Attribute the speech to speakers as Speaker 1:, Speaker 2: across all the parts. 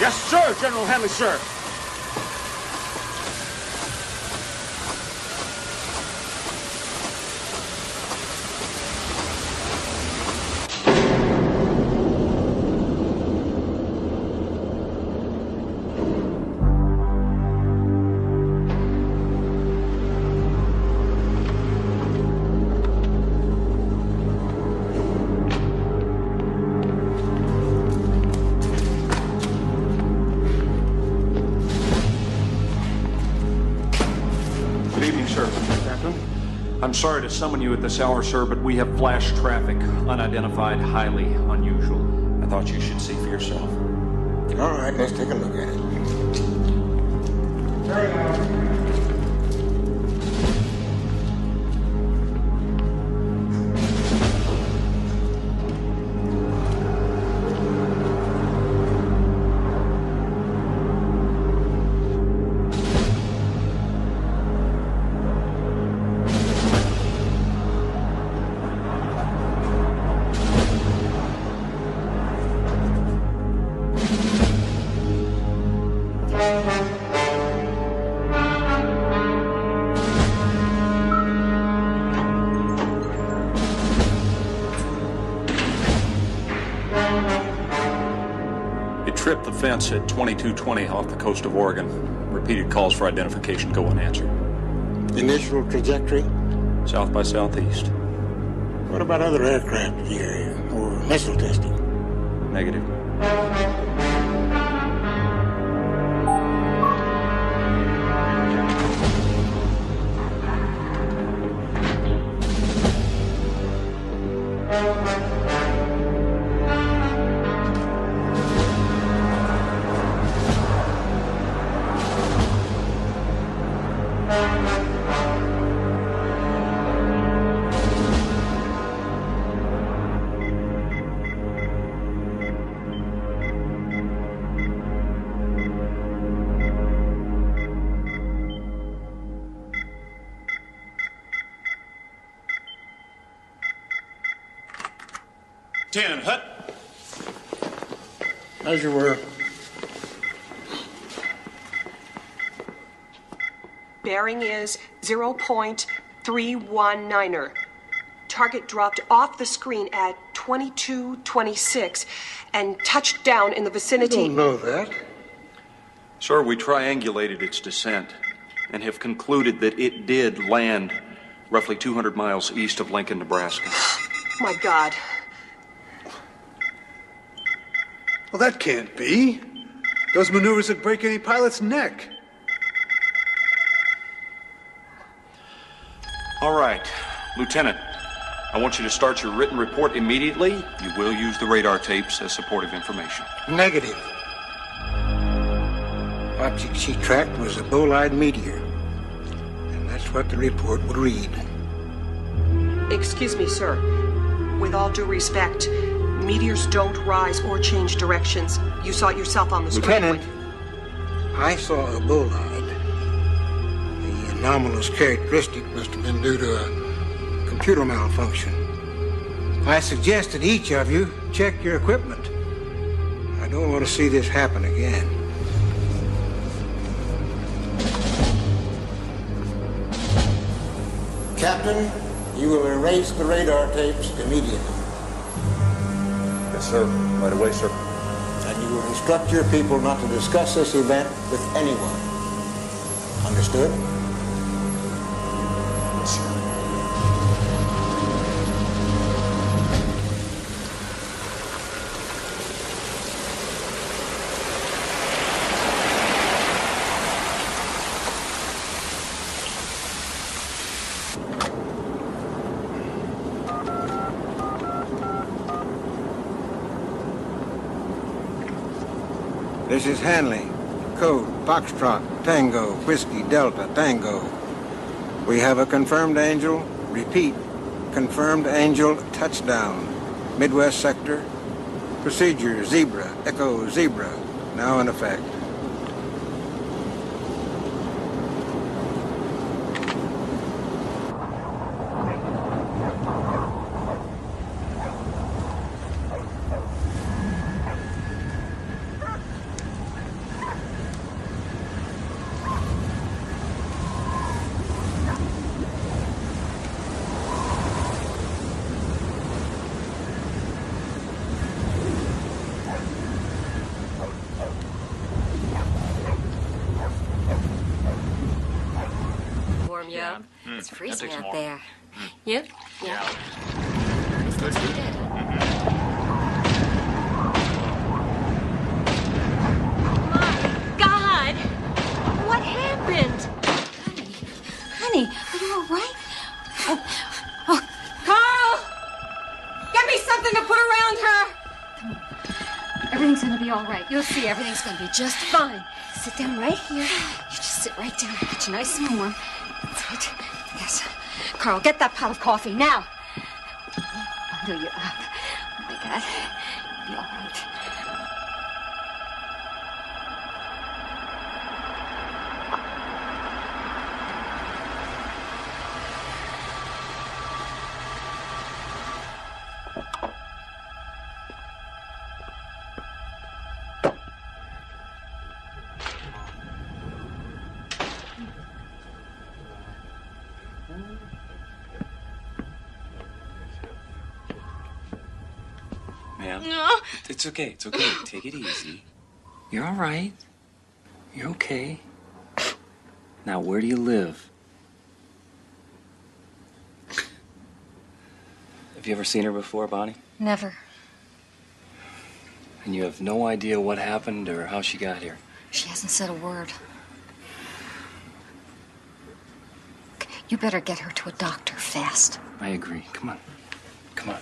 Speaker 1: Yes, sir, General Hanley, sir.
Speaker 2: I'm sorry to summon you at this hour, sir, but we have flash traffic, unidentified, highly unusual. I thought you should see for yourself.
Speaker 3: All right, let's take a look at it. There you are.
Speaker 2: Tripped the fence at 2220 off the coast of Oregon. Repeated calls for identification go unanswered.
Speaker 3: Initial trajectory?
Speaker 2: South by southeast.
Speaker 3: What about other aircraft in the area or missile testing?
Speaker 2: Negative.
Speaker 1: Lieutenant Hutt.
Speaker 3: As you were.
Speaker 4: Bearing is 0.319er. Target dropped off the screen at 2226 and touched down in the vicinity.
Speaker 3: You don't know that.
Speaker 2: Sir, we triangulated its descent and have concluded that it did land roughly 200 miles east of Lincoln, Nebraska.
Speaker 4: My God.
Speaker 5: Well, that can't be. Those maneuvers would break any pilot's neck.
Speaker 2: All right, Lieutenant, I want you to start your written report immediately. You will use the radar tapes as supportive information.
Speaker 3: Negative. Object she tracked was a bull-eyed meteor. And that's what the report would read.
Speaker 4: Excuse me, sir. With all due respect, meteors don't rise or change directions. You saw it yourself on the screen.
Speaker 3: Lieutenant, I saw a bull-eyed. The anomalous characteristic must have been due to a computer malfunction. I suggest that each of you check your equipment. I don't want to see this happen again. Captain, you will erase the radar tapes immediately.
Speaker 6: Yes, sir. Right away, sir.
Speaker 3: And you will instruct your people not to discuss this event with anyone. Understood?
Speaker 6: Yes, sir.
Speaker 3: This is Hanley. Code Foxtrot Tango Whiskey Delta Tango. We have a confirmed angel. Repeat. Confirmed angel touchdown. Midwest sector. Procedure Zebra Echo Zebra. Now in effect.
Speaker 6: Yep. It's
Speaker 7: That
Speaker 6: freezing
Speaker 7: takes
Speaker 6: out
Speaker 7: more.
Speaker 6: there. Yep.
Speaker 7: Yeah.
Speaker 6: It's
Speaker 7: Good.
Speaker 6: good. My God! What happened? Honey, are you all right?
Speaker 4: Carl! Get me something to put around her!
Speaker 6: Everything's gonna be all right. You'll see. Everything's gonna be just fine. Sit down right here. You just sit right down. Get you nice and warm. That's right. Yes. Carl, get that pot of coffee now. Bundle you up. Oh my God. You'll be all right.
Speaker 7: Ma'am? It's okay. It's okay. Take it easy. You're all right. You're okay. Now, where do you live? Have you ever seen her before, Bonnie?
Speaker 6: Never.
Speaker 7: And you have no idea what happened or how she got here?
Speaker 6: She hasn't said a word. You better get her to a doctor fast.
Speaker 7: I agree. Come on. Come on.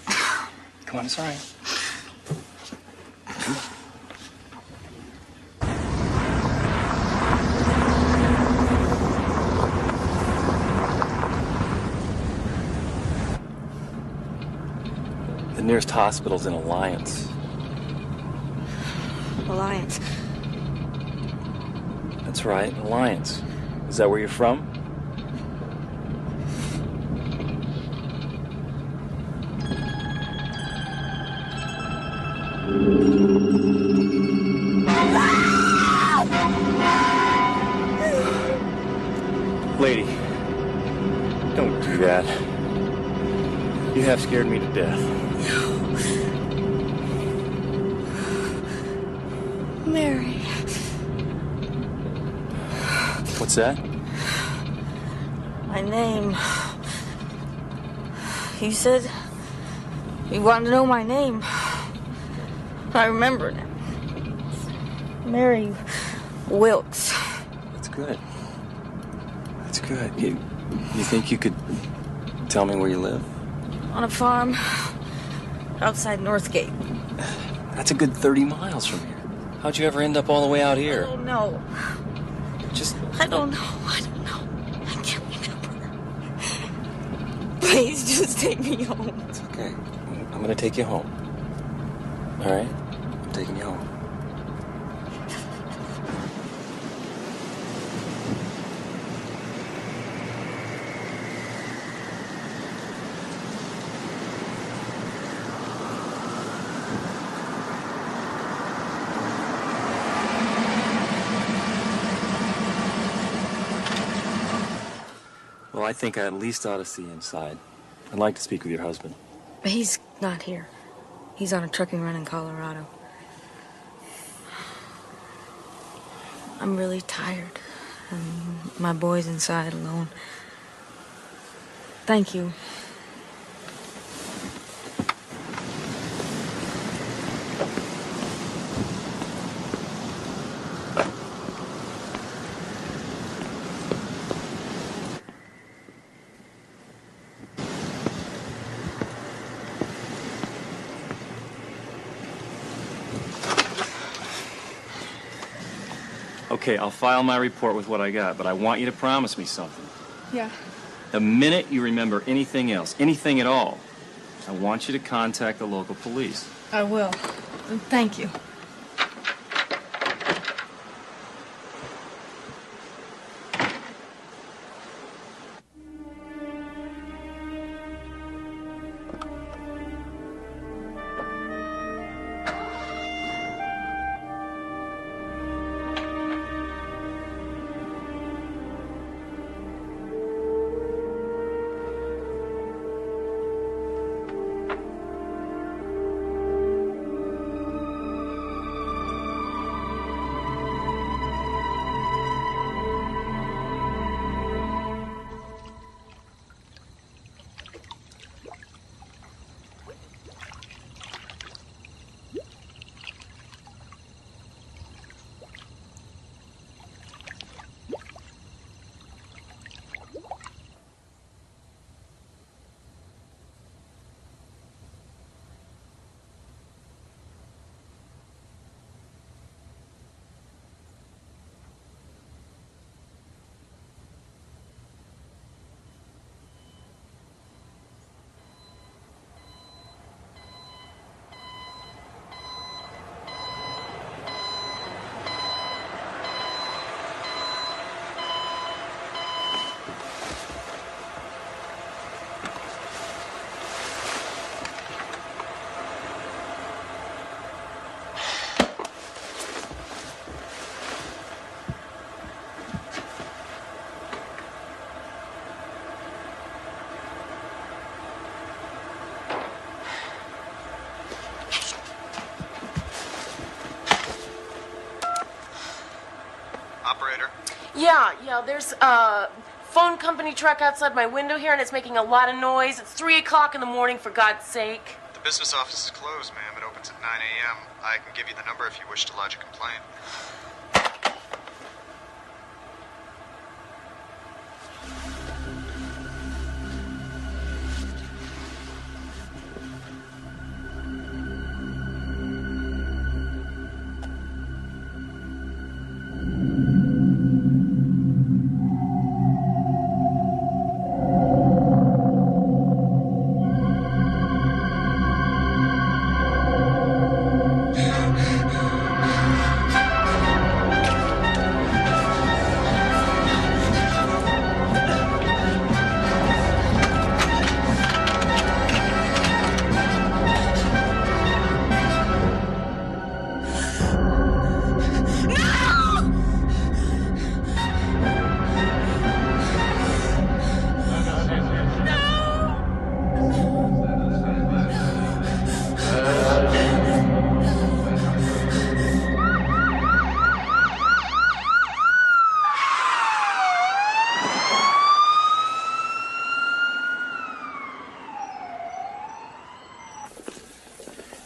Speaker 7: Come on, it's all right. Come on. The nearest hospital's in Alliance.
Speaker 6: Alliance.
Speaker 7: That's right, Alliance. Is that where you're from? Lady, don't do that. You have scared me to death.
Speaker 6: Mary.
Speaker 7: What's that?
Speaker 8: My name. You said you wanted to know my name. I remember now. Mary Wilkes.
Speaker 7: That's good. That's good. You think you could tell me where you live?
Speaker 8: On a farm outside Northgate.
Speaker 7: That's a good 30 miles from here. How'd you ever end up all the way out
Speaker 8: I
Speaker 7: here?
Speaker 8: don't know.
Speaker 7: Just...
Speaker 8: I don't know. I can't remember. Please just take me home.
Speaker 7: It's okay. I'm gonna take you home. All right? I'm taking you home. Well, I think I at least ought to see inside. I'd like to speak with your husband.
Speaker 8: But he's not here. He's on a trucking run in Colorado. I'm really tired. And my boy's inside alone. Thank you.
Speaker 7: Okay, I'll file my report with what I got, but I want you to promise me something.
Speaker 9: Yeah.
Speaker 7: The minute you remember anything else, anything at all, I want you to contact the local police.
Speaker 9: I will. Thank you.
Speaker 10: Yeah, there's a phone company truck outside my window here, and it's making a lot of noise. It's 3 o'clock in the morning, for God's sake.
Speaker 11: The business office is closed, ma'am. It opens at 9 a.m. I can give you the number if you wish to lodge a complaint.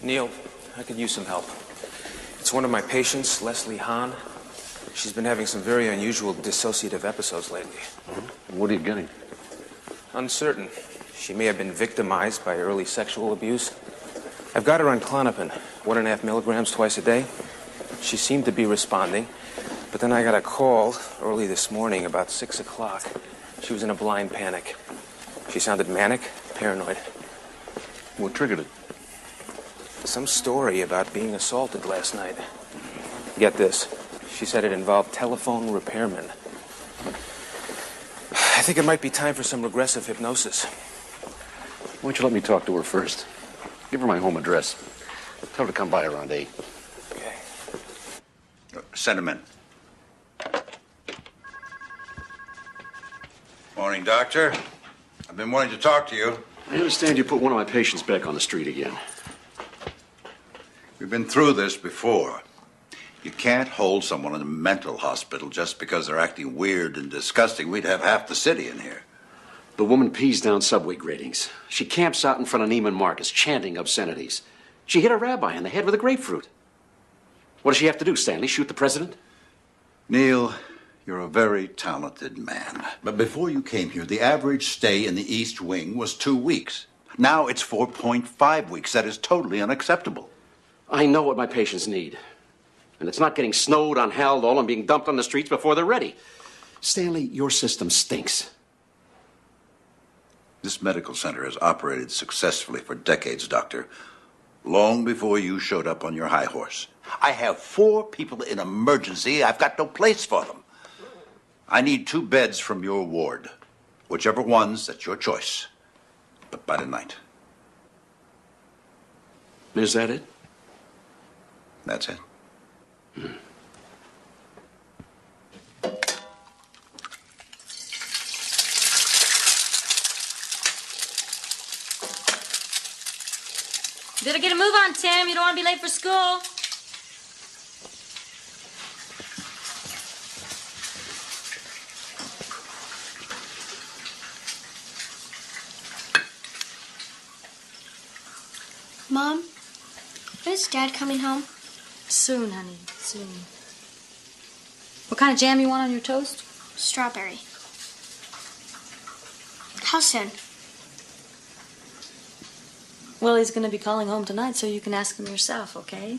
Speaker 12: Neil, I could use some help. It's one of my patients, Leslie Hahn. She's been having some very unusual dissociative episodes lately.
Speaker 13: What are you getting?
Speaker 12: Uncertain. She may have been victimized by early sexual abuse. I've got her on Klonopin, 1.5 milligrams twice a day. She seemed to be responding, but then I got a call early this morning about 6 o'clock. She was in a blind panic. She sounded manic, paranoid.
Speaker 13: What triggered it?
Speaker 12: Some story about being assaulted last night. Get this. She said it involved telephone repairmen. I think it might be time for some regressive hypnosis.
Speaker 13: Why don't you let me talk to her first? Give her my home address. Tell her to come by around 8.
Speaker 12: Okay.
Speaker 14: Send him in. Morning, Doctor. I've been wanting to talk to you.
Speaker 13: I understand you put one of my patients back on the street again.
Speaker 14: We've been through this before. You can't hold someone in a mental hospital just because they're acting weird and disgusting. We'd have half the city in here.
Speaker 13: The woman pees down subway gratings. She camps out in front of Neiman Marcus, chanting obscenities. She hit a rabbi in the head with a grapefruit. What does she have to do, Stanley? Shoot the president?
Speaker 14: Neil, you're a very talented man. But before you came here, the average stay in the East Wing was 2 weeks. Now it's 4.5 weeks. That is totally unacceptable.
Speaker 13: I know what my patients need. And it's not getting snowed on Haldol and being dumped on the streets before they're ready. Stanley, your system stinks.
Speaker 14: This medical center has operated successfully for decades, Doctor. Long before you showed up on your high horse. I have 4 people in emergency. I've got no place for them. I need 2 beds from your ward. Whichever one's, that's your choice. But by tonight.
Speaker 13: Is that it?
Speaker 14: That's it.
Speaker 8: Better get a move on, Tim. You don't want to be late for school.
Speaker 15: Mom, when is Dad coming home?
Speaker 8: Soon, honey, soon. What kind of jam you want on your toast?
Speaker 15: Strawberry. How soon?
Speaker 8: Well, he's going to be calling home tonight, so you can ask him yourself, okay?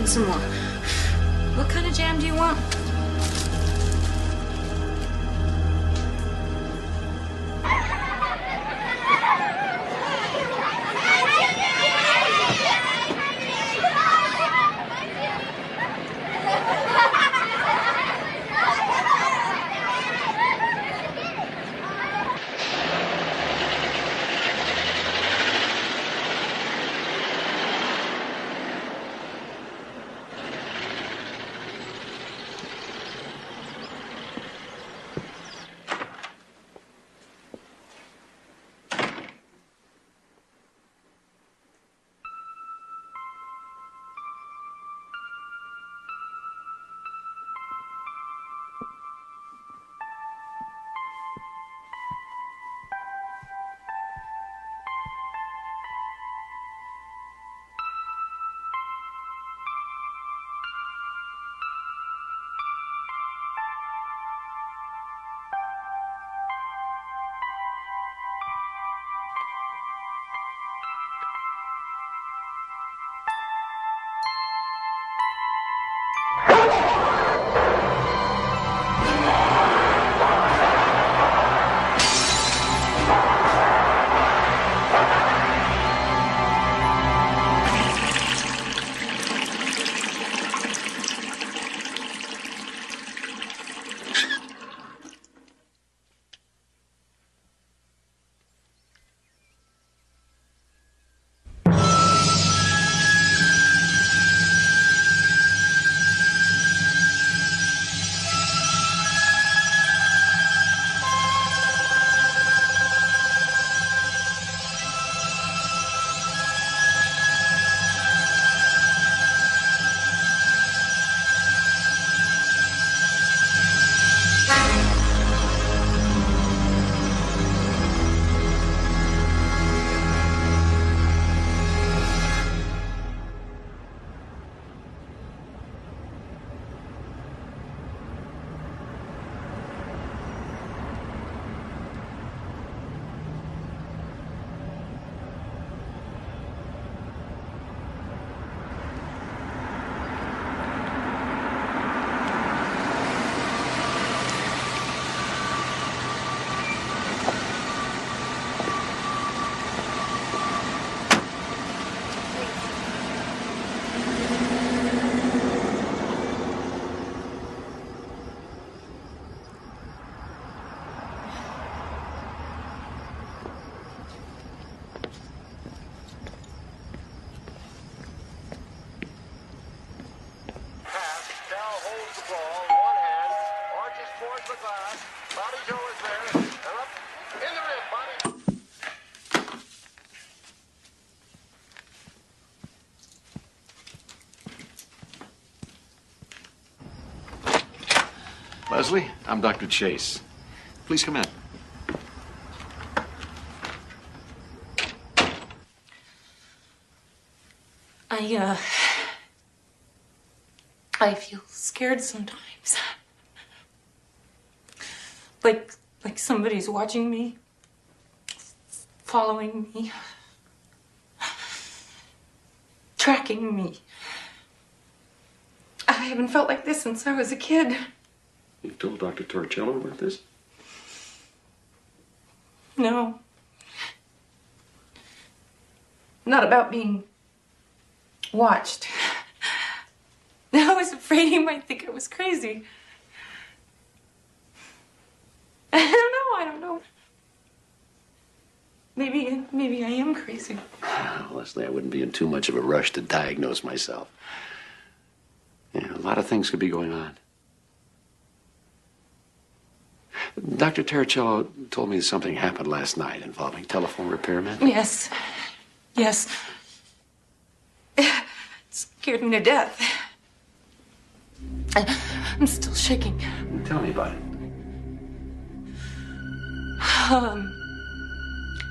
Speaker 8: Some more. What kind of jam do you want?
Speaker 13: Leslie, I'm Dr. Chase. Please come in.
Speaker 10: I feel scared sometimes. Like somebody's watching me, following me, tracking me. I haven't felt like this since I was a kid.
Speaker 13: You've told Dr. Torricello about this?
Speaker 10: No. Not about being watched. I was afraid he might think I was crazy. I don't know. Maybe I am crazy.
Speaker 13: Leslie, I wouldn't be in too much of a rush to diagnose myself. Yeah, a lot of things could be going on. Dr. Torricello told me something happened last night involving telephone repairmen.
Speaker 10: Yes. It scared me to death. I'm still shaking.
Speaker 13: Tell me about it.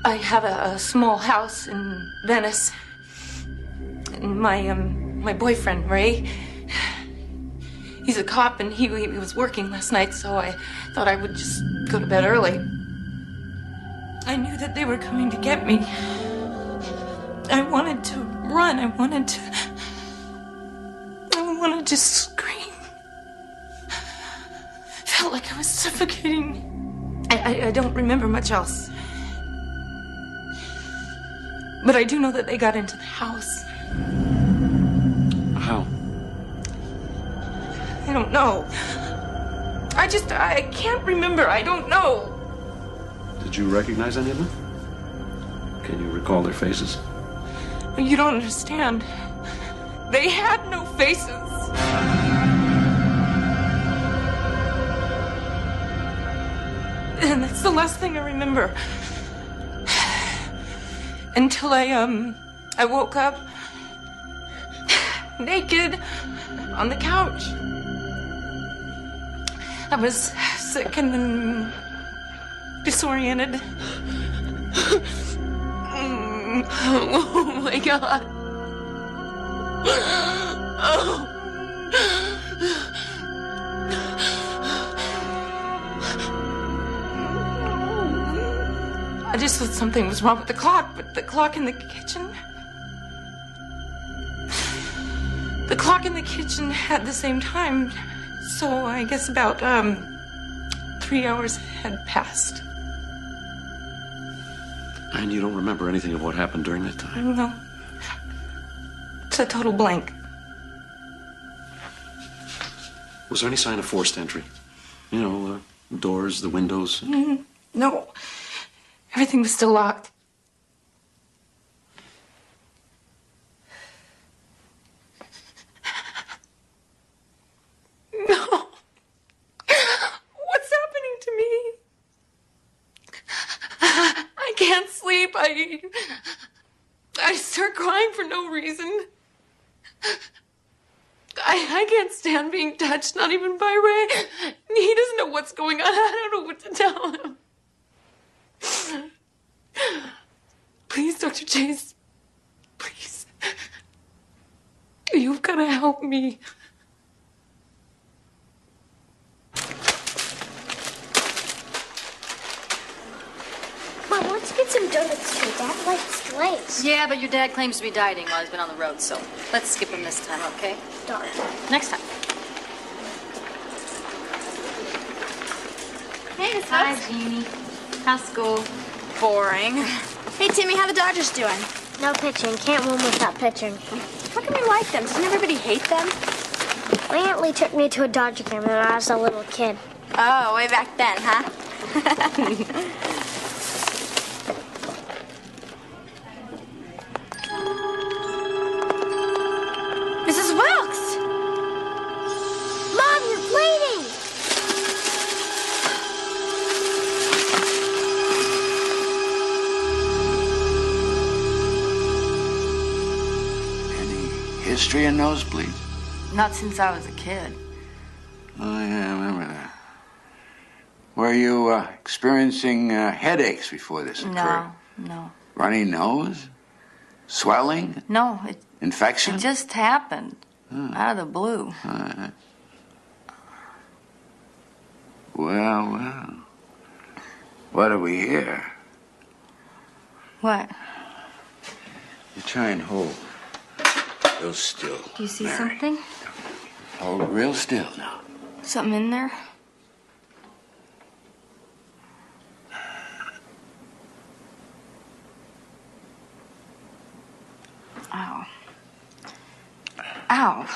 Speaker 10: I have a small house in Venice. And my boyfriend, Ray, he's a cop and he was working last night, so I thought I would just go to bed early. I knew that they were coming to get me. I wanted to run. I wanted to scream. Felt like I was suffocating. I don't remember much else. But I do know that they got into the house.
Speaker 13: How?
Speaker 10: I don't know. I can't remember. I don't know.
Speaker 13: Did you recognize any of them? Can you recall their faces?
Speaker 10: You don't understand. They had no faces. And that's the last thing I remember. Until I woke up naked on the couch. I was sick and then disoriented. Oh my God. Oh. I just thought something was wrong with the clock, but the clock in the kitchen... The clock in the kitchen had the same time, so I guess about, 3 hours had passed.
Speaker 13: And you don't remember anything of what happened during that time?
Speaker 10: No. It's a total blank.
Speaker 13: Was there any sign of forced entry? You know, doors, the windows?
Speaker 10: No. Everything was still locked. No. What's happening to me? I can't sleep. I start crying for no reason. I can't stand being touched, not even by Ray. He doesn't know what's going on. I don't know what to tell him. Please, Dr. Chase. Please. You've got to help me.
Speaker 15: Mom, let's get some donuts too. Dad likes drinks.
Speaker 6: Yeah, but your dad claims to be dieting while he's been on the road, so let's skip him this time, okay?
Speaker 15: Darn.
Speaker 6: Next time.
Speaker 16: Hey, Miss
Speaker 6: Hi,
Speaker 16: Phillips.
Speaker 6: Jeannie. How's school?
Speaker 16: Boring. Hey, Timmy, how the Dodgers doing?
Speaker 15: No pitching. Can't win without pitching.
Speaker 16: How come you like them? Doesn't everybody hate them?
Speaker 15: My Aunt Lee took me to a Dodger game when I was a little kid.
Speaker 16: Oh, way back then, huh?
Speaker 15: Mrs. Wilkes! Mom, you're bleeding!
Speaker 17: history of nosebleeds?
Speaker 8: Not since I was a kid.
Speaker 17: Oh, yeah, I remember that. Were you experiencing headaches before this occurred?
Speaker 8: No.
Speaker 17: Runny nose? Swelling?
Speaker 8: No,
Speaker 17: Infection?
Speaker 8: it just happened. Out of the blue.
Speaker 17: Well. What do we hear?
Speaker 8: What?
Speaker 17: You try and hold real still.
Speaker 8: Do you see
Speaker 17: Mary.
Speaker 8: something?
Speaker 17: Hold real still now.
Speaker 8: Something in there? Ow. Ow.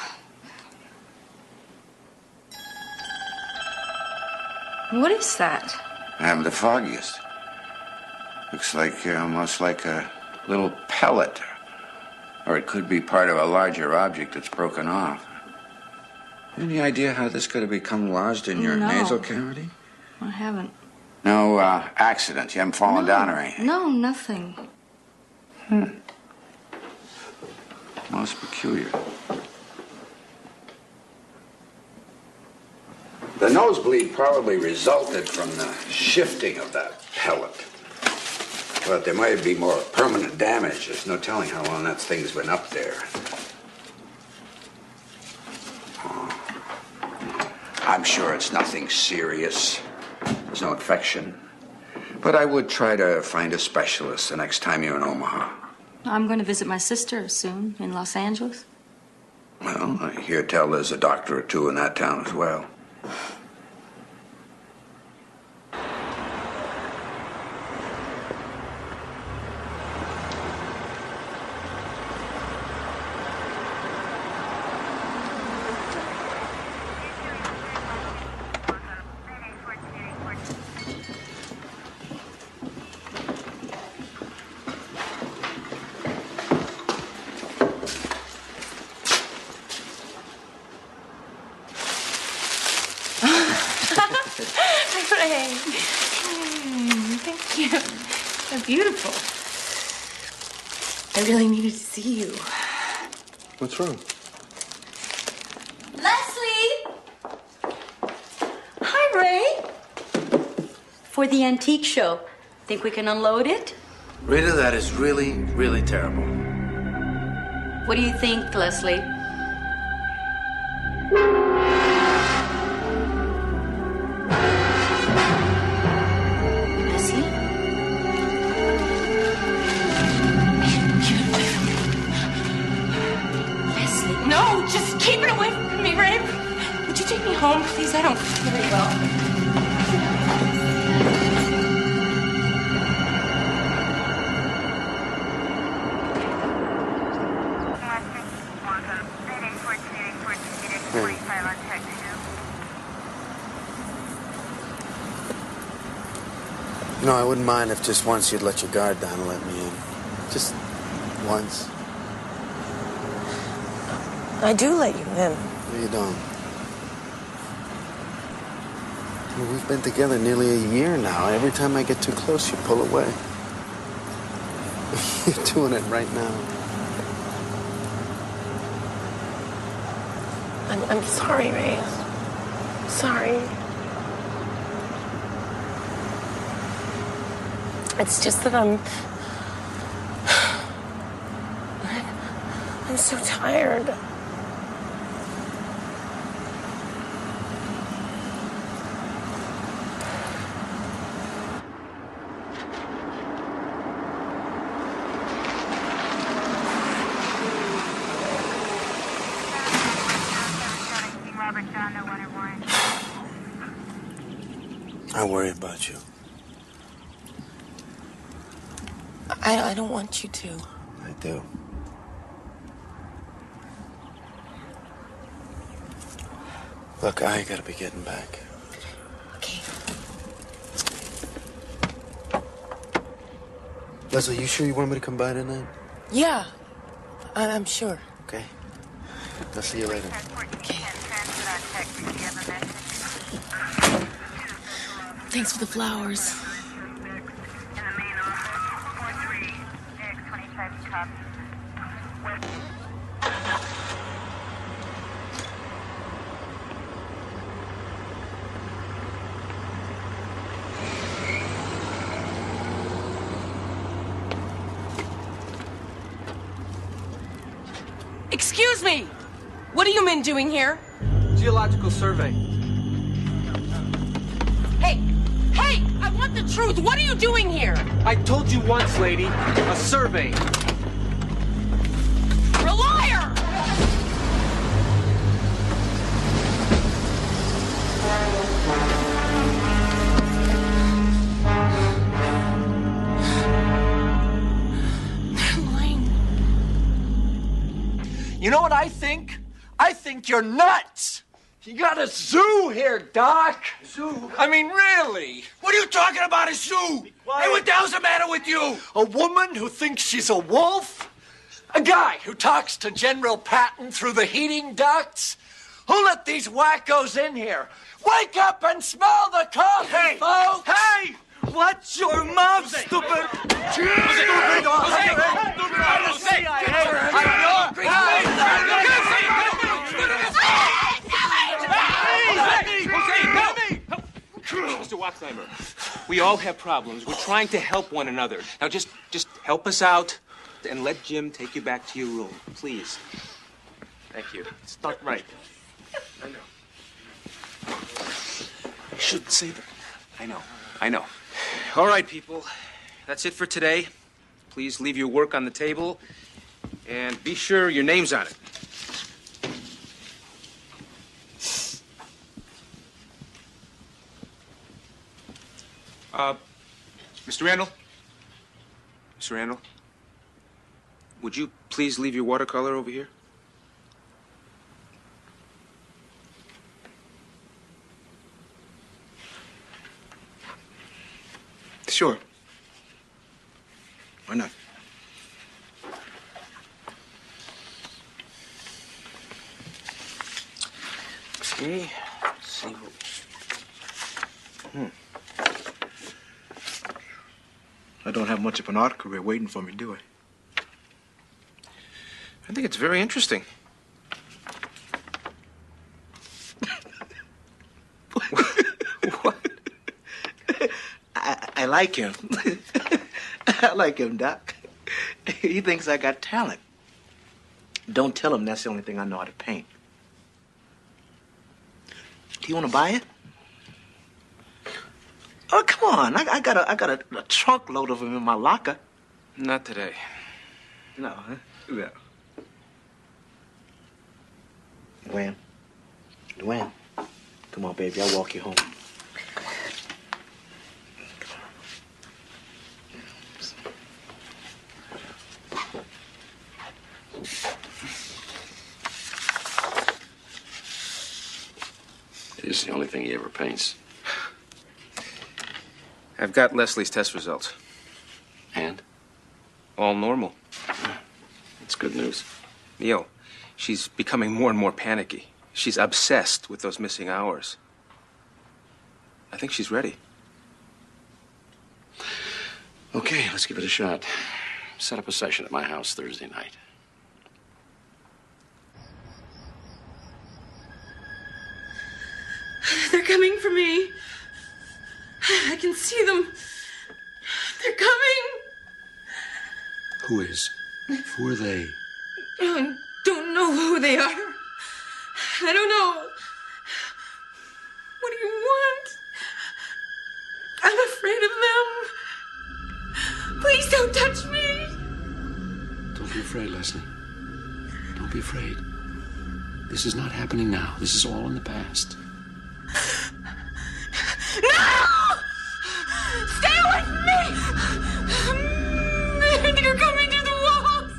Speaker 8: What is that?
Speaker 17: I haven't the foggiest. Looks like almost like a little pellet. Or it could be part of a larger object that's broken off. Any idea how this could have become lodged in your nasal cavity?
Speaker 8: I haven't.
Speaker 17: No accident. You haven't fallen down or anything?
Speaker 8: No, nothing.
Speaker 17: Most peculiar. The nosebleed probably resulted from the shifting of that pellet. But there might be more permanent damage. There's no telling how long that thing's been up there. I'm sure it's nothing serious. There's no infection. But I would try to find a specialist the next time you're in Omaha.
Speaker 8: I'm going to visit my sister soon in Los Angeles.
Speaker 17: Well, I hear tell there's a doctor or two in that town as well.
Speaker 10: Thank you. They're beautiful. I really needed to see you.
Speaker 5: What's wrong?
Speaker 18: Leslie! Hi, Ray. For the antique show. Think we can unload it?
Speaker 12: Rita, that is really, really terrible.
Speaker 18: What do you think, Leslie?
Speaker 10: No, just keep it away from me, Ray. Would you take me home, please? I don't feel very well.
Speaker 12: You know, I wouldn't mind if just once you'd let your guard down and let me in. Just once.
Speaker 9: I do let you in.
Speaker 12: No, you don't. Well, we've been together nearly a year now. Every time I get too close, you pull away. You're doing it right now.
Speaker 9: I'm sorry, Ray. Sorry. It's just that I'm so tired.
Speaker 12: I worry about you.
Speaker 9: I don't want you to.
Speaker 12: I do. Look, I gotta be getting back.
Speaker 9: Okay.
Speaker 12: Leslie, you sure you want me to come by tonight?
Speaker 9: Yeah, I'm sure.
Speaker 12: Okay. I'll see you later.
Speaker 9: Thanks for the flowers.
Speaker 19: Excuse me! What are you men doing here?
Speaker 12: Geological survey.
Speaker 19: Hey! Hey! I want the truth! What are you doing here?
Speaker 12: I told you once, lady. A survey.
Speaker 19: You're a liar!
Speaker 20: You know what I think? I think you're nuts! You got a zoo here, Doc.
Speaker 12: Zoo?
Speaker 20: I mean, really?
Speaker 1: What are you talking about, a zoo? Hey, what the hell's the matter with you?
Speaker 20: A woman who thinks she's a wolf? A guy who talks to General Patton through the heating ducts? Who let these wackos in here? Wake up and smell the coffee, folks!
Speaker 1: Hey!
Speaker 20: Watch your mouth, stupid! Stupid!
Speaker 12: Mr. Wachsheimer, we all have problems. We're trying to help one another. Now just help us out and let Jim take you back to your room, please. Thank you.
Speaker 20: It's not right.
Speaker 12: I know. I shouldn't say that. I know. All right, people. That's it for today. Please leave your work on the table and be sure your name's on it. Mr. Randall? Mr. Randall? Would you please leave your watercolor over here?
Speaker 3: Sure. Why not?
Speaker 12: Okay. Let's see what...
Speaker 3: I don't have much of an art career waiting for me, do I?
Speaker 12: I think it's very interesting.
Speaker 3: What? I like him. I like him, Doc. He thinks I got talent. Don't tell him that's the only thing I know how to paint. Do you want to buy it? Oh, come on. I got a trunk load of them in my locker.
Speaker 12: Not today.
Speaker 3: No, huh? No. Luann, come on, baby. I'll walk you home.
Speaker 13: It is the only thing he ever paints.
Speaker 12: I've got Leslie's test results.
Speaker 13: And?
Speaker 12: All normal.
Speaker 13: That's good news.
Speaker 12: Neil, she's becoming more and more panicky. She's obsessed with those missing hours. I think she's ready.
Speaker 13: Okay, let's give it a shot. Set up a session at my house Thursday night.
Speaker 10: They're coming for me. I can see them. They're coming.
Speaker 13: Who is? Who are they?
Speaker 10: I don't know who they are. I don't know. What do you want? I'm afraid of them. Please don't touch me.
Speaker 13: Don't be afraid, Leslie. Don't be afraid. This is not happening now. This is all in the past.
Speaker 10: No! Stay away from me! You're coming through the walls!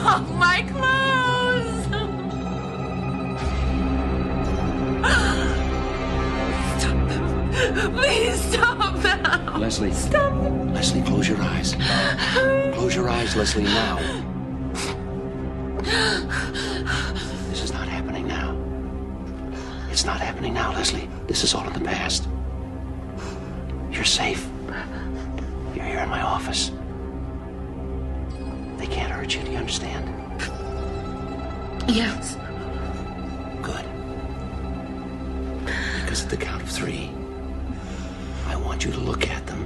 Speaker 10: off my clothes!
Speaker 13: Leslie.
Speaker 6: Stop.
Speaker 13: Leslie, close your eyes. Close your eyes, Leslie, now. This is not happening now. It's not happening now, Leslie. This is all in the past. You're safe. You're here in my office. They can't hurt you, do you understand?
Speaker 6: Yes.
Speaker 13: Good. Because at the count of 3, I want you to look at them,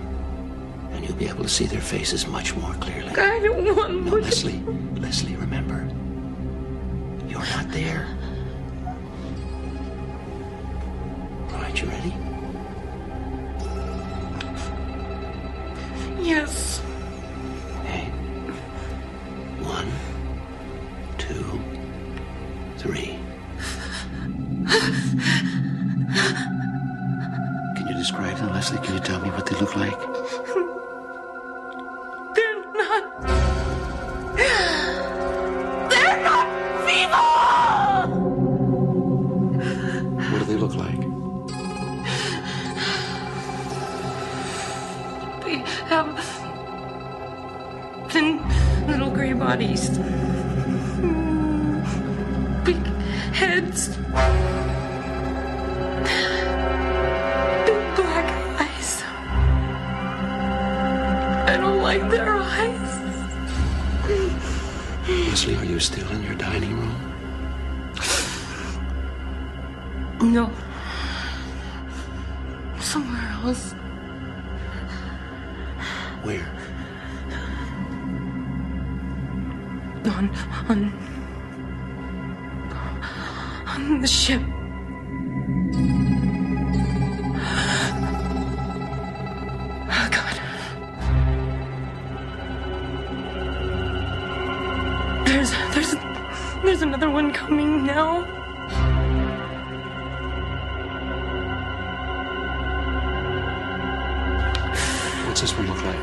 Speaker 13: and you'll be able to see their faces much more clearly.
Speaker 6: I don't want
Speaker 13: No, Leslie. Leslie, remember. You're not there. All right, you ready?
Speaker 6: Yes.
Speaker 13: Okay. 1, 2, 3. Can you describe them, Leslie? Can you tell me what they look like?
Speaker 6: They're not people!
Speaker 13: What do they look like?
Speaker 6: They have thin little gray bodies. Big heads. Big black eyes. I don't like their eyes.
Speaker 13: Leslie, are you still in your dining room?
Speaker 6: No. Somewhere else.
Speaker 13: Where?
Speaker 6: On the ship. Oh, God. There's another one coming now.
Speaker 13: What's this one look like?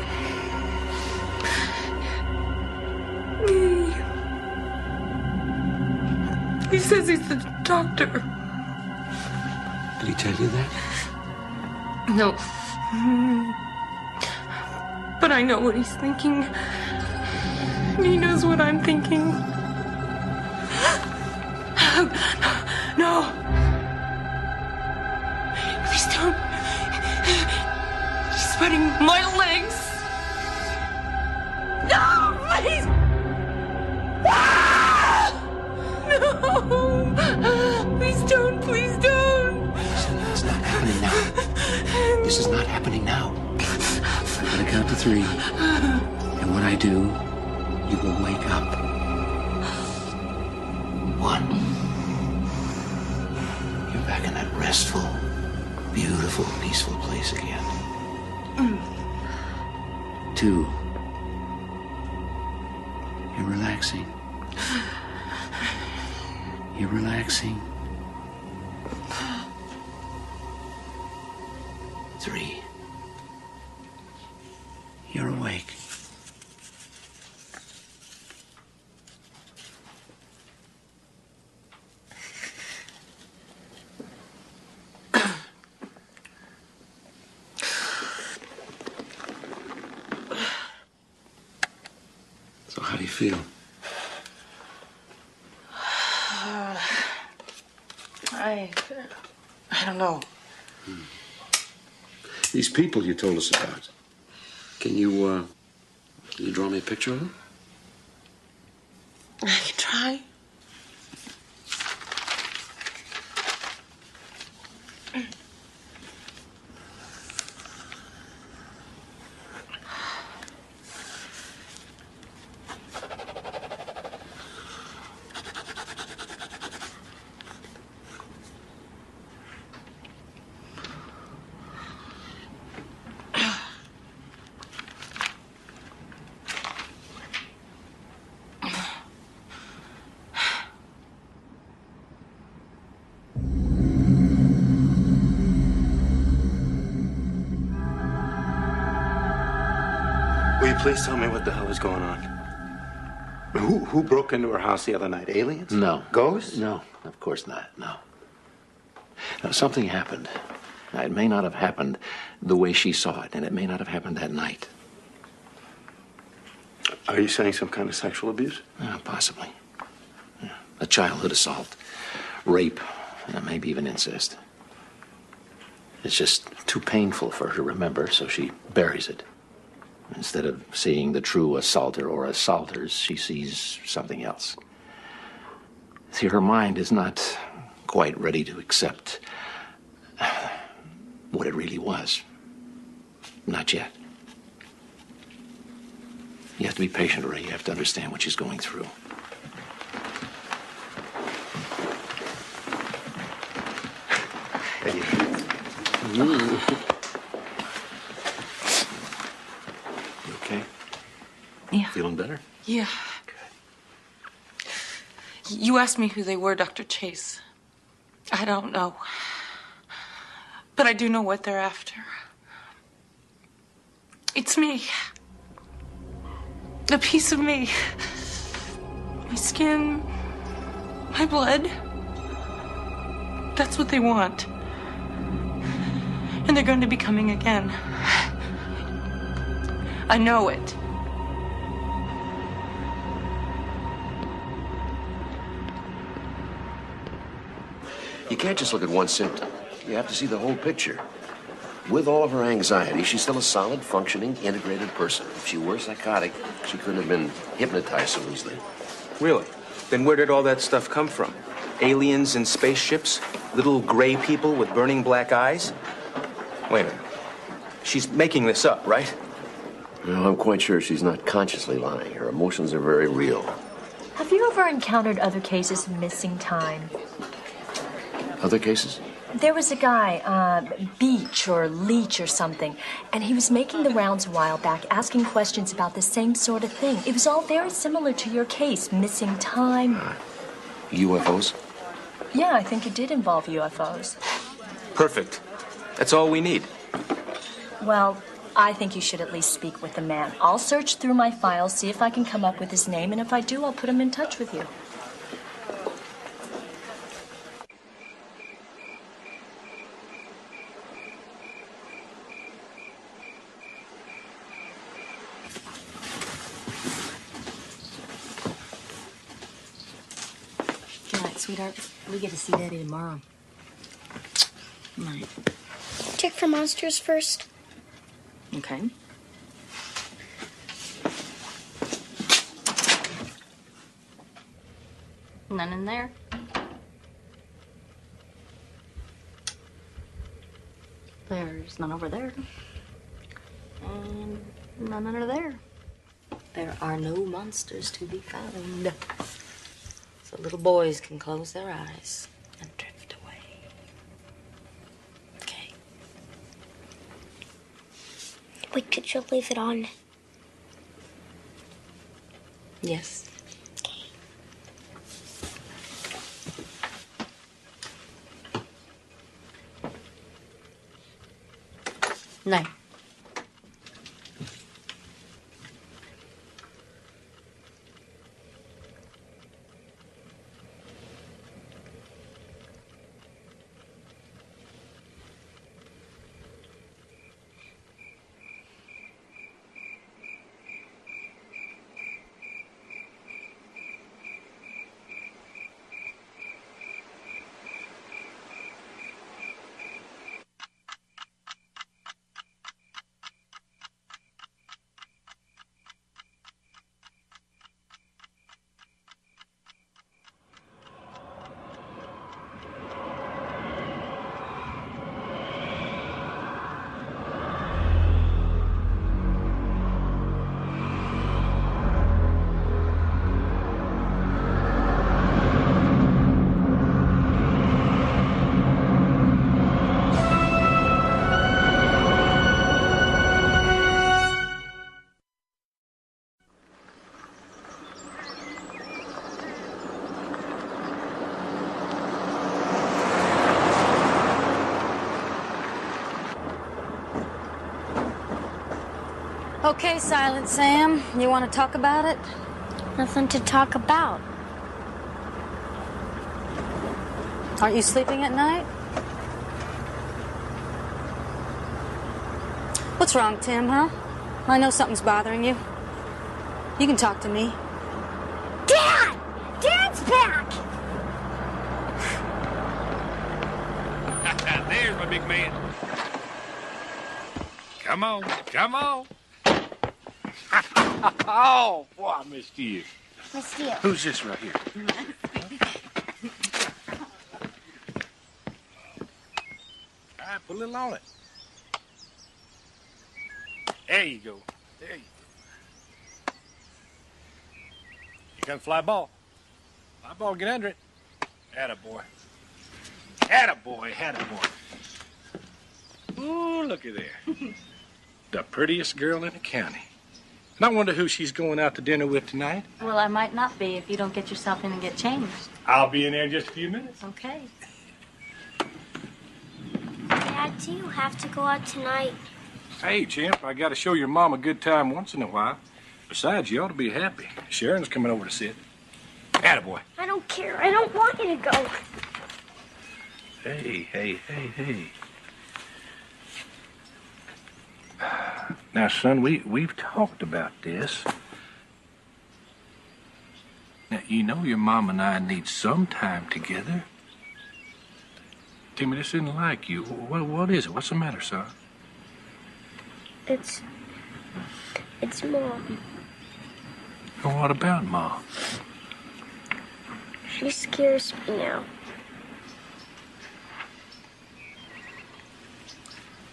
Speaker 6: He says he's the doctor.
Speaker 13: Did he tell you that?
Speaker 6: No. But I know what he's thinking. He knows what I'm thinking. No. Please don't. He's spreading my legs. No, please. No! Please don't, please don't!
Speaker 13: It's not happening now. This is not happening now. I'm gonna count to 3. And when I do, you will wake up. 1. You're back in that restful, beautiful, peaceful place again. 2. You're relaxing. You're relaxing. 3. You're awake. So how do you feel?
Speaker 9: I don't know.
Speaker 13: These people you told us about. Can you draw me a picture of them?
Speaker 9: I can try.
Speaker 12: Will you please tell me what the hell is going on? Who broke into her house the other night? Aliens?
Speaker 13: No.
Speaker 12: Ghosts?
Speaker 13: No, of course not. No. Now, something happened. Now, it may not have happened the way she saw it, and it may not have happened that night.
Speaker 21: Are you saying some kind of sexual abuse?
Speaker 13: Possibly. A childhood assault, rape, maybe even incest. It's just too painful for her to remember, so she buries it. Instead of seeing the true assaulter or assaulters, she sees something else. See, her mind is not quite ready to accept what it really was. Not yet. You have to be patient, Ray. You have to understand what she's going through. Eddie. You okay?
Speaker 10: Yeah.
Speaker 13: Feeling better?
Speaker 10: Yeah. You asked me who they were, Dr. Chase. I don't know. But I do know what they're after. It's me. A piece of me. My skin. My blood. That's what they want. And they're going to be coming again. I know it.
Speaker 13: You can't just look at one symptom. You have to see the whole picture. With all of her anxiety, she's still a solid, functioning, integrated person. If she were psychotic, she couldn't have been hypnotized so easily.
Speaker 12: Really? Then where did all that stuff come from? Aliens in spaceships? Little gray people with burning black eyes? Wait a minute. She's making this up, right?
Speaker 13: No, I'm quite sure she's not consciously lying. Her emotions are very real.
Speaker 22: Have you ever encountered other cases of missing time?
Speaker 13: Other cases?
Speaker 22: There was a guy, Beach or Leach or something, and he was making the rounds a while back, asking questions about the same sort of thing. It was all very similar to your case, missing time.
Speaker 13: UFOs?
Speaker 22: Yeah, I think it did involve UFOs.
Speaker 12: Perfect. That's all we need.
Speaker 22: Well, I think you should at least speak with the man. I'll search through my files, see if I can come up with his name, and if I do, I'll put him in touch with you.
Speaker 18: Good night, sweetheart. We get to see Daddy tomorrow. Good night.
Speaker 15: Check for monsters first.
Speaker 18: Okay. None in there. There's none over there. And none under there. There are no monsters to be found. So little boys can close their eyes and drift away. Okay.
Speaker 15: Wait, could you leave it on?
Speaker 18: Yes. Night.
Speaker 6: Okay, Silent Sam, you want to talk about it?
Speaker 15: Nothing to talk about.
Speaker 6: Aren't you sleeping at night? What's wrong, Tim, huh? I know something's bothering you. You can talk to me.
Speaker 15: Dad! Dad's back!
Speaker 2: There's my big man. Come on, come on. Oh, boy, I missed you.
Speaker 15: Missed you.
Speaker 2: Who's this right here? All right, put a little on it. There you go. There you go. You got a fly ball. Fly ball, get under it. Attaboy. Attaboy, attaboy. Ooh, look at there. The prettiest girl in the county. And I wonder who she's going out to dinner with tonight.
Speaker 18: Well, I might not be if you don't get yourself in and get changed.
Speaker 2: I'll be in there in just a few minutes.
Speaker 18: Okay.
Speaker 15: Dad, do you have to go out tonight?
Speaker 2: Hey, Chimp, I gotta show your mom a good time once in a while. Besides, you ought to be happy. Sharon's coming over to sit. Attaboy.
Speaker 15: I don't care. I don't want you to go.
Speaker 2: Hey. Now, son, we've talked about this. Now, you know your mom and I need some time together. Timmy, this isn't like you. What is it? What's the matter, son?
Speaker 15: It's Mom.
Speaker 2: Well, what about Mom?
Speaker 15: She scares me now.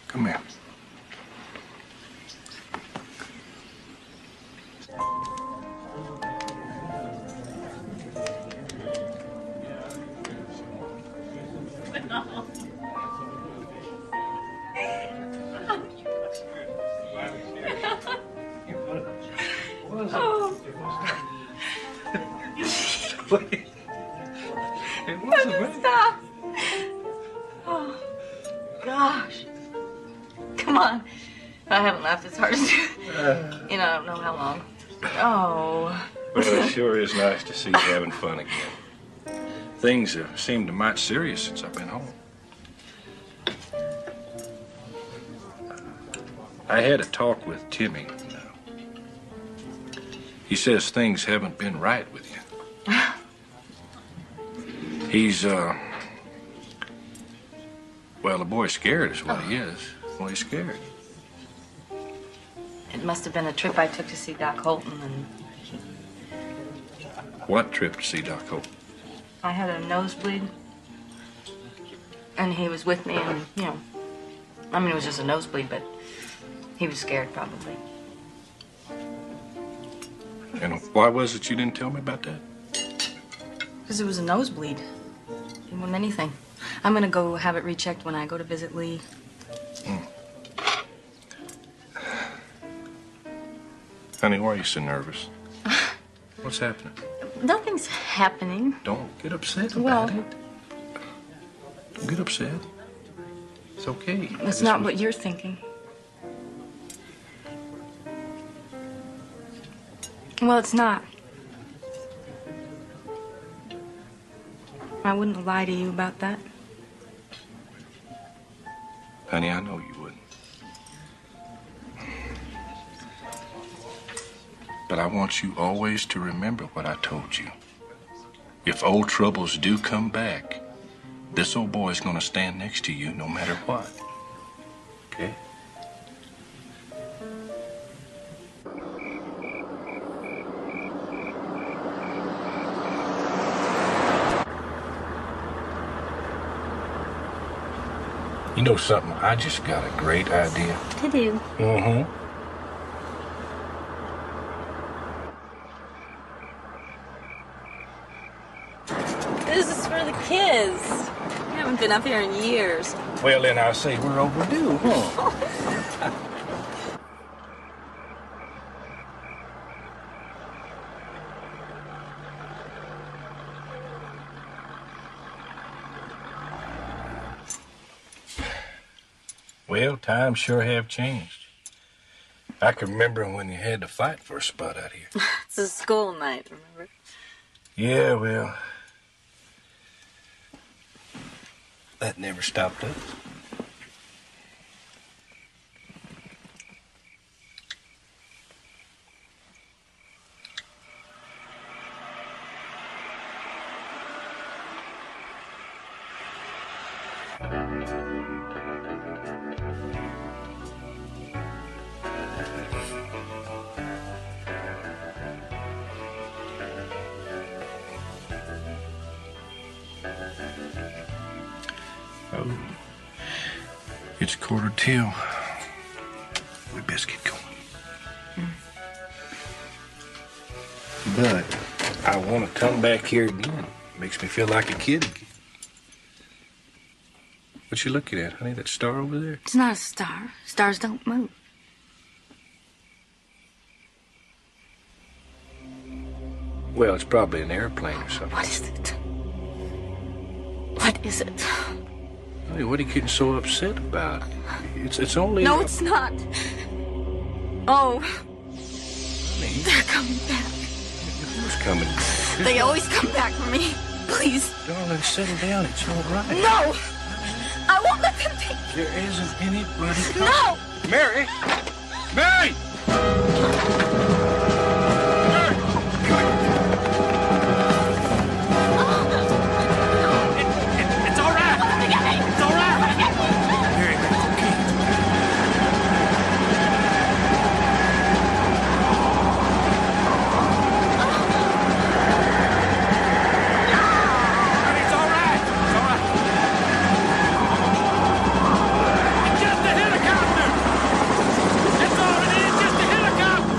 Speaker 2: Come here.
Speaker 10: Stop. Oh, gosh. Come on. I haven't laughed as hard as you. I don't know how long. Oh.
Speaker 2: Well, it sure is nice to see you having fun again. Things have seemed mighty serious since I've been home. I had a talk with Timmy. He says things haven't been right with you. He's, well, the boy's scared is what he is. Well, he's scared.
Speaker 10: It must have been a trip I took to see Doc Holton, and
Speaker 2: What trip to see Doc Holton?
Speaker 10: I had a nosebleed. And he was with me, and, I mean, it was just a nosebleed, but he was scared, probably.
Speaker 2: And why was it you didn't tell me about that?
Speaker 10: Because it was a nosebleed. It wasn't anything. I'm going to go have it rechecked when I go to visit Lee.
Speaker 2: Honey, why are you so nervous? What's happening?
Speaker 10: Nothing's happening.
Speaker 2: Don't get upset
Speaker 10: Well,
Speaker 2: about it. Don't get upset. It's okay.
Speaker 10: That's not what you're thinking. Well, it's not. I wouldn't lie to you about that.
Speaker 2: Honey, I know you wouldn't. But I want you always to remember what I told you. If old troubles do come back, this old boy's gonna stand next to you no matter what. Okay? You know something? I just got a great idea.
Speaker 18: I do.
Speaker 2: Mm-hmm.
Speaker 10: This is for the kids. We haven't been up here in years.
Speaker 2: Well, then I say we're overdue, huh? Well, times sure have changed. I can remember when you had to fight for a spot out here.
Speaker 10: It's a school night, remember?
Speaker 2: Yeah, well, that never stopped us. Oh, it's 1:45. We best get going. But I want to come back here again. Makes me feel like a kid again. What you looking at, honey? That star over there?
Speaker 8: It's not a star. Stars don't move.
Speaker 2: Well, it's probably an airplane or something.
Speaker 8: What is it? What is it?
Speaker 2: Honey, what are you getting so upset about? It's only...
Speaker 8: No, it's not. Oh.
Speaker 2: Honey.
Speaker 8: They're coming back.
Speaker 2: Who's coming back?
Speaker 8: They always come back for me. Please.
Speaker 2: Darling, settle down. It's all right.
Speaker 8: No! I won't let them take me.
Speaker 2: There isn't anybody coming.
Speaker 8: No!
Speaker 2: Mary! Mary!
Speaker 1: It's all right. It's all right.
Speaker 2: Mary, that's okay.
Speaker 1: It's all right. It's all right. It's just a helicopter. That's all it is, just a helicopter.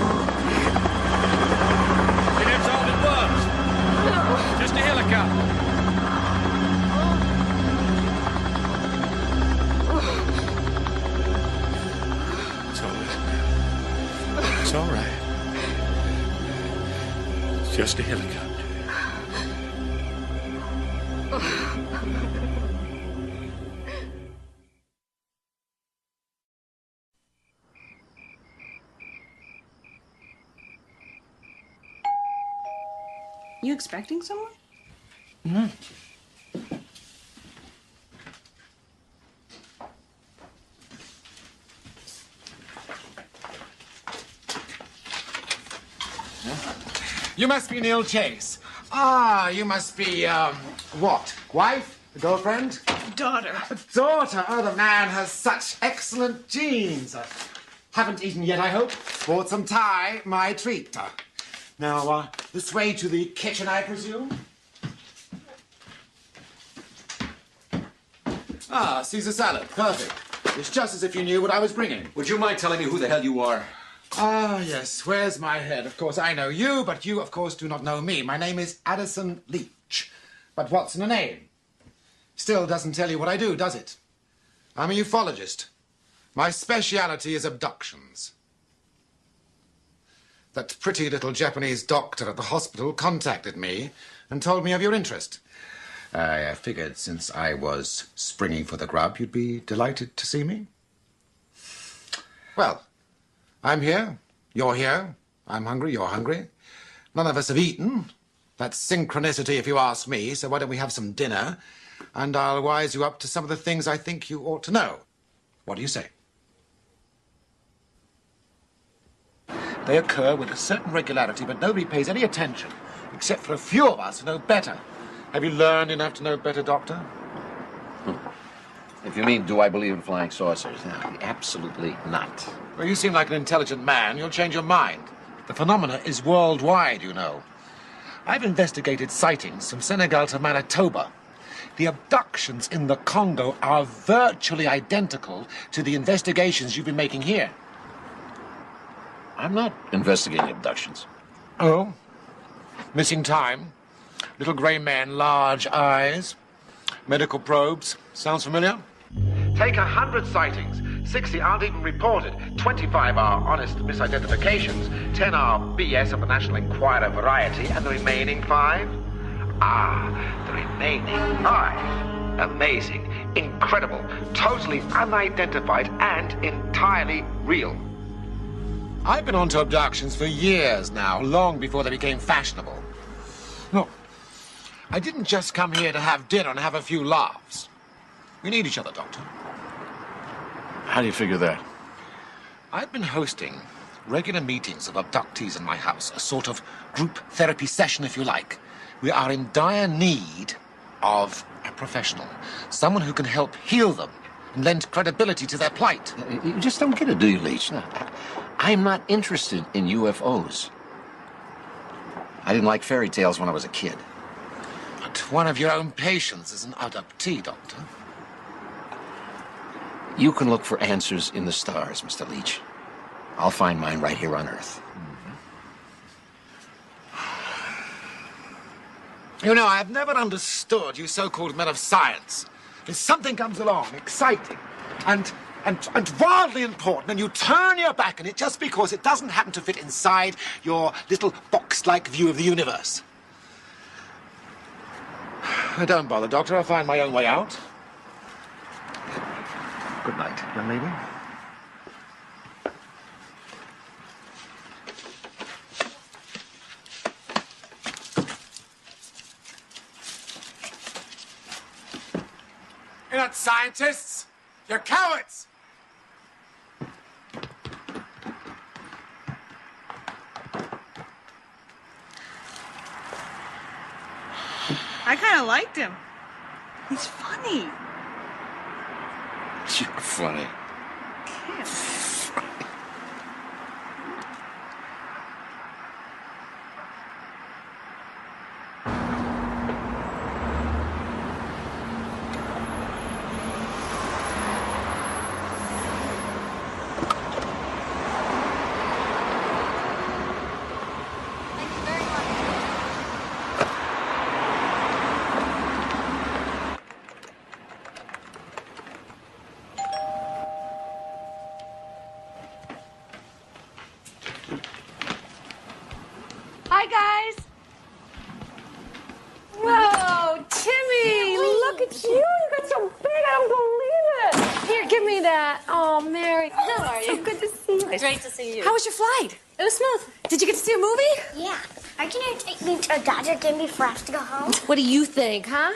Speaker 1: And that's all it was. Just a helicopter.
Speaker 2: It's all right. It's just a helicopter.
Speaker 4: You expecting someone?
Speaker 2: Mm.
Speaker 7: You must be Neil Chase. Ah, you must be, what? Wife? Girlfriend?
Speaker 4: Daughter.
Speaker 7: Daughter. Oh, the man has such excellent genes. Haven't eaten yet, I hope. Bought some Thai, my treat. Now, this way to the kitchen, I presume? Ah, Caesar salad. Perfect. It's just as if you knew what I was bringing.
Speaker 20: Would you mind telling me who the hell you are?
Speaker 7: Ah, yes. Where's my head? Of course, I know you, but you, of course, do not know me. My name is Addison Leach. But what's in a name? Still doesn't tell you what I do, does it? I'm a ufologist. My speciality is abductions. That pretty little Japanese doctor at the hospital contacted me and told me of your interest. I figured since I was springing for the grub, you'd be delighted to see me. Well, I'm here, you're here, I'm hungry, you're hungry. None of us have eaten. That's synchronicity if you ask me, so why don't we have some dinner, and I'll wise you up to some of the things I think you ought to know. What do you say? They occur with a certain regularity, but nobody pays any attention, except for a few of us who know better. Have you learned enough to know better, Doctor?
Speaker 13: If you mean, do I believe in flying saucers? No, absolutely not.
Speaker 7: Well, you seem like an intelligent man. You'll change your mind. The phenomena is worldwide, you know. I've investigated sightings from Senegal to Manitoba. The abductions in the Congo are virtually identical to the investigations you've been making here.
Speaker 13: I'm not investigating abductions.
Speaker 7: Oh? Missing time? Little grey men, large eyes, medical probes. Sounds familiar? Take 100 sightings. 60 aren't even reported. 25 are honest misidentifications. 10 are BS of the National Enquirer variety. And the remaining 5? The remaining 5. Amazing, incredible, totally unidentified, and entirely real. I've been on to abductions for years now, long before they became fashionable. Look, I didn't just come here to have dinner and have a few laughs. We need each other, Doctor.
Speaker 13: How do you figure that?
Speaker 7: I've been hosting regular meetings of abductees in my house, a sort of group therapy session, if you like. We are in dire need of professional. Someone who can help heal them and lend credibility to their plight.
Speaker 13: You just don't get it, do you, Leach? No. I'm not interested in UFOs. I didn't like fairy tales when I was a kid.
Speaker 7: But one of your own patients is an abductee, Doctor.
Speaker 13: You can look for answers in the stars, Mr. Leach. I'll find mine right here on Earth.
Speaker 7: You know, I've never understood you so-called men of science. If something comes along, exciting, and wildly important, and you turn your back on it just because it doesn't happen to fit inside your little box-like view of the universe. Don't bother, Doctor. I'll find my own way out. Good night, young lady.
Speaker 20: You're not scientists. You're cowards.
Speaker 4: I kind of liked him. He's funny.
Speaker 13: You're funny.
Speaker 19: Hi, guys. Whoa, Timmy, look at you. You got so big, I don't believe it. Here, give me that. Oh, Mary. How are you? So good to see you.
Speaker 16: It's great to see you.
Speaker 19: How was your flight? It was smooth. Did you get to see a movie?
Speaker 15: Yeah. Are you going to take me to a Dodger game before I have to go home?
Speaker 19: What do you think, huh?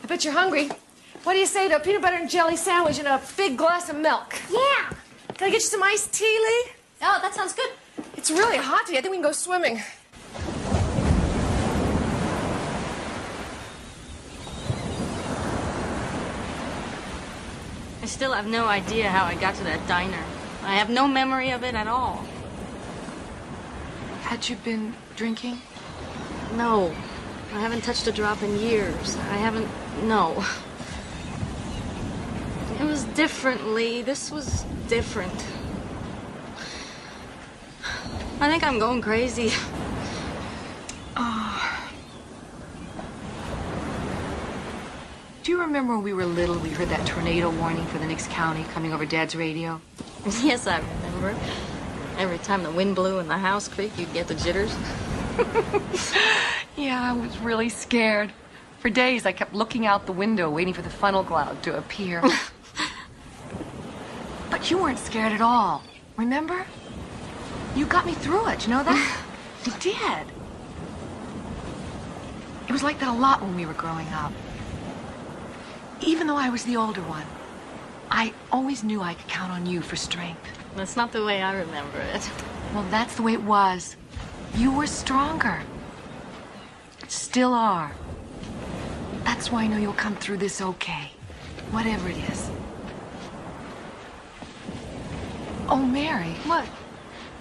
Speaker 19: I bet you're hungry. What do you say to a peanut butter and jelly sandwich and a big glass of milk?
Speaker 15: Yeah.
Speaker 19: Can I get you some iced tea, Lee?
Speaker 16: Oh, that sounds good.
Speaker 19: It's really hot today. I think we can go swimming.
Speaker 16: I still have no idea how I got to that diner. I have no memory of it at all.
Speaker 9: Had you been drinking?
Speaker 16: No. I haven't touched a drop in years. No. It was different, Lee. This was different. I think I'm going crazy.
Speaker 9: Do you remember when we were little, we heard that tornado warning for the next county coming over Dad's radio?
Speaker 16: Yes, I remember. Every time the wind blew and the house creaked, you'd get the jitters.
Speaker 9: Yeah, I was really scared. For days, I kept looking out the window, waiting for the funnel cloud to appear. But you weren't scared at all, remember? You got me through it, you know that? You did. It was like that a lot when we were growing up. Even though I was the older one, I always knew I could count on you for strength.
Speaker 16: That's not the way I remember it.
Speaker 9: Well, that's the way it was. You were stronger. Still are. That's why I know you'll come through this okay. Whatever it is. Oh, Mary.
Speaker 16: What?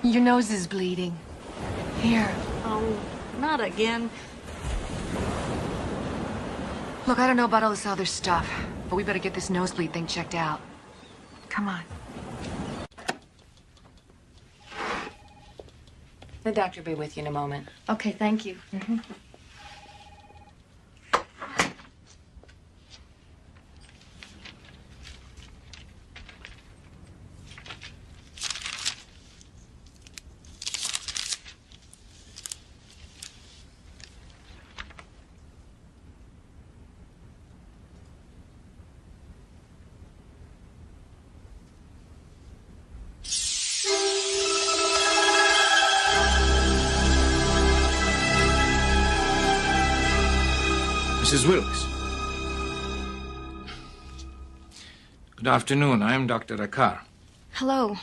Speaker 9: Your nose is bleeding. Here.
Speaker 16: Oh, not again.
Speaker 9: Look, I don't know about all this other stuff, but we better get this nosebleed thing checked out. Come on. The doctor will be with you in a moment.
Speaker 16: Okay, thank you.
Speaker 2: Mrs. Wilkes. Good afternoon. I am Dr. Akar.
Speaker 16: Hello.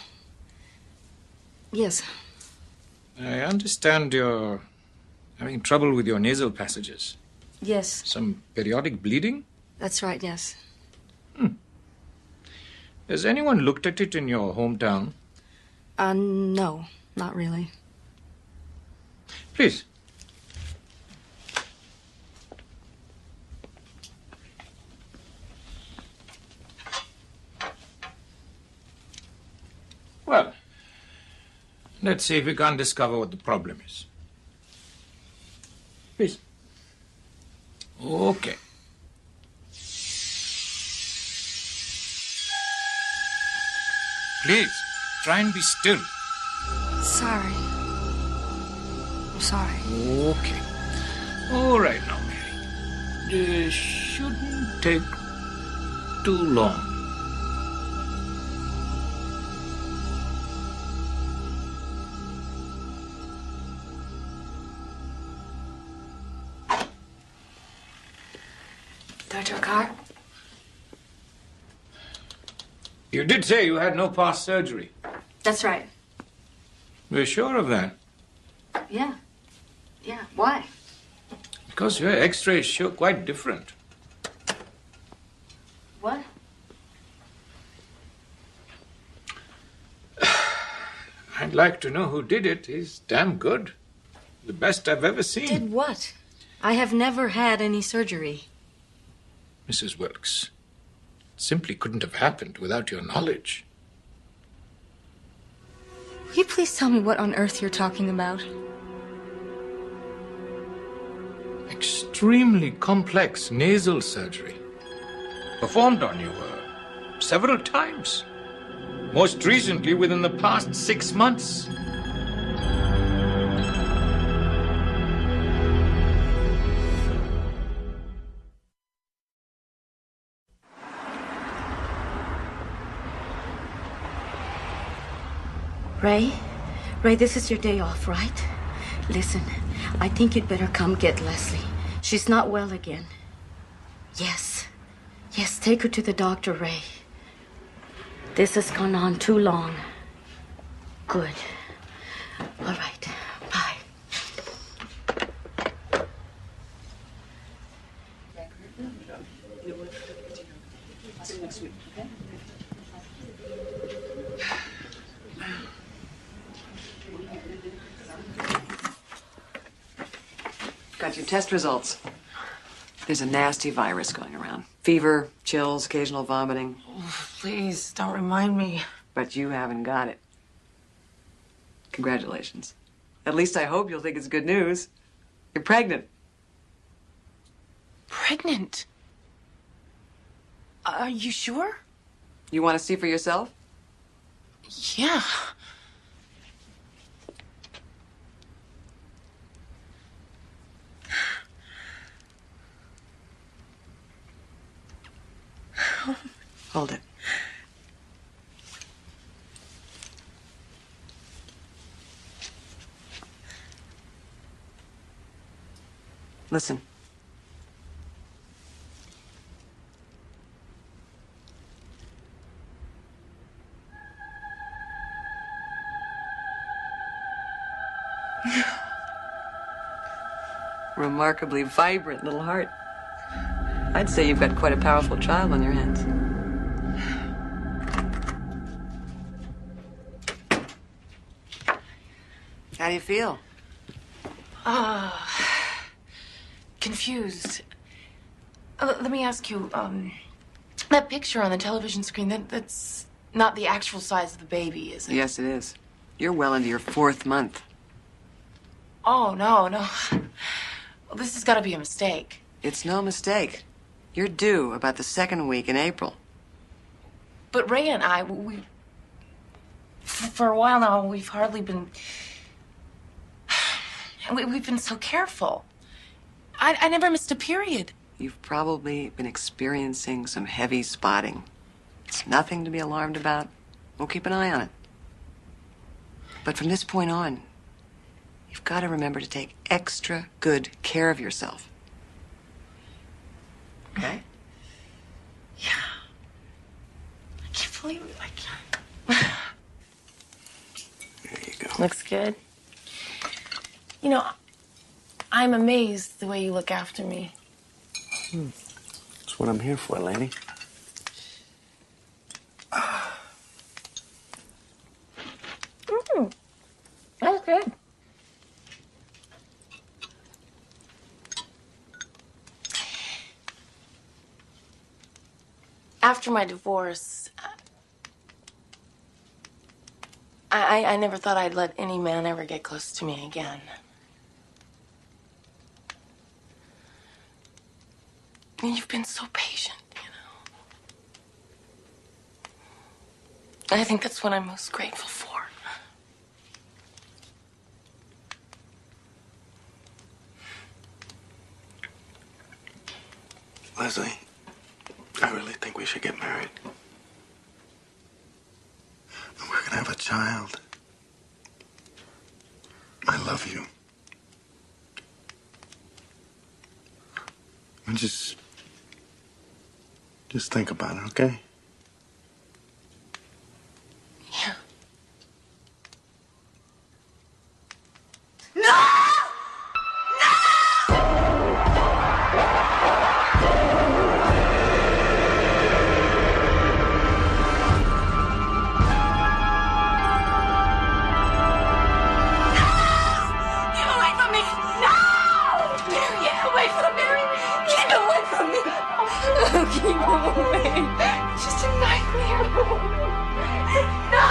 Speaker 16: Yes.
Speaker 2: I understand you're having trouble with your nasal passages.
Speaker 16: Yes.
Speaker 2: Some periodic bleeding?
Speaker 10: That's right, yes.
Speaker 7: Has anyone looked at it in your hometown?
Speaker 10: No, not really.
Speaker 7: Please. Well, let's see if we can discover what the problem is. Please. Okay. Please, try and be still.
Speaker 10: Sorry. I'm sorry.
Speaker 7: Okay. All right now, Mary. This shouldn't take too long.
Speaker 10: Dr. Carr?
Speaker 7: You did say you had no past surgery.
Speaker 10: That's right.
Speaker 7: We're sure of that.
Speaker 10: Yeah. Yeah. Why?
Speaker 7: Because your x-rays show quite different.
Speaker 10: What?
Speaker 7: I'd like to know who did it. He's damn good. The best I've ever seen.
Speaker 10: Did what? I have never had any surgery.
Speaker 7: Mrs. Wilkes, it simply couldn't have happened without your knowledge.
Speaker 10: Will you please tell me what on earth you're talking about?
Speaker 7: Extremely complex nasal surgery. Performed on you several times. Most recently within the past 6 months.
Speaker 8: Ray, this is your day off, right? Listen, I think you'd better come get Leslie. She's not well again. Yes, take her to the doctor, Ray. This has gone on too long. Good. All right, bye.
Speaker 11: Got your test results. There's a nasty virus going around. Fever, chills, occasional vomiting.
Speaker 19: Please, don't remind me.
Speaker 11: But you haven't got it. Congratulations. At least I hope you'll think it's good news. You're pregnant.
Speaker 19: Pregnant? Are you sure?
Speaker 11: You want to see for yourself?
Speaker 19: Yeah.
Speaker 11: Hold it. Listen. Remarkably vibrant little heart. I'd say you've got quite a powerful child on your hands. How do you feel?
Speaker 19: Confused. Let me ask you, that picture on the television screen, that's not the actual size of the baby, is it?
Speaker 11: Yes, it is. You're well into your 4th month.
Speaker 19: Oh, no. Well, this has got to be a mistake.
Speaker 11: It's no mistake. You're due about the 2nd week in April.
Speaker 19: But Ray and I, for a while now, we've hardly been... We've been so careful. I never missed a period.
Speaker 11: You've probably been experiencing some heavy spotting. It's nothing to be alarmed about. We'll keep an eye on it. But from this point on, you've got to remember to take extra good care of yourself. Okay?
Speaker 19: Yeah. I can't believe it. I can't.
Speaker 11: There you go.
Speaker 19: Looks good. You know, I'm amazed the way you look after me.
Speaker 21: What's That's what I'm here for, lady.
Speaker 9: That's good.
Speaker 10: After my divorce, I never thought I'd let any man ever get close to me again. And you've been so patient, you know. I think that's what I'm most grateful for.
Speaker 21: Leslie, I really think we should get married. We're gonna have a child. I love you. And just think about it, okay?
Speaker 10: Yeah. Keep him away. It's just a nightmare. No!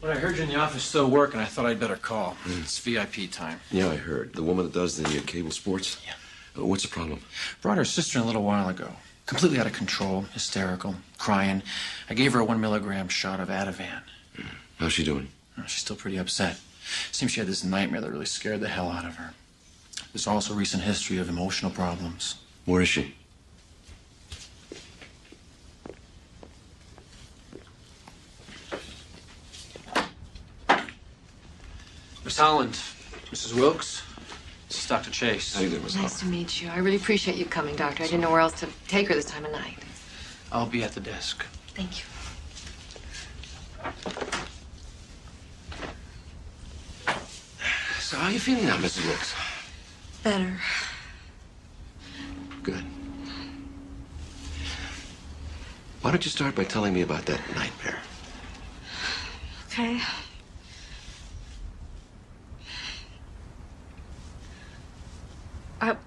Speaker 14: Well, I heard you in the office still working. I thought I'd better call. It's VIP time.
Speaker 17: Yeah, I heard. The woman that does the cable sports?
Speaker 14: Yeah.
Speaker 17: What's the problem?
Speaker 14: Brought her sister in a little while ago. Completely out of control, hysterical, crying. I gave her a 1 milligram shot of Ativan.
Speaker 17: How's she doing?
Speaker 14: She's still pretty upset. Seems she had this nightmare that really scared the hell out of her. There's also a recent history of emotional problems.
Speaker 17: Where is she?
Speaker 14: Miss Holland, Mrs. Wilkes, this is Dr. Chase.
Speaker 17: How you doing, Miss Holland?
Speaker 9: Nice to meet you. I really appreciate you coming, Doctor. I didn't know where else to take her this time of night.
Speaker 14: I'll be at the desk.
Speaker 9: Thank you.
Speaker 17: So how are you feeling now, Mrs. Wilkes?
Speaker 9: Better.
Speaker 17: Good. Why don't you start by telling me about that nightmare?
Speaker 8: Okay.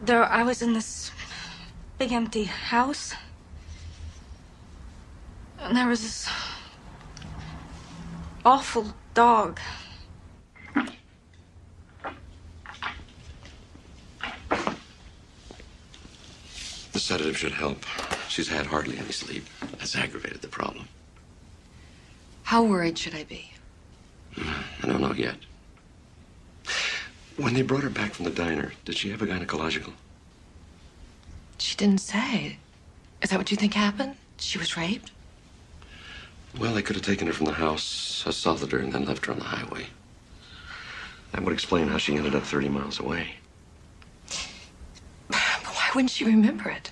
Speaker 8: I was in this big empty house. And there was this awful dog.
Speaker 17: The sedative should help. She's had hardly any sleep. That's aggravated the problem.
Speaker 9: How worried should I be?
Speaker 17: I don't know yet. When they brought her back from the diner, did she have a gynecological?
Speaker 9: She didn't say. Is that what you think happened? She was raped?
Speaker 17: Well, they could have taken her from the house, assaulted her, and then left her on the highway. That would explain how she ended up 30 miles away.
Speaker 9: But why wouldn't she remember it?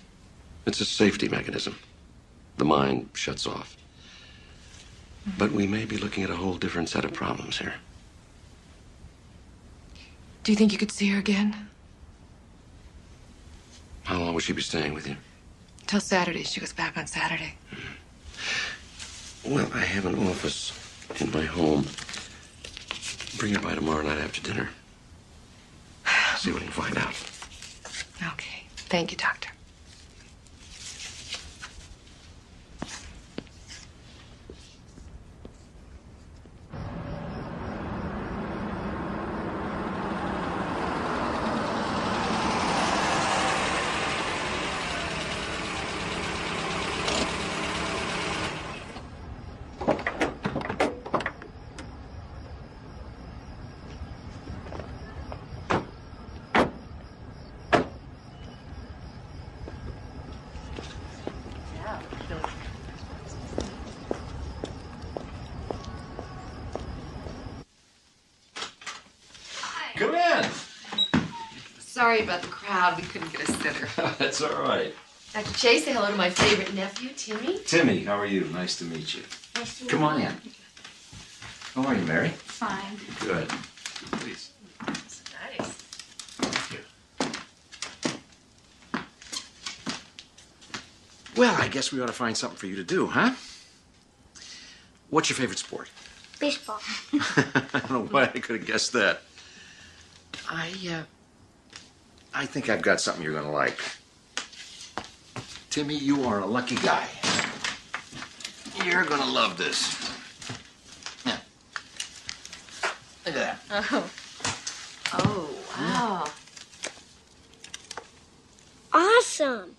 Speaker 17: It's a safety mechanism. The mind shuts off. But we may be looking at a whole different set of problems here.
Speaker 9: Do you think you could see her again?
Speaker 17: How long will she be staying with you?
Speaker 9: Till Saturday. She goes back on Saturday.
Speaker 17: Well, I have an office in my home. Bring her by tomorrow night after dinner. See what we can find out.
Speaker 9: Okay. Thank you, Doctor.
Speaker 17: Come in.
Speaker 9: Sorry about the crowd. We couldn't get a sitter.
Speaker 17: That's all right.
Speaker 16: Dr. Chase, say hello to my favorite nephew, Timmy.
Speaker 13: Timmy, how are you? Nice to meet you.
Speaker 16: Nice to meet
Speaker 13: Come on
Speaker 16: you.
Speaker 13: in. How are you, Mary?
Speaker 16: Fine.
Speaker 13: Good. Please.
Speaker 16: That's nice.
Speaker 13: Well, I guess we ought to find something for you to do, huh? What's your favorite sport?
Speaker 15: Baseball.
Speaker 13: I don't know why I could have guessed that. I think I've got something you're going to like. Timmy, you are a lucky guy. You're going to love this. Yeah. Look at that.
Speaker 16: Oh. Oh, wow.
Speaker 15: Awesome.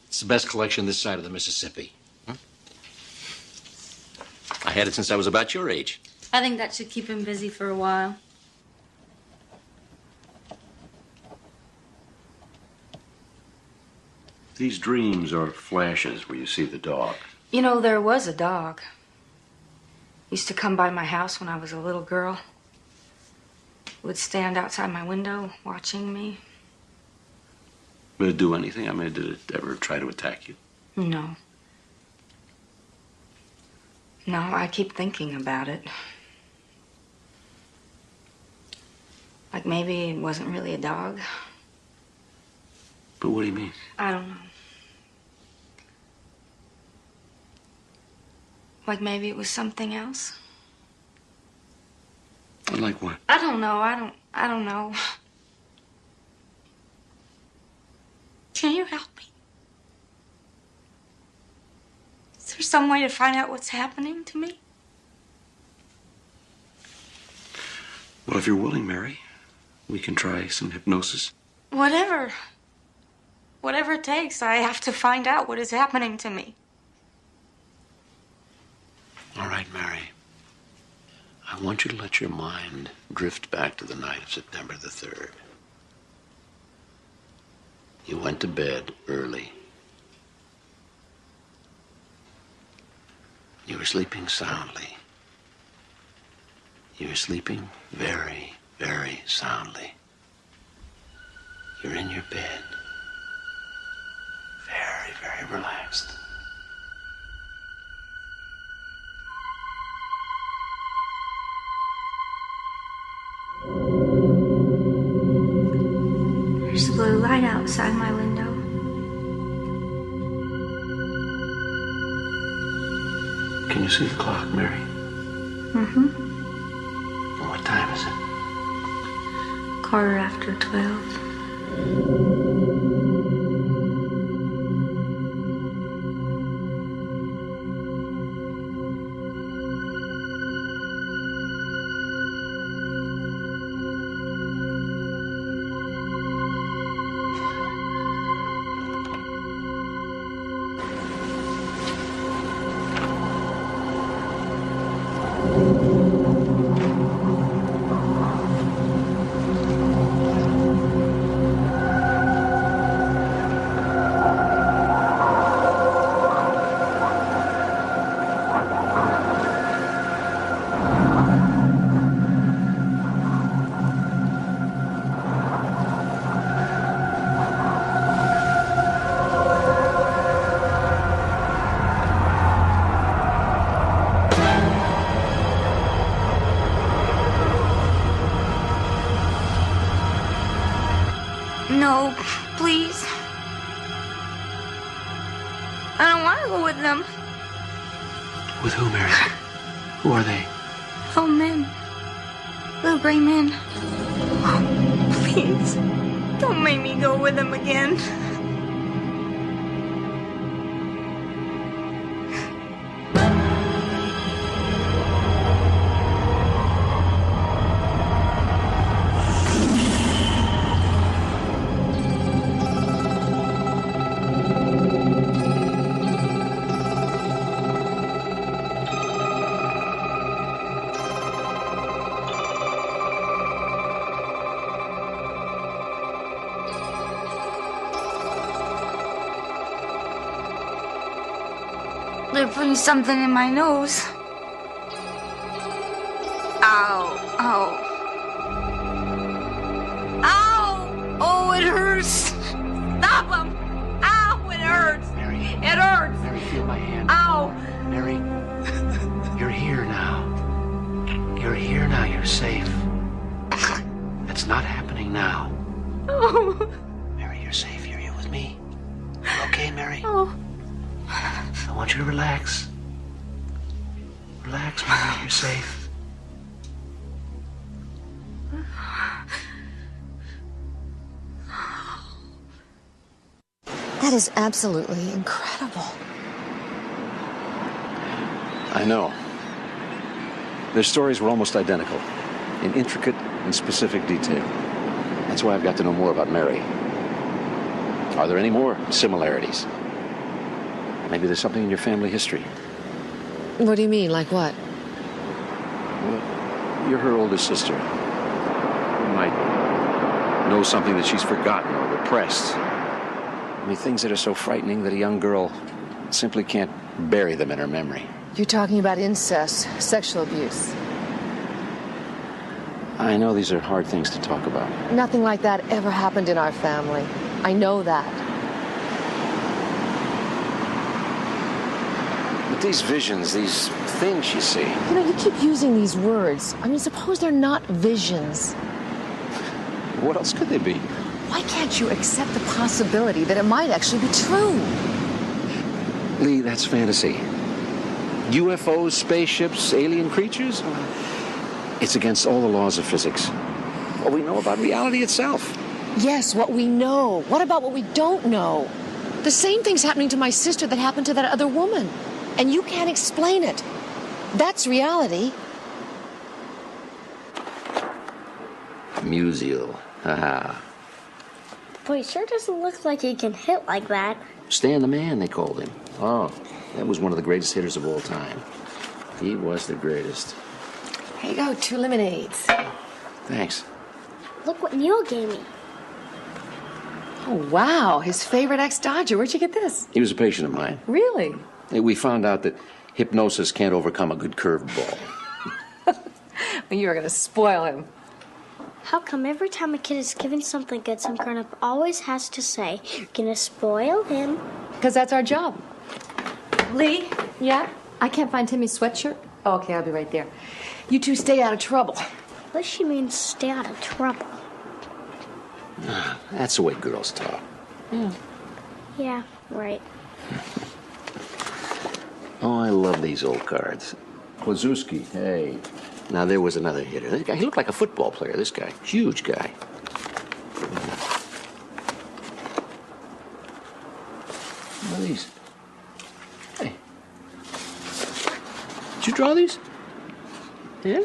Speaker 13: It's the best collection this side of the Mississippi. I had it since I was about your age.
Speaker 8: I think that should keep him busy for a while.
Speaker 13: These dreams are flashes where you see the dog.
Speaker 8: You know, there was a dog. Used to come by my house when I was a little girl. Would stand outside my window watching me.
Speaker 13: Did it do anything? I mean, did it ever try to attack you?
Speaker 8: No. No, I keep thinking about it. Like maybe it wasn't really a dog.
Speaker 13: But what do you mean?
Speaker 8: I don't know. Like maybe it was something else.
Speaker 13: Like what?
Speaker 8: I don't know. I don't know. Can you help me? Is there some way to find out what's happening to me?
Speaker 17: Well, if you're willing, Mary, we can try some hypnosis.
Speaker 8: Whatever. Whatever it takes, I have to find out what is happening to me.
Speaker 13: All right, Mary. I want you to let your mind drift back to the night of September the 3rd. You went to bed early. You were sleeping soundly. You were sleeping very, very soundly. You're in your bed. Very, very relaxed.
Speaker 8: There's a blue light outside my window.
Speaker 13: Can you see the clock, Mary?
Speaker 8: Mm-hmm.
Speaker 13: What time is it?
Speaker 8: 12:15. No, please. I don't want to go with them.
Speaker 13: With who, Mary? Who are they?
Speaker 8: Oh, men. Little gray men. Oh, please. Don't make me go with them again. They're putting something in my nose. Ow. Ow. Ow! Oh, it hurts. Stop them. Ow, it hurts.
Speaker 13: my hand.
Speaker 19: Ow!
Speaker 13: Mary, you're here now. You're here now. You're safe. That's not happening now.
Speaker 19: Oh.
Speaker 13: Mary, you're safe. You're here with me. You're okay, Mary?
Speaker 19: Oh.
Speaker 13: I want you to relax. Relax, Mary. You're safe.
Speaker 9: That is absolutely incredible.
Speaker 13: I know. Their stories were almost identical, in intricate and specific detail. That's why I've got to know more about Mary. Are there any more similarities? Maybe there's something in your family history.
Speaker 9: What do you mean? Like what?
Speaker 13: Well, you're her older sister. You might know something that she's forgotten or repressed. I mean, things that are so frightening that a young girl simply can't bury them in her memory.
Speaker 9: You're talking about incest, sexual abuse.
Speaker 13: I know these are hard things to talk about.
Speaker 9: Nothing like that ever happened in our family. I know that.
Speaker 13: But these visions, these things you see...
Speaker 9: You know, you keep using these words. I mean, suppose they're not visions.
Speaker 13: What else could they be?
Speaker 9: Why can't you accept the possibility that it might actually be true?
Speaker 13: Lee, that's fantasy. UFOs, spaceships, alien creatures? It's against all the laws of physics. What we know about reality itself.
Speaker 9: Yes, what we know. What about what we don't know? The same thing's happening to my sister that happened to that other woman. And you can't explain it. That's reality.
Speaker 13: Musial. Haha.
Speaker 15: Boy, sure doesn't look like he can hit like that.
Speaker 13: Stan the Man, they called him. Oh, that was one of the greatest hitters of all time. He was the greatest.
Speaker 9: Here you go, 2 lemonades.
Speaker 13: Thanks.
Speaker 15: Look what Neil gave me.
Speaker 9: Oh, wow, his favorite ex-Dodger. Where'd you get this?
Speaker 13: He was a patient of mine.
Speaker 9: Really?
Speaker 13: We found out that hypnosis can't overcome a good curved ball.
Speaker 9: Well, you were going to spoil him.
Speaker 15: How come every time a kid is given something good, some grown-up always has to say, "You're gonna spoil him"?
Speaker 9: Because that's our job. Lee? Yeah? I can't find Timmy's sweatshirt. Oh, okay, I'll be right there. You two stay out of trouble.
Speaker 15: What does she mean, stay out of trouble?
Speaker 13: That's the way girls talk.
Speaker 15: Yeah, right.
Speaker 13: Oh, I love these old cards. Klazuski, hey. Now, there was another hitter. This guy, he looked like a football player, this guy. Huge guy. What are these? Hey. Did you draw these? Yeah?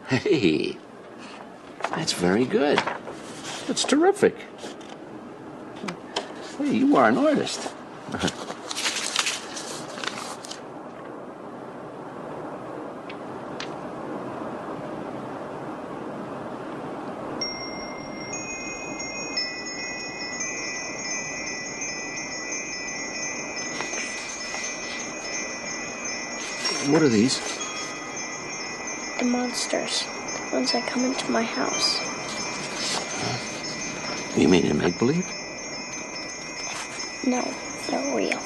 Speaker 13: Hey. That's very good. That's terrific. Hey, you are an artist. What are these?
Speaker 15: The monsters. The ones that come into my house.
Speaker 13: You mean in make-believe?
Speaker 15: No, they're real.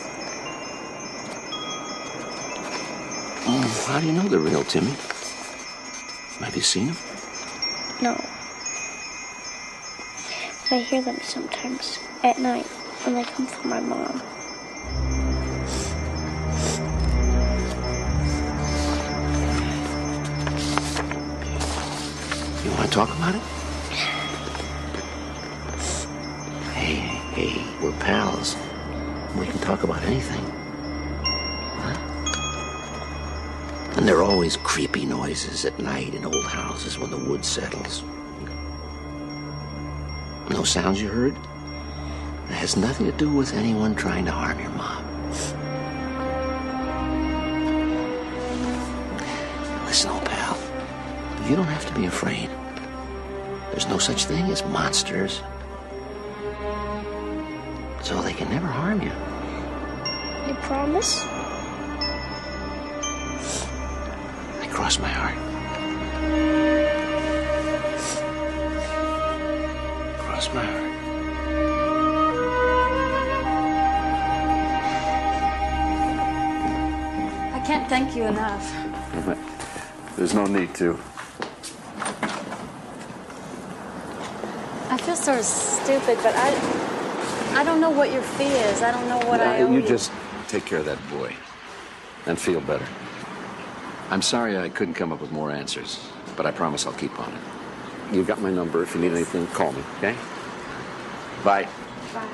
Speaker 13: Oh, how do you know they're real, Timmy? Have you seen them?
Speaker 15: No. I hear them sometimes at night when they come from my mom.
Speaker 13: You want to talk about it? Hey, we're pals. We can talk about anything. Huh? And there are always creepy noises at night in old houses when the wood settles. And those sounds you heard? It has nothing to do with anyone trying to harm your mom. Listen, old pal. You don't have to be afraid. There's no such thing as monsters. So they can never harm you.
Speaker 15: You promise?
Speaker 13: I cross my heart. Cross my heart.
Speaker 18: can't thank you enough.
Speaker 13: There's no need to.
Speaker 18: I feel sort of stupid, but I don't know what your fee is. I don't know what I owe you.
Speaker 13: You just take care of that boy and feel better. I'm sorry I couldn't come up with more answers, but I promise I'll keep on it. You've got my number. If you need anything, call me, okay? Bye.
Speaker 18: Bye.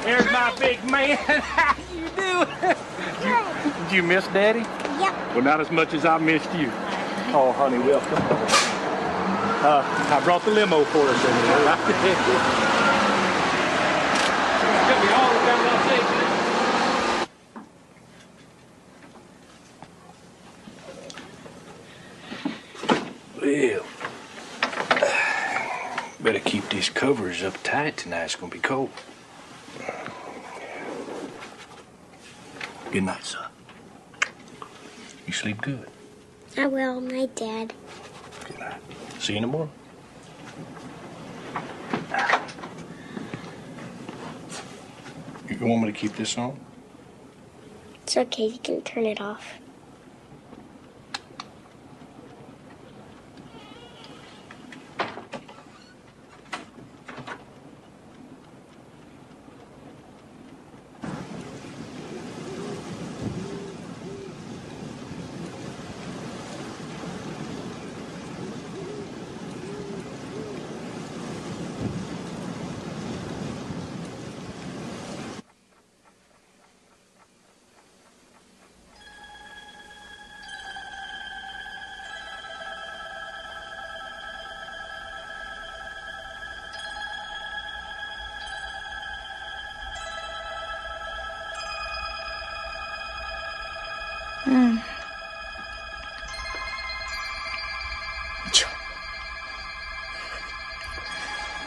Speaker 1: There's my big man. How you doing? Did you miss Daddy?
Speaker 15: Yep.
Speaker 1: Well, not as much as I missed you. Oh, honey, welcome. I brought the limo for us. Well, better keep these covers up tight tonight. It's gonna be cold. Good night, son. You sleep good.
Speaker 15: I will, my dad.
Speaker 1: Good night. See you in the morning. You want me to keep this on?
Speaker 15: It's okay, you can turn it off.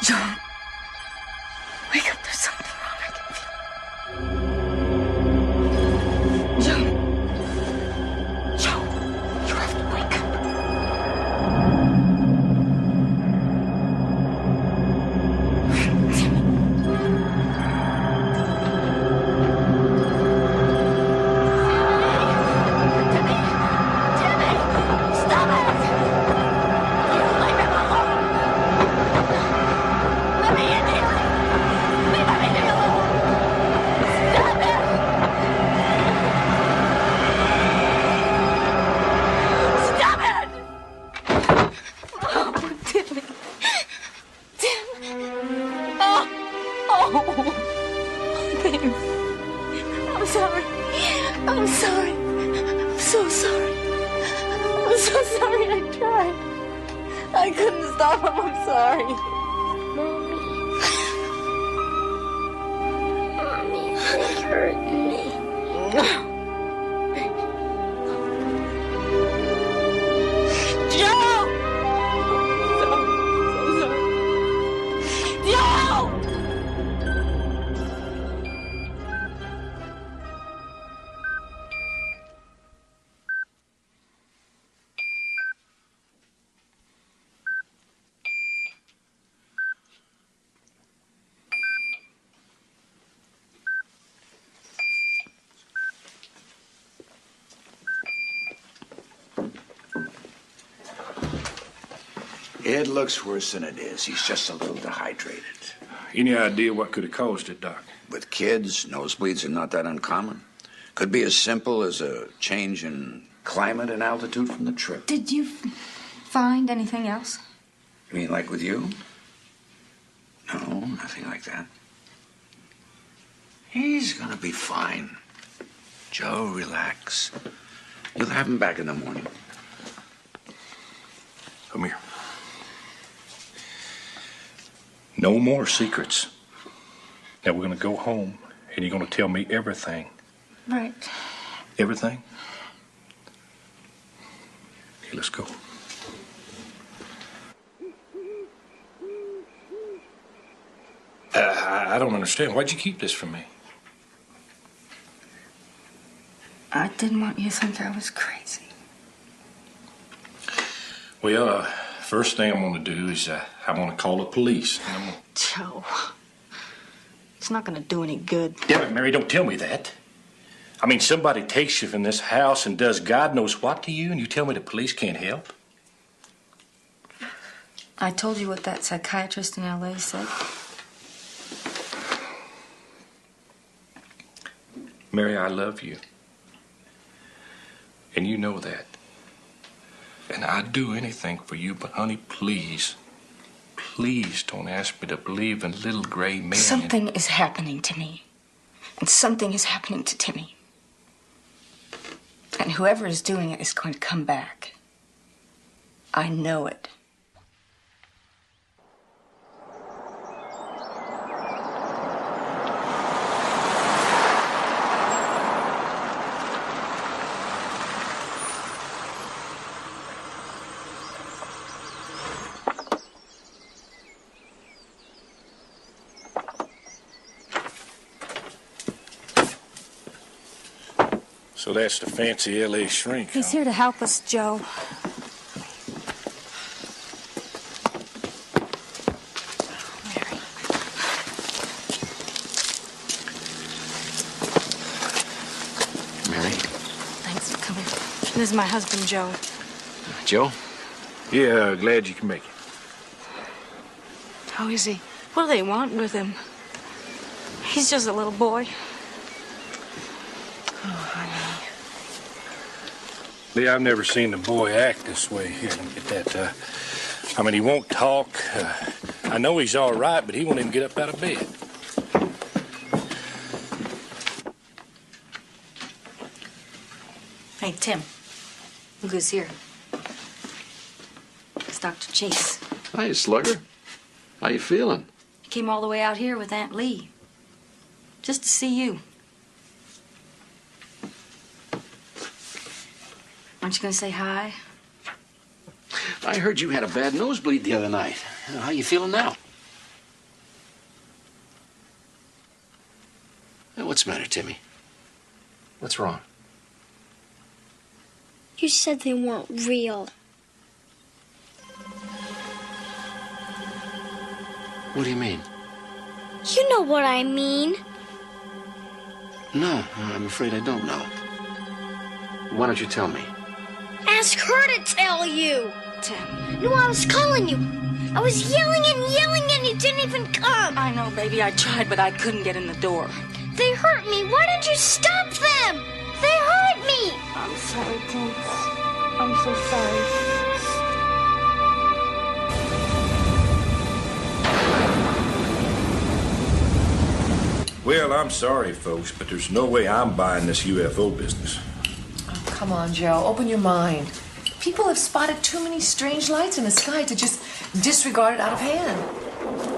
Speaker 8: John, wake up. There's something wrong. I can feel it. John. John, you have to wake up.
Speaker 3: It looks worse than it is. He's just a little dehydrated.
Speaker 2: Any idea what could have caused it, Doc?
Speaker 3: With kids, nosebleeds are not that uncommon. Could be as simple as a change in climate and altitude from the trip.
Speaker 18: Did you find anything else?
Speaker 3: You mean like with you? No, nothing like that. He's gonna be fine. Joe, relax. You'll have him back in the morning.
Speaker 2: Come here. No more secrets. Now we're going to go home, and you're going to tell me everything.
Speaker 18: Right.
Speaker 2: Everything? Okay, let's go. I don't understand. Why'd you keep this from me?
Speaker 8: I didn't want you to think I was crazy.
Speaker 2: Well, first thing I'm going to do is I'm going to call the police.
Speaker 16: Joe, it's not going to do any good.
Speaker 2: Damn it, Mary, don't tell me that. I mean, somebody takes you from this house and does God knows what to you, and you tell me the police can't help?
Speaker 8: I told you what that psychiatrist in L.A. said.
Speaker 2: Mary, I love you. And you know that. And I'd do anything for you, but honey, please, please don't ask me to believe in little gray men.
Speaker 8: Something is happening to me. And something is happening to Timmy. And whoever is doing it is going to come back. I know it.
Speaker 2: So that's the fancy L.A. shrink.
Speaker 6: He's here to help us, Joe.
Speaker 13: Mary?
Speaker 6: Thanks for coming. This is my husband, Joe.
Speaker 13: Joe?
Speaker 2: Yeah, glad you can make it.
Speaker 6: How is he? What do they want with him? He's just a little boy. Oh, honey.
Speaker 2: Lee, I've never seen the boy act this way. Here, let me get that. I mean, he won't talk. I know he's all right, but he won't even get up out of bed.
Speaker 6: Hey, Tim. Look who's here. It's Dr. Chase.
Speaker 17: Hi, Slugger. How you feeling?
Speaker 6: He came all the way out here with Aunt Lee. Just to see you. Aren't you gonna say hi?
Speaker 13: I heard you had a bad nosebleed the other night. How you feeling now? What's the matter, Timmy? What's wrong?
Speaker 15: You said they weren't real.
Speaker 13: What do you mean?
Speaker 15: You know what I mean.
Speaker 13: No, I'm afraid I don't know. Why don't you tell me?
Speaker 15: Ask her to tell you.
Speaker 6: Tim.
Speaker 15: No, I was calling you. I was yelling and you didn't even come.
Speaker 6: I know, baby. I tried, but I couldn't get in the door.
Speaker 15: They hurt me. Why didn't you stop them? They hurt me.
Speaker 6: I'm sorry, Tim. I'm so sorry.
Speaker 2: Well, I'm sorry, folks, but there's no way I'm buying this UFO business.
Speaker 5: Oh, come on, Joe. Open your mind. People have spotted too many strange lights in the sky to just disregard it out of hand.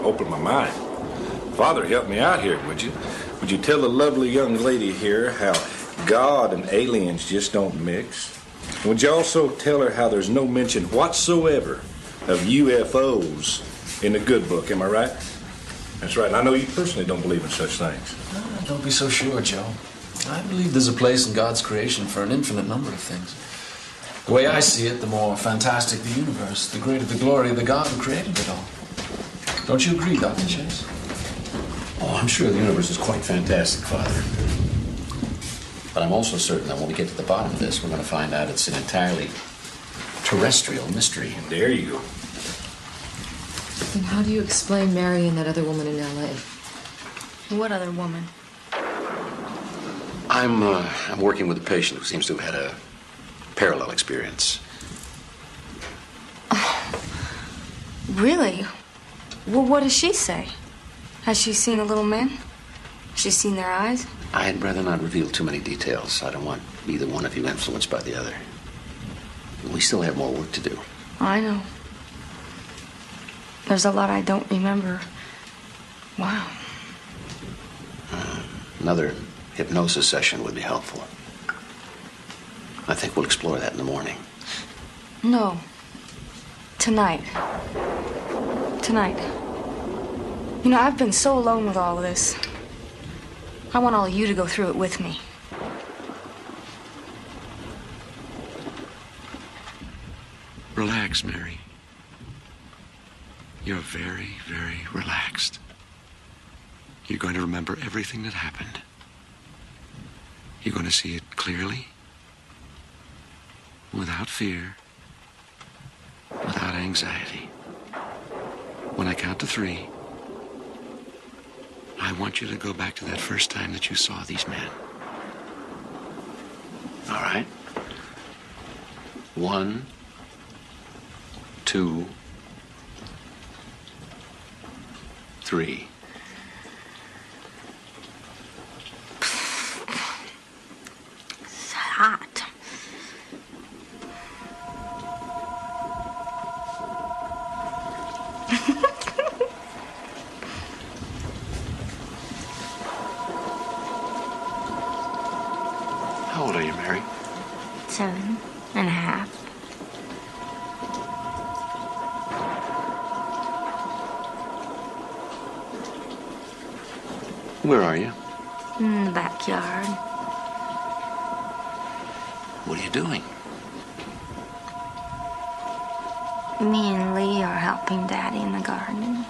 Speaker 2: Open my mind. Father, help me out here, would you? Would you tell the lovely young lady here how God and aliens just don't mix? Would you also tell her how there's no mention whatsoever of UFOs in the good book, am I right? That's right, and I know you personally don't believe in such things.
Speaker 14: Oh, don't be so sure, Joe. I believe there's a place in God's creation for an infinite number of things. The way I see it, the more fantastic the universe, the greater the glory of the God who created it all. Don't you agree, Dr. Chase?
Speaker 13: Oh, I'm sure the universe is quite fantastic, Father. But I'm also certain that when we get to the bottom of this, we're going to find out it's an entirely terrestrial mystery.
Speaker 2: And there you go.
Speaker 5: And how do you explain Mary and that other woman in L.A.?
Speaker 6: What other woman?
Speaker 13: I'm working with a patient who seems to have had a parallel experience.
Speaker 6: Really? Well, what does she say? Has she seen the little men? Has she seen their eyes?
Speaker 13: I'd rather not reveal too many details. I don't want either one of you influenced by the other. We still have more work to do.
Speaker 6: I know. There's a lot I don't remember. Wow.
Speaker 13: Another hypnosis session would be helpful. I think we'll explore that in the morning.
Speaker 6: No. Tonight. Tonight. You know, I've been so alone with all of this. I want all of you to go through it with me.
Speaker 17: Relax, Mary. You're very, very relaxed. You're going to remember everything that happened. You're going to see it clearly, without fear, without anxiety. When I count to 3, I want you to go back to that first time that you saw these men.
Speaker 13: All right. 1, 2, 3.
Speaker 15: It's hot.
Speaker 13: How old are you, Mary?
Speaker 15: 7.5.
Speaker 13: Where are you?
Speaker 15: In the backyard.
Speaker 13: What are you doing?
Speaker 15: Me and Lee are helping Daddy in the garden.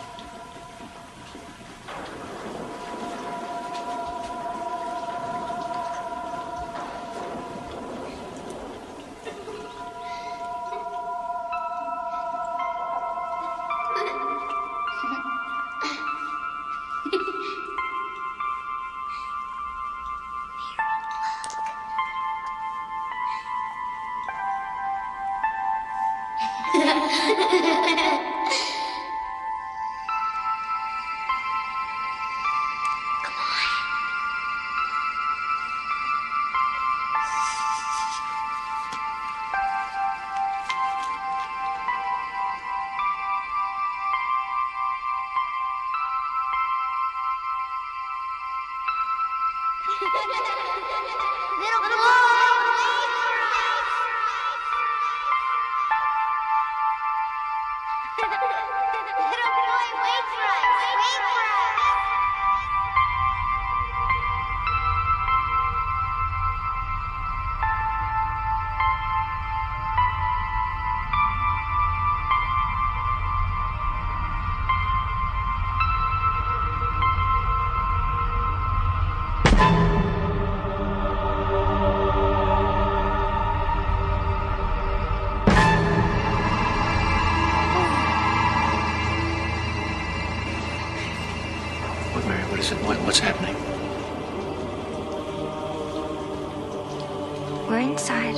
Speaker 13: What is it? What's happening?
Speaker 15: We're inside.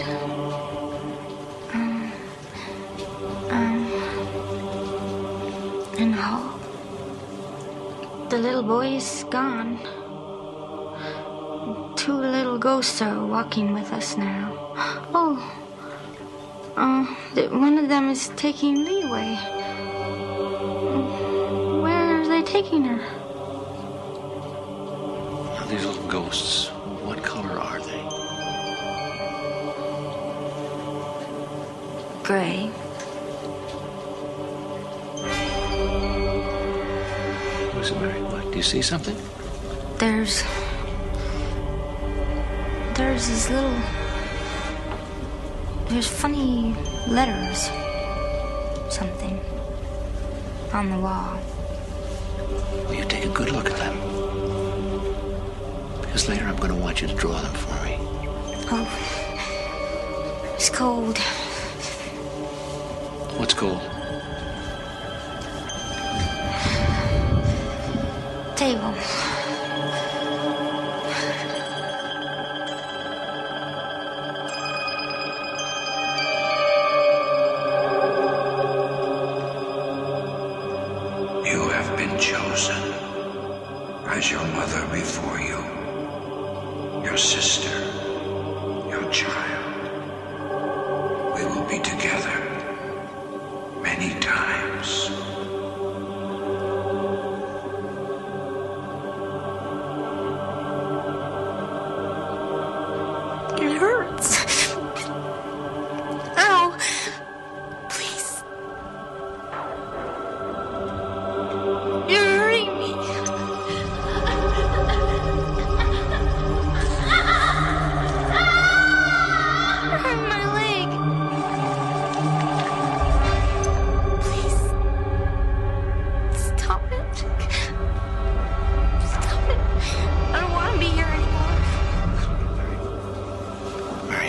Speaker 15: In the hall. The little boy is gone. 2 little ghosts are walking with us now. Oh. One of them is taking Lee away. Where are they taking her?
Speaker 13: Now, these little ghosts, what color are they?
Speaker 15: Gray.
Speaker 13: Listen, Mary, what? Do you see something?
Speaker 15: There's these little... There's funny letters. Something. On the wall.
Speaker 13: Will you take a good look at them? Because later I'm going to want you to draw them for me.
Speaker 15: Oh. It's cold.
Speaker 13: What's cold?
Speaker 15: Table.
Speaker 3: You have been chosen as your mother before you, your sister, your child. We will be together many times.
Speaker 15: It hurts. Ow!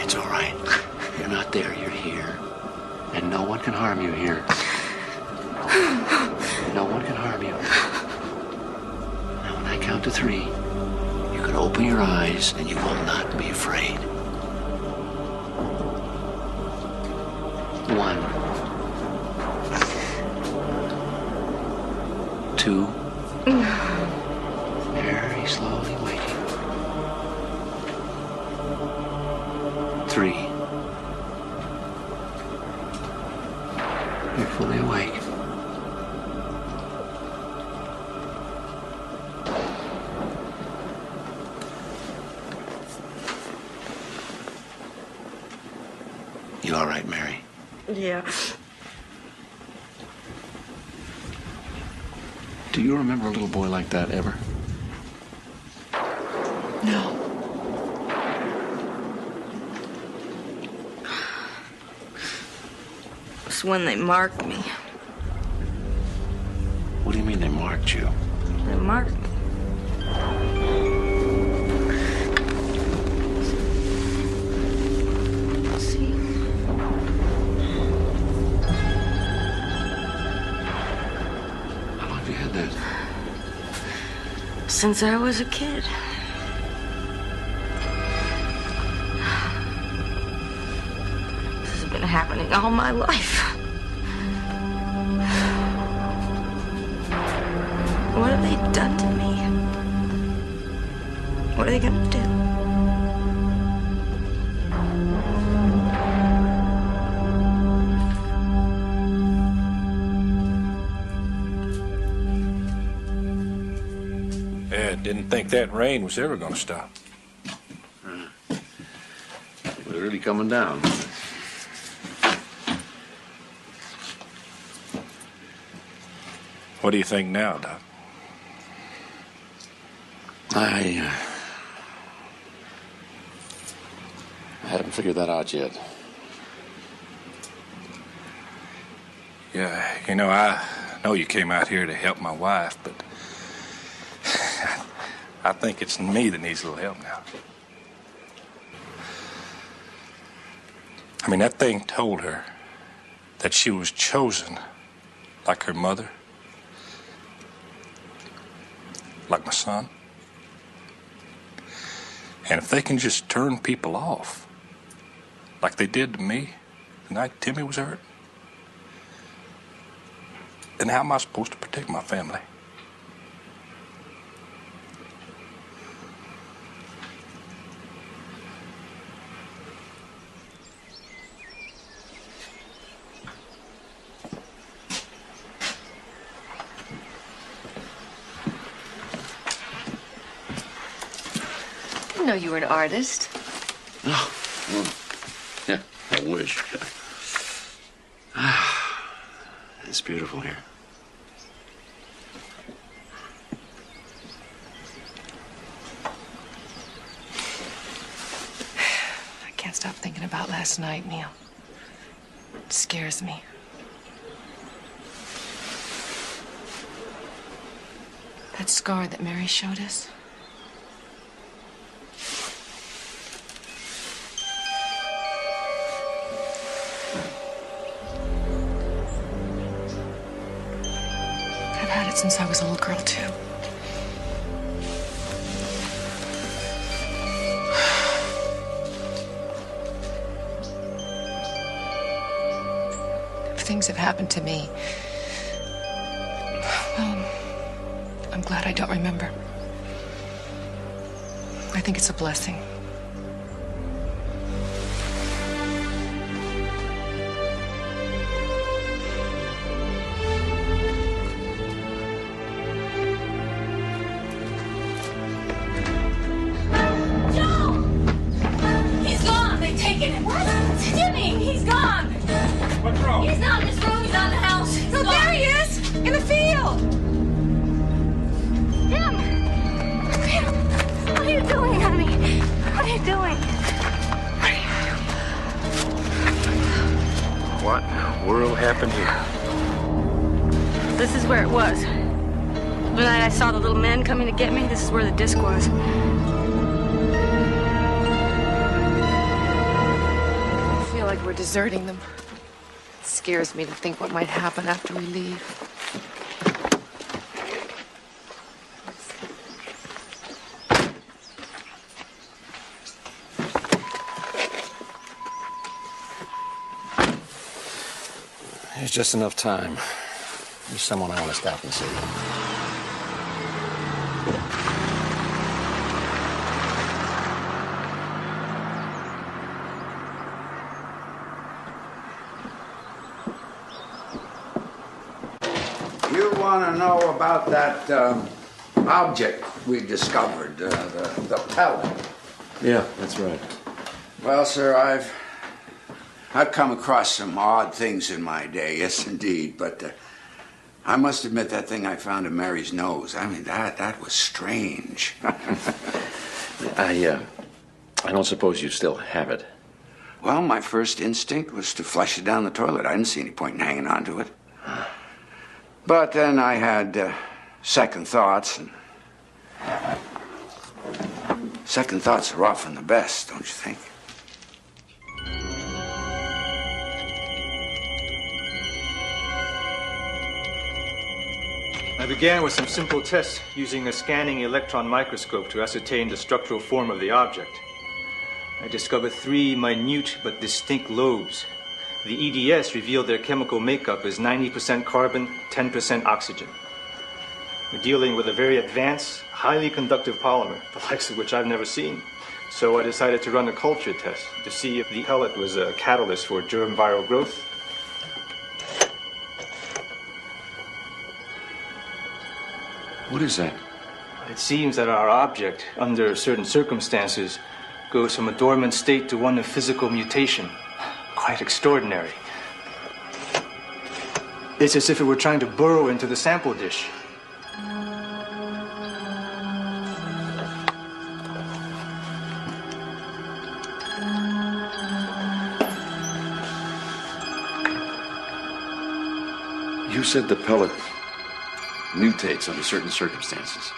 Speaker 13: It's all right. You're not there, you're here. And no one can harm you here. No one can harm you. Now, when I count to 3, you can open your eyes and you will not be afraid. 1, 2. Very slowly waiting. 3. You're fully awake. You all right, Mary?
Speaker 8: Yeah.
Speaker 13: Do you remember a little boy like that ever?
Speaker 8: No. It's when they marked me.
Speaker 13: What do you mean they marked you?
Speaker 8: They marked me. See?
Speaker 13: How long have you had that?
Speaker 8: Since I was a kid. This has been happening all my life. What have they done to me? What are they gonna do?
Speaker 2: Yeah, didn't think that rain was ever gonna stop.
Speaker 13: We're really coming down.
Speaker 2: What do you think now, Doc?
Speaker 13: I haven't figured that out yet.
Speaker 2: Yeah, you know, I know you came out here to help my wife, but I think it's me that needs a little help now. I mean, that thing told her that she was chosen like her mother, like my son. And if they can just turn people off, like they did to me the night Timmy was hurt, then how am I supposed to protect my family?
Speaker 5: I didn't know you were an artist.
Speaker 13: Oh, well, yeah, I wish. It's beautiful here.
Speaker 5: I can't stop thinking about last night, Neil. It scares me. That scar that Mary showed us. I've had it since I was a little girl, too. If things have happened to me, well, I'm glad I don't remember. I think it's a blessing.
Speaker 2: What in the world happened here?
Speaker 8: This is where it was. The night I saw the little men coming to get me, this is where the disc was.
Speaker 5: deserting them. It scares me to think what might happen after we leave.
Speaker 13: There's just enough time. There's someone I want to stop and see.
Speaker 3: You want to know about that object we discovered, the pellet?
Speaker 17: Yeah, that's right.
Speaker 3: Well, sir, I've come across some odd things in my day, yes, indeed, but I must admit that thing I found in Mary's nose, I mean, that was strange.
Speaker 13: I don't suppose you still have it.
Speaker 3: Well, my first instinct was to flush it down the toilet. I didn't see any point in hanging on to it. But then I had second thoughts, and second thoughts are often the best, don't you think?
Speaker 12: I began with some simple tests using a scanning electron microscope to ascertain the structural form of the object. I discovered 3 minute but distinct lobes. The EDS revealed their chemical makeup as 90% carbon, 10% oxygen. We're dealing with a very advanced, highly conductive polymer, the likes of which I've never seen. So I decided to run a culture test to see if the pellet was a catalyst for germ viral growth.
Speaker 17: What is that?
Speaker 12: It seems that our object, under certain circumstances, goes from a dormant state to one of physical mutation. Quite extraordinary. It's as if it were trying to burrow into the sample dish.
Speaker 17: You said the pellet mutates under certain circumstances.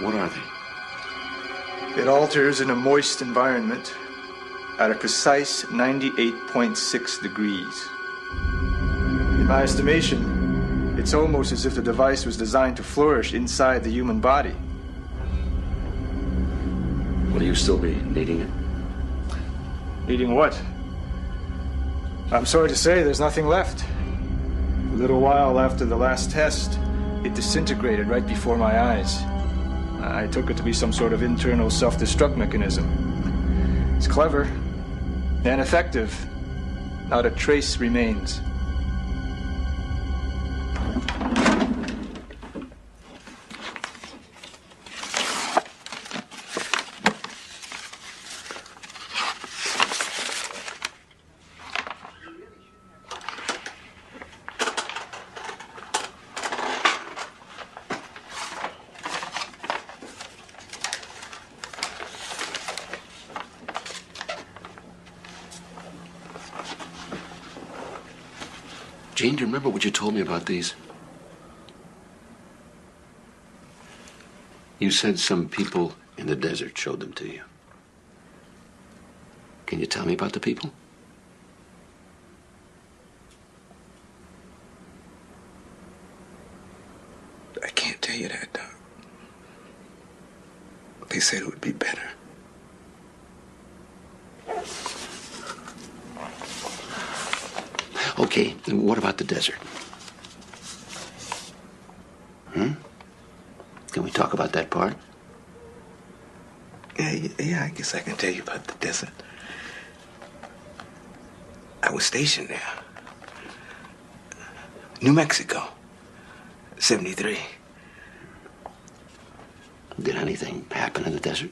Speaker 17: What are they?
Speaker 12: It alters in a moist environment at a precise 98.6 degrees. In my estimation, it's almost as if the device was designed to flourish inside the human body.
Speaker 17: Will you still be needing it?
Speaker 12: Needing what? I'm sorry to say there's nothing left. A little while after the last test, it disintegrated right before my eyes. I took it to be some sort of internal self-destruct mechanism. It's clever and effective. Not a trace remains.
Speaker 17: Jane, do you remember what you told me about these? You said some people in the desert showed them to you. Can you tell me about the people?
Speaker 21: I can't tell you that, Doc. They said it would be better.
Speaker 17: Okay, then what about the desert? Can we talk about that part?
Speaker 21: Yeah, I guess I can tell you about the desert. I was stationed there. New Mexico, 73.
Speaker 17: Did anything happen in the desert?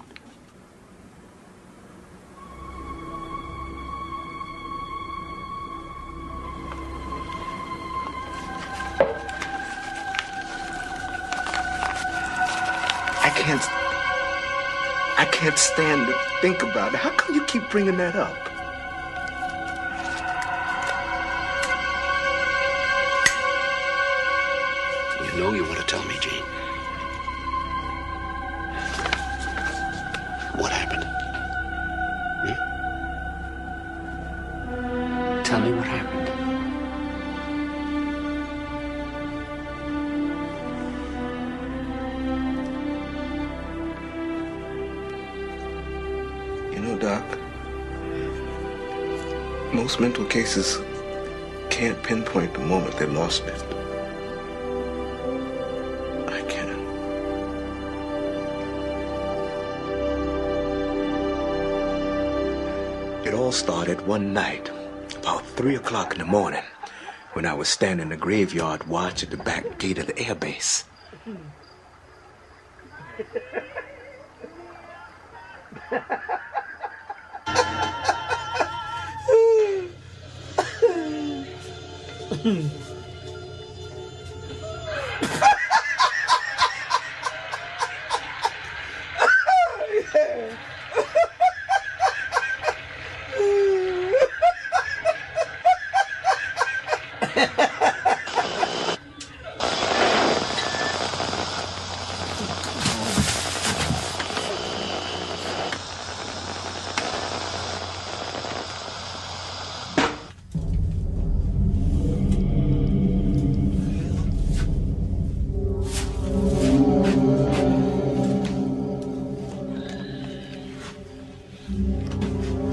Speaker 21: I can't stand to think about it. How come you keep bringing that up?
Speaker 17: You know you want to tell me, Jane. What happened?
Speaker 21: tell me what happened. You know, Doc, most mental cases can't pinpoint the moment they lost it. I can. It all started one night, about 3 o'clock in the morning, when I was standing in the graveyard watch at the back gate of the air base.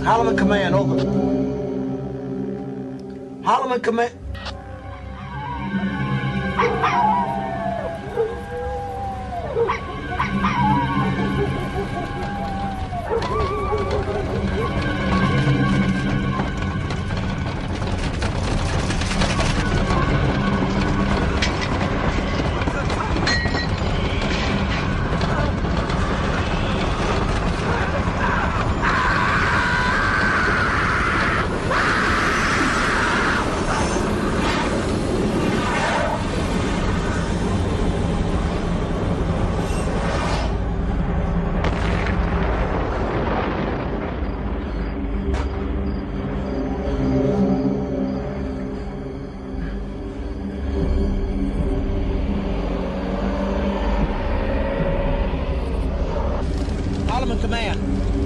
Speaker 21: Holloman Command, over. Holloman Command.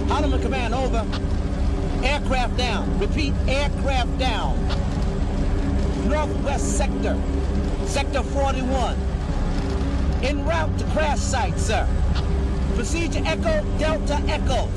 Speaker 20: Holloman Command, over. Aircraft down. Repeat, aircraft down. Northwest sector. Sector 41. En route to crash site, sir. Procedure Echo, Delta Echo.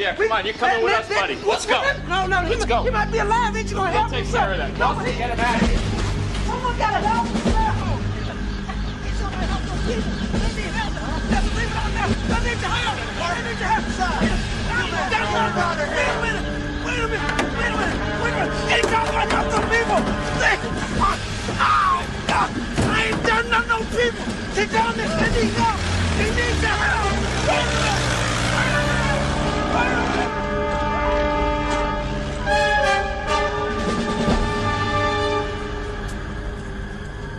Speaker 1: Yeah, come on, you're coming with us, buddy. Let's go.
Speaker 20: No,
Speaker 1: Let's go.
Speaker 20: He might be alive. Ain't you gonna help
Speaker 1: We'll
Speaker 20: him,
Speaker 1: take
Speaker 20: sir?
Speaker 1: care of that.
Speaker 20: No,
Speaker 1: Nelson, get him out of here.
Speaker 20: Someone gotta help him, sir. He's gonna help those people. They need help. Just leave it on there. They need your help. They need your help, sir. Wait a minute. Ain't talking about help those people. I ain't done nothing to those people. They down there. They need help. They need your help.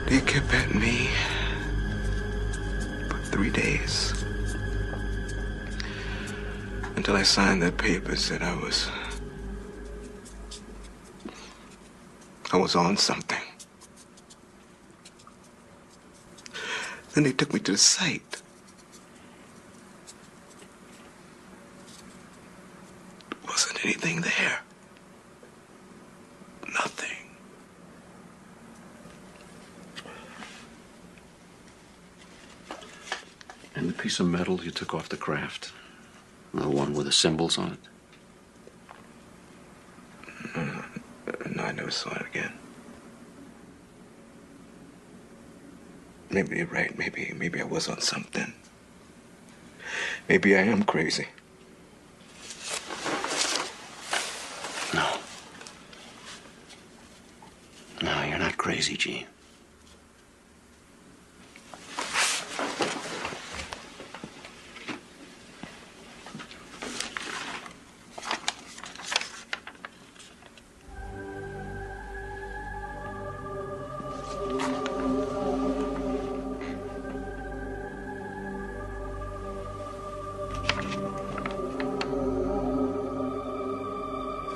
Speaker 21: They kept at me for 3 days. Until I signed that paper that said I was on something. Then they took me to the site. There wasn't anything there. Nothing.
Speaker 13: And the piece of metal you took off the craft? The one with the symbols on it?
Speaker 21: No, I never saw it again. Maybe you're right. Maybe I was on something. Maybe I am crazy.
Speaker 13: No. No, you're not crazy, Gene.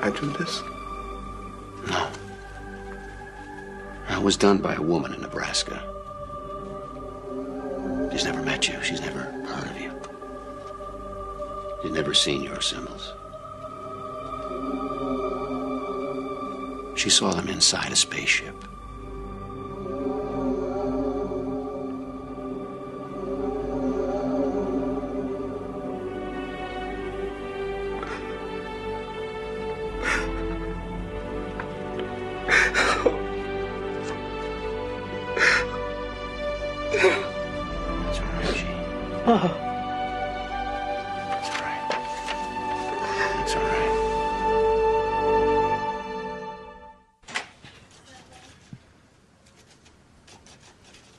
Speaker 21: I do this?
Speaker 13: No. It was done by a woman in Nebraska. She's never met you. She's never heard of you. She's never seen your symbols. She saw them inside a spaceship.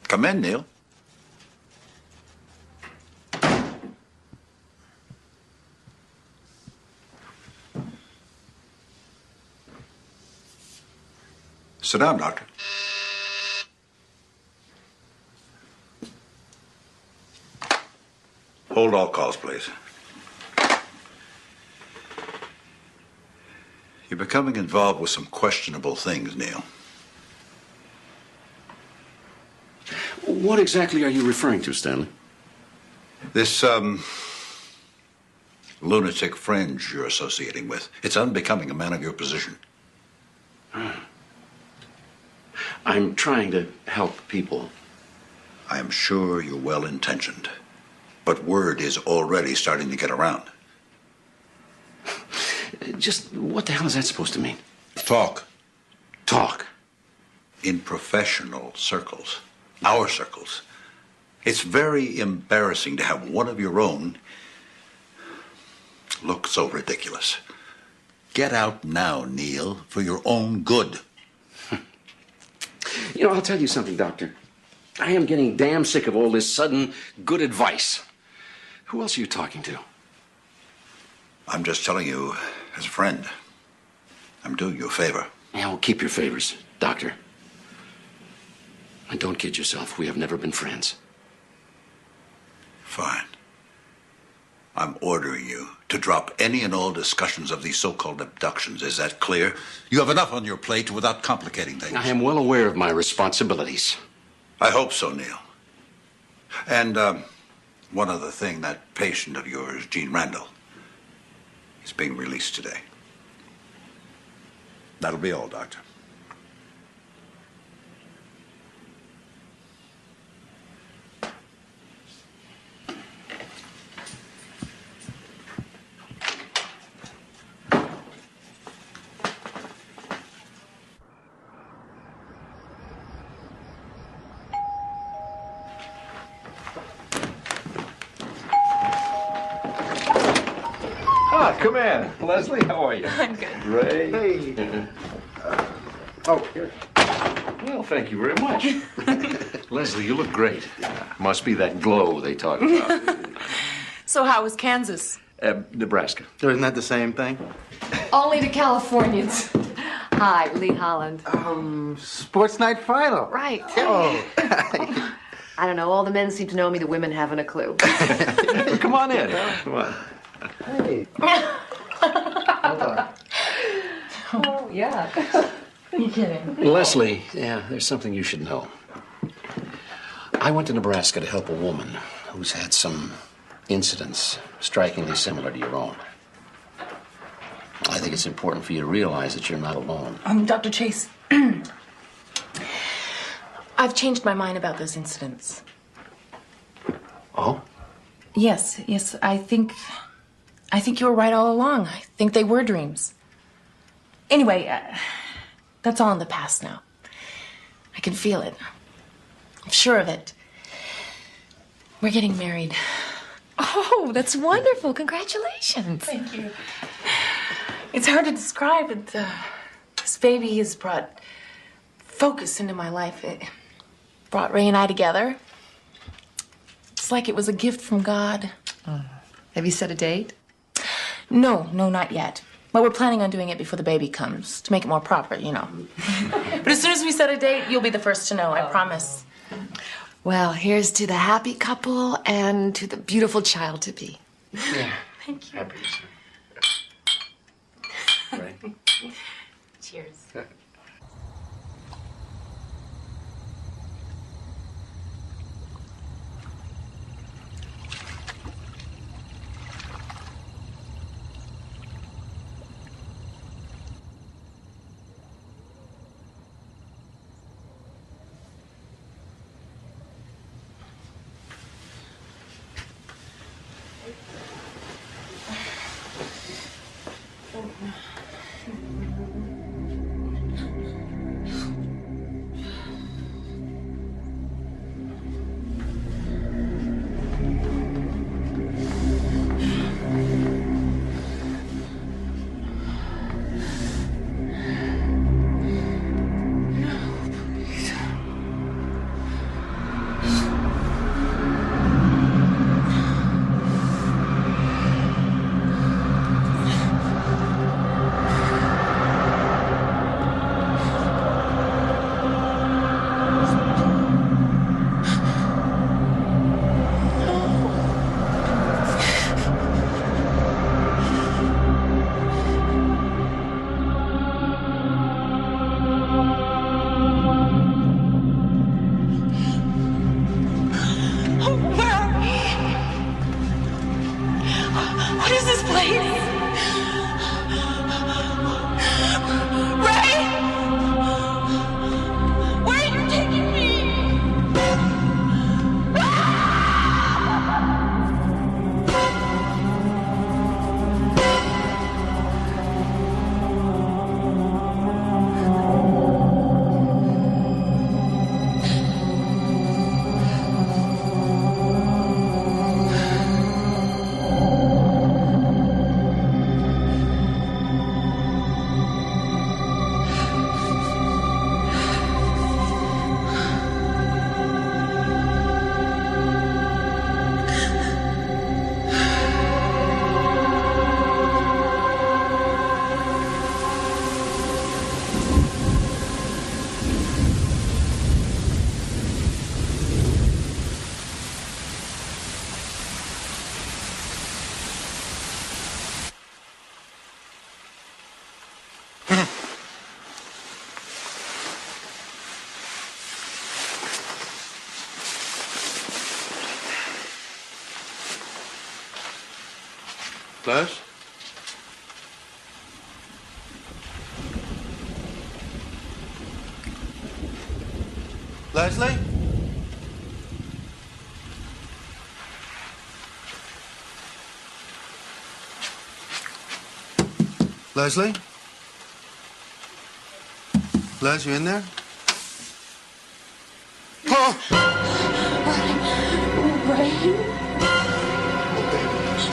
Speaker 4: Come in, Neil. Sit down, Doctor. Hold all calls, please. You're becoming involved with some questionable things, Neil.
Speaker 13: What exactly are you referring to, Stanley?
Speaker 4: This, lunatic fringe you're associating with. It's unbecoming a man of your position.
Speaker 13: I'm trying to help people.
Speaker 4: I am sure you're well-intentioned. But word is already starting to get around.
Speaker 13: Just what the hell is that supposed to mean?
Speaker 4: Talk.
Speaker 13: Talk?
Speaker 4: In professional circles. Our circles. It's very embarrassing to have one of your own look so ridiculous. Get out now, Neil, for your own good.
Speaker 13: You know, I'll tell you something, Doctor. I am getting damn sick of all this sudden good advice. Who else are you talking to?
Speaker 4: I'm just telling you as a friend. I'm doing you a favor.
Speaker 13: Yeah, well, keep your favors, Doctor. And don't kid yourself. We have never been friends.
Speaker 4: Fine. I'm ordering you to drop any and all discussions of these so-called abductions. Is that clear? You have enough on your plate without complicating things.
Speaker 13: I am well aware of my responsibilities.
Speaker 4: I hope so, Neil. And one other thing, that patient of yours, Gene Randall, is being released today. That'll be all, Doctor.
Speaker 2: come in. Leslie, how are you?
Speaker 10: I'm good.
Speaker 2: Ray. Hey. Oh, here. Well, thank you very much. Leslie, you look great. Must be that glow they talk about.
Speaker 5: So how was Kansas?
Speaker 2: Nebraska.
Speaker 7: Isn't that the same thing?
Speaker 5: Only to Californians. Hi, Lee Holland.
Speaker 7: Sports night final.
Speaker 5: Right.
Speaker 7: Oh.
Speaker 5: I don't know. All the men seem to know me. The women haven't a clue.
Speaker 2: Well, come on in. Come on.
Speaker 7: Hey. Hold on.
Speaker 5: Oh, yeah. You kidding?
Speaker 13: Leslie, yeah, there's something you should know. I went to Nebraska to help a woman who's had some incidents strikingly similar to your own. I think it's important for you to realize that you're not alone.
Speaker 10: Dr. Chase, I've changed my mind about those incidents.
Speaker 13: Oh?
Speaker 10: Yes, I think you were right all along. I think they were dreams. Anyway, that's all in the past now. I can feel it. I'm sure of it. We're getting married.
Speaker 5: Oh, that's wonderful. Congratulations.
Speaker 10: Thank you. It's hard to describe, but this baby has brought focus into my life. It brought Ray and I together. It's like it was a gift from God.
Speaker 5: Have you set a date?
Speaker 10: No, not yet. But we're planning on doing it before the baby comes, to make it more proper, you know. But as soon as we set a date, you'll be the first to know, I promise.
Speaker 5: Well, here's to the happy couple and to the beautiful child to be.
Speaker 13: Yeah.
Speaker 10: Thank you.
Speaker 13: Happy to see you. Right.
Speaker 10: Cheers.
Speaker 7: Les? Leslie? Leslie? Les, you in there? Oh!
Speaker 19: Ray?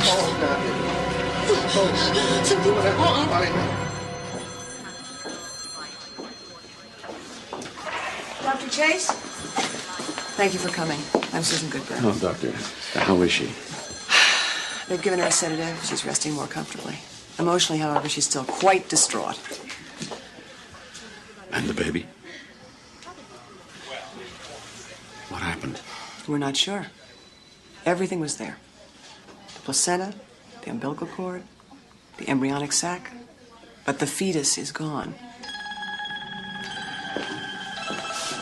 Speaker 7: Oh, God.
Speaker 6: Something's wrong.
Speaker 9: Dr. Chase? Thank you for coming. I'm Susan Goodburn.
Speaker 13: Oh, doctor. How is she?
Speaker 9: They've given her a sedative. She's resting more comfortably. Emotionally, however, she's still quite distraught.
Speaker 13: And the baby? What happened?
Speaker 9: We're not sure. Everything was there. The placenta, the umbilical cord, the embryonic sac. But the fetus is gone.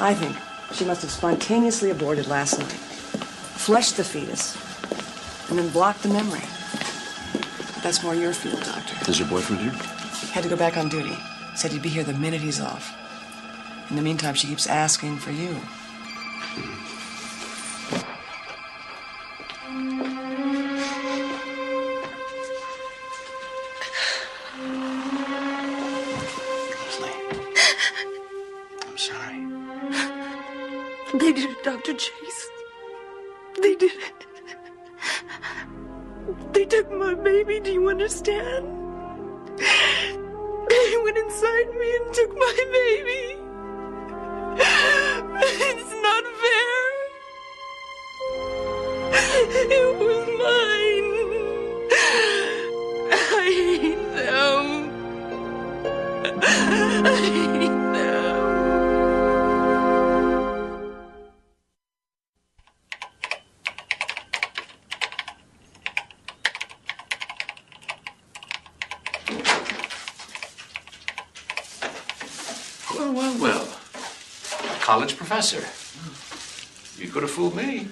Speaker 9: I think she must have spontaneously aborted last night, flushed the fetus, and then blocked the memory. But that's more your field, Doctor.
Speaker 13: Is your boyfriend here?
Speaker 9: Had to go back on duty. Said he'd be here the minute he's off. In the meantime, she keeps asking for you.
Speaker 6: They did it, Dr. Chase. They did it. They took my baby, do you understand? They went inside me and took my baby. It's not fair. It was mine. I hate them. I hate them.
Speaker 13: Well. College professor. You could have fooled me.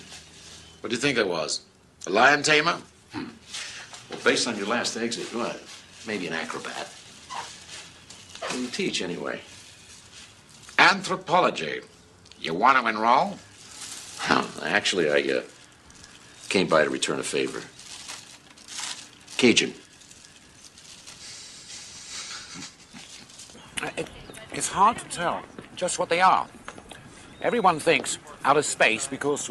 Speaker 11: What do you think I was? A lion tamer?
Speaker 13: Well, based on your last exit, what? Maybe an acrobat. What do you teach, anyway?
Speaker 11: Anthropology. You want to enroll?
Speaker 13: Actually, I came by to return a favor. Cajun.
Speaker 11: It's hard to tell just what they are. Everyone thinks outer space because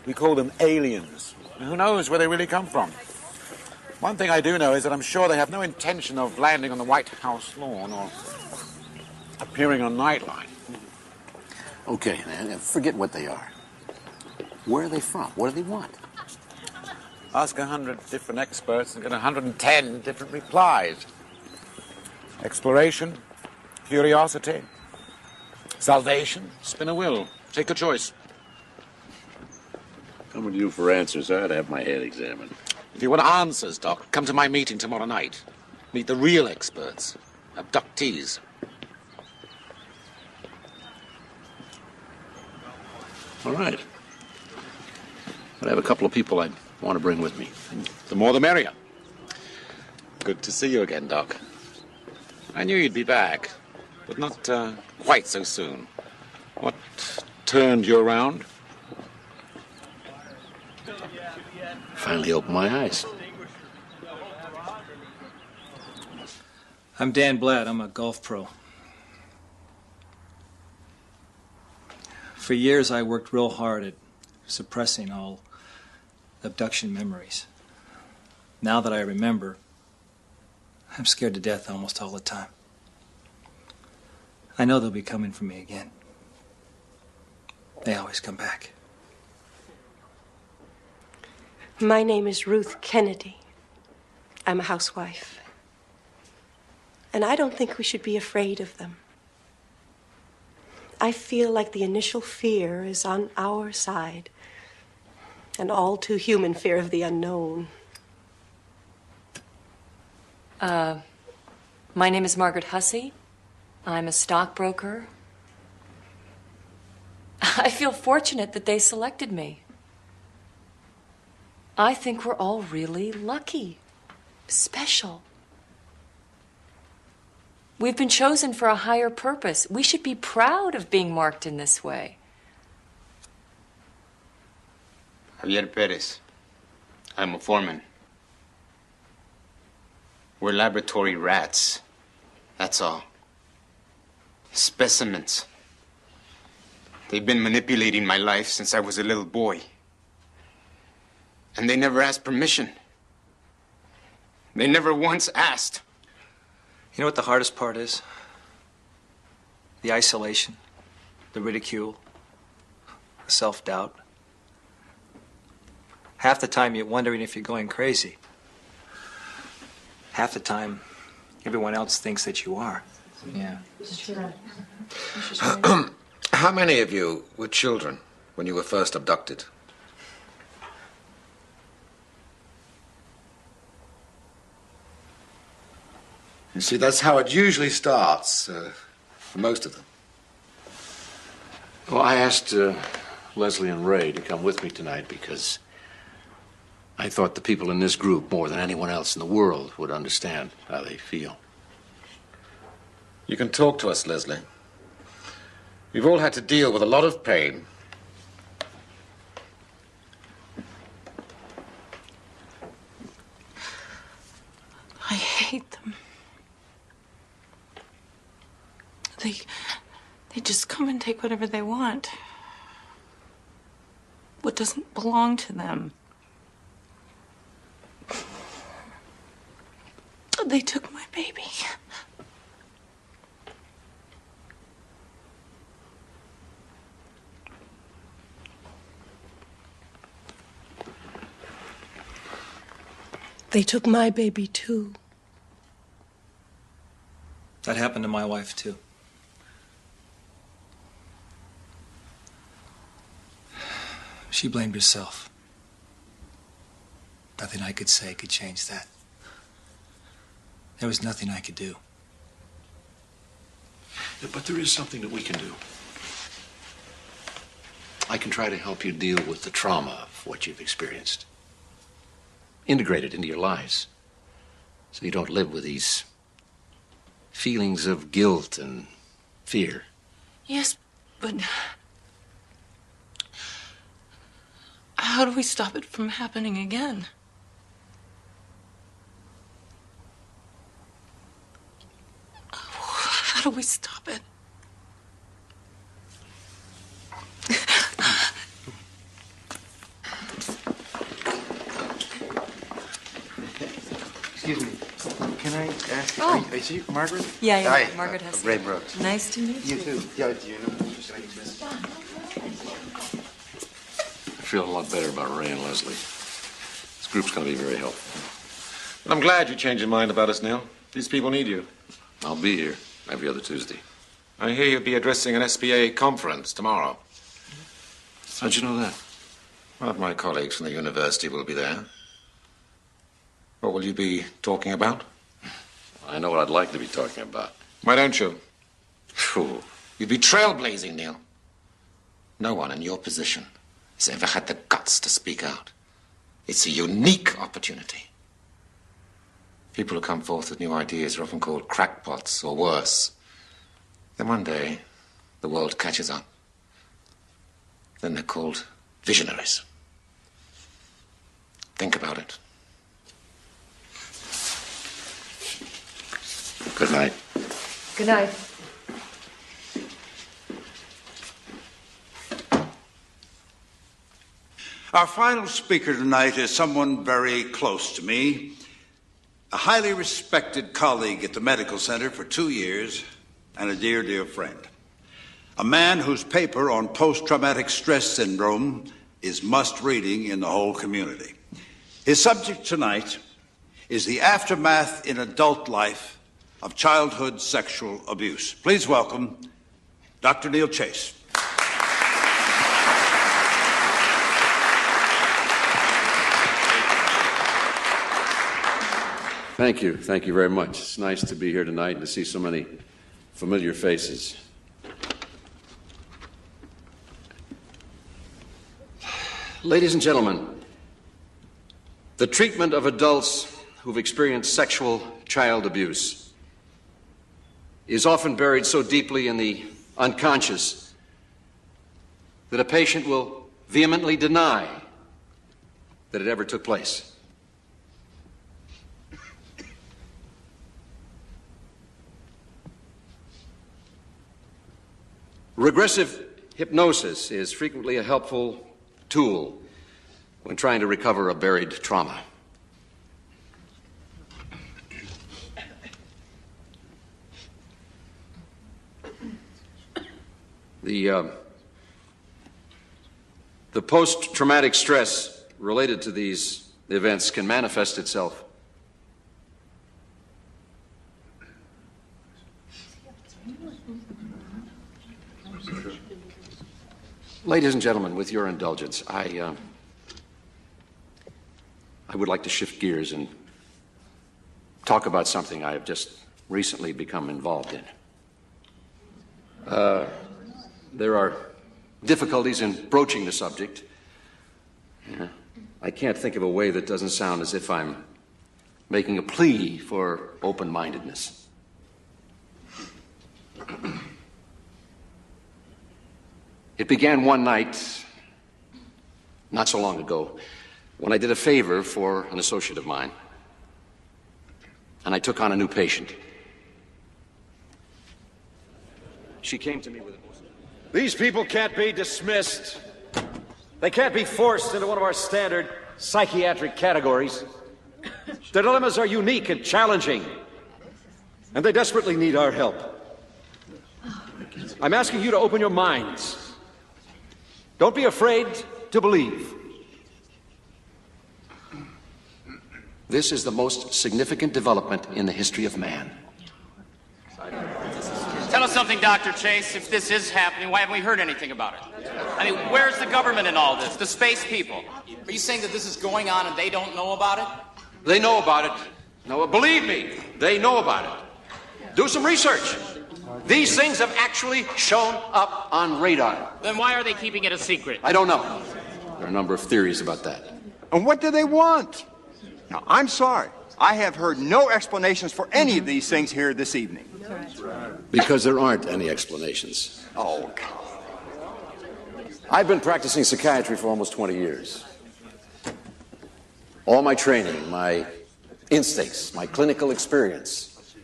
Speaker 11: we call them aliens. Who knows where they really come from? One thing I do know is that I'm sure they have no intention of landing on the White House lawn or appearing on Nightline.
Speaker 13: Okay, forget what they are. Where are they from? What do they want?
Speaker 11: Ask 100 different experts and get 110 different replies. Exploration, curiosity, salvation, spin a wheel. Take a choice.
Speaker 13: Coming to you for answers, I'd have my head examined.
Speaker 11: If you want answers, Doc, come to my meeting tomorrow night. Meet the real experts, abductees.
Speaker 13: All right. But I have a couple of people I want to bring with me.
Speaker 11: The more the merrier. Good to see you again, Doc. I knew you'd be back, but not quite so soon. What turned you around?
Speaker 13: Finally opened my eyes.
Speaker 22: I'm Dan Blatt. I'm a golf pro. For years, I worked real hard at suppressing all abduction memories. Now that I remember, I'm scared to death almost all the time. I know they'll be coming for me again. They always come back.
Speaker 23: My name is Ruth Kennedy. I'm a housewife. And I don't think we should be afraid of them. I feel like the initial fear is on our side. An all too human fear of the unknown.
Speaker 10: My name is Margaret Hussey. I'm a stockbroker. I feel fortunate that they selected me. I think we're all really lucky, special. We've been chosen for a higher purpose. We should be proud of being marked in this way.
Speaker 24: Javier Perez. I'm a foreman. We're laboratory rats. That's all. Specimens. They've been manipulating my life since I was a little boy. And they never asked permission. They never once asked.
Speaker 22: You know what the hardest part is? The isolation, the ridicule, the self-doubt. Half the time you're wondering if you're going crazy. Half the time, everyone else thinks that you are.
Speaker 5: Yeah. Sure.
Speaker 11: How many of you were children when you were first abducted?
Speaker 14: You see, that's how it usually starts, for most of them.
Speaker 13: Well, I asked Leslie and Ray to come with me tonight because I thought the people in this group, more than anyone else in the world, would understand how they feel.
Speaker 11: You can talk to us, Leslie. We've all had to deal with a lot of pain.
Speaker 10: I hate them. They just come and take whatever they want. What doesn't belong to them. They took my baby.
Speaker 23: They took my baby, too.
Speaker 22: That happened to my wife, too. She blamed herself. Nothing I could say could change that. There was nothing I could do.
Speaker 13: But there is something that we can do. I can try to help you deal with the trauma of what you've experienced. Integrate it into your lives so you don't live with these feelings of guilt and fear.
Speaker 10: Yes, but how do we stop it from happening again? How do we stop it?
Speaker 7: Excuse me. Can I ask?
Speaker 10: Oh.
Speaker 7: Is you Margaret?
Speaker 10: Yeah,
Speaker 7: Hi,
Speaker 10: Margaret has.
Speaker 7: Ray Brooks.
Speaker 10: Nice to meet you.
Speaker 7: You too. Yeah, do you know?
Speaker 13: I feel a lot better about Ray and Leslie. This group's going to be very helpful.
Speaker 11: But I'm glad you changed your mind about us, Neil. These people need you.
Speaker 13: I'll be here every other Tuesday.
Speaker 11: I hear you'll be addressing an SBA conference tomorrow.
Speaker 13: How'd you know that?
Speaker 11: One of my colleagues from the university will be there. What will you be talking about?
Speaker 13: I know what I'd like to be talking about.
Speaker 11: Why don't you?
Speaker 13: Phew.
Speaker 11: You'd be trailblazing, Neil. No one in your position has ever had the guts to speak out. It's a unique opportunity. People who come forth with new ideas are often called crackpots or worse. Then one day, the world catches up. Then they're called visionaries. Think about it.
Speaker 13: Good night.
Speaker 5: Good night.
Speaker 4: Our final speaker tonight is someone very close to me, a highly respected colleague at the medical center for 2 years, and a dear, dear friend. A man whose paper on post-traumatic stress syndrome is must-reading in the whole community. His subject tonight is the aftermath in adult life of childhood sexual abuse. Please welcome Dr. Neil Chase.
Speaker 13: Thank you. Thank you very much. It's nice to be here tonight and to see so many familiar faces. Ladies and gentlemen, the treatment of adults who've experienced sexual child abuse is often buried so deeply in the unconscious that a patient will vehemently deny that it ever took place. Regressive hypnosis is frequently a helpful tool when trying to recover a buried trauma.
Speaker 8: The post-traumatic stress related to these events can manifest itself. Ladies and gentlemen, with your indulgence, I would like to shift gears and talk about something I have just recently become involved in. There are difficulties in broaching the subject. Yeah. I can't think of a way that doesn't sound as if I'm making a plea for open-mindedness. It began one night, not so long ago, when I did a favor for an associate of mine, and I took on a new patient. She came to me with a...
Speaker 15: These people can't be dismissed. They can't be forced into one of our standard psychiatric categories. Their dilemmas are unique and challenging, and they desperately need our help. I'm asking you to open your minds. Don't be afraid to believe.
Speaker 8: This is the most significant development in the history of man.
Speaker 16: Tell us something, Dr. Chase. If this is happening, why haven't we heard anything about it? I mean, where's the government in all this? The space people? Are you saying that this is going on and they don't know about it?
Speaker 8: They know about it. No, believe me, they know about it. Do some research. These things have actually shown up on radar.
Speaker 16: Then why are they keeping it a secret?
Speaker 8: I don't know. There are a number of theories about that.
Speaker 18: And what do they want? Now, I'm sorry. I have heard no explanations for any of these things here this evening.
Speaker 8: Because there aren't any explanations.
Speaker 18: Oh,
Speaker 8: I've been practicing psychiatry for almost 20 years. All my training, my instincts, my clinical experience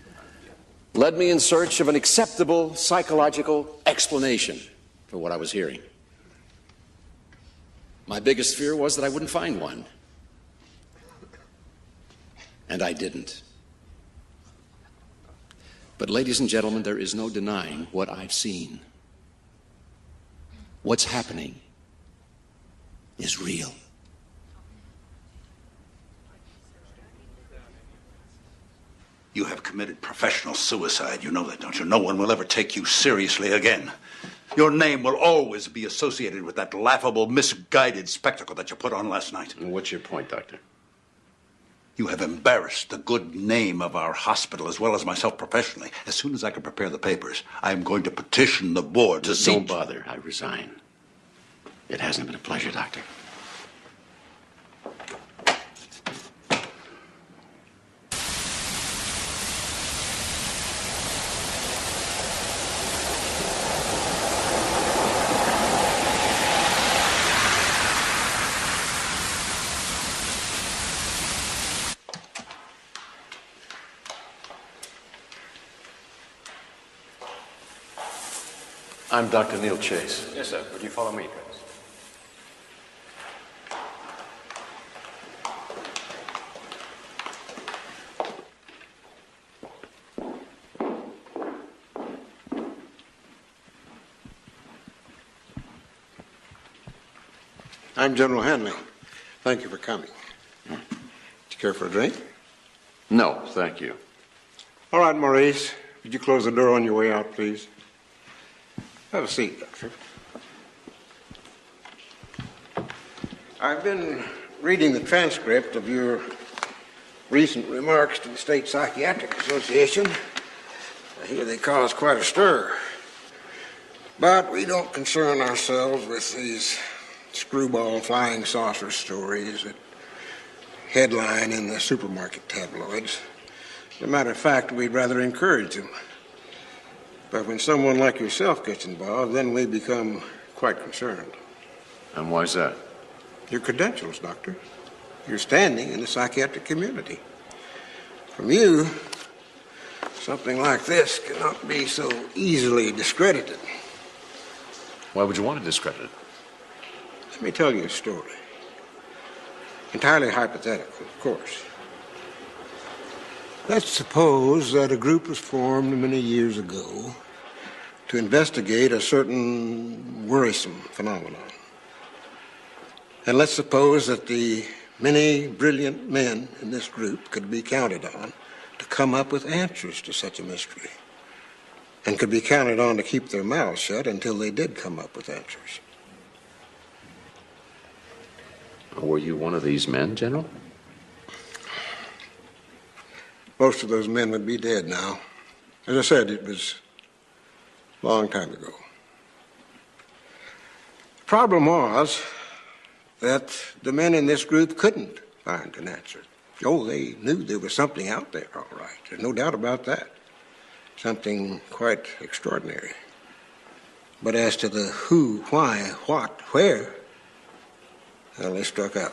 Speaker 8: led me in search of an acceptable psychological explanation for what I was hearing. My biggest fear was that I wouldn't find one. And I didn't. But ladies and gentlemen, there is no denying what I've seen. What's happening is real.
Speaker 4: You have committed professional suicide. You know that, don't you? No one will ever take you seriously again. Your name will always be associated with that laughable, misguided spectacle that you put on last night.
Speaker 8: And what's your point, Doctor?
Speaker 4: You have embarrassed the good name of our hospital as well as myself professionally. As soon as I can prepare the papers, I am going to petition the board to see...
Speaker 8: Don't bother. I resign. It hasn't been a pleasure, Doctor. I'm Dr. Neil Chase.
Speaker 25: Yes, sir. Would you follow me, please?
Speaker 26: I'm General Hanley. Thank you for coming. Would you care for a drink?
Speaker 8: No, thank you.
Speaker 26: All right, Maurice. Would you close the door on your way out, please? Have a seat, Doctor. I've been reading the transcript of your recent remarks to the State Psychiatric Association. I hear they caused quite a stir. But we don't concern ourselves with these screwball flying saucer stories that headline in the supermarket tabloids. As a matter of fact, we'd rather encourage them. But when someone like yourself gets involved, then we become quite concerned.
Speaker 8: And why's that?
Speaker 26: Your credentials, Doctor. Your standing in the psychiatric community. From you, something like this cannot be so easily discredited.
Speaker 8: Why would you want to discredit it?
Speaker 26: Let me tell you a story. Entirely hypothetical, of course. Let's suppose that a group was formed many years ago to investigate a certain worrisome phenomenon. And let's suppose that the many brilliant men in this group could be counted on to come up with answers to such a mystery, and could be counted on to keep their mouths shut until they did come up with answers.
Speaker 8: Were you one of these men, General?
Speaker 26: Most of those men would be dead now. As I said, it was a long time ago. The problem was that the men in this group couldn't find an answer. Oh, they knew there was something out there, all right. There's no doubt about that. Something quite extraordinary. But as to the who, why, what, where, well, they struck out.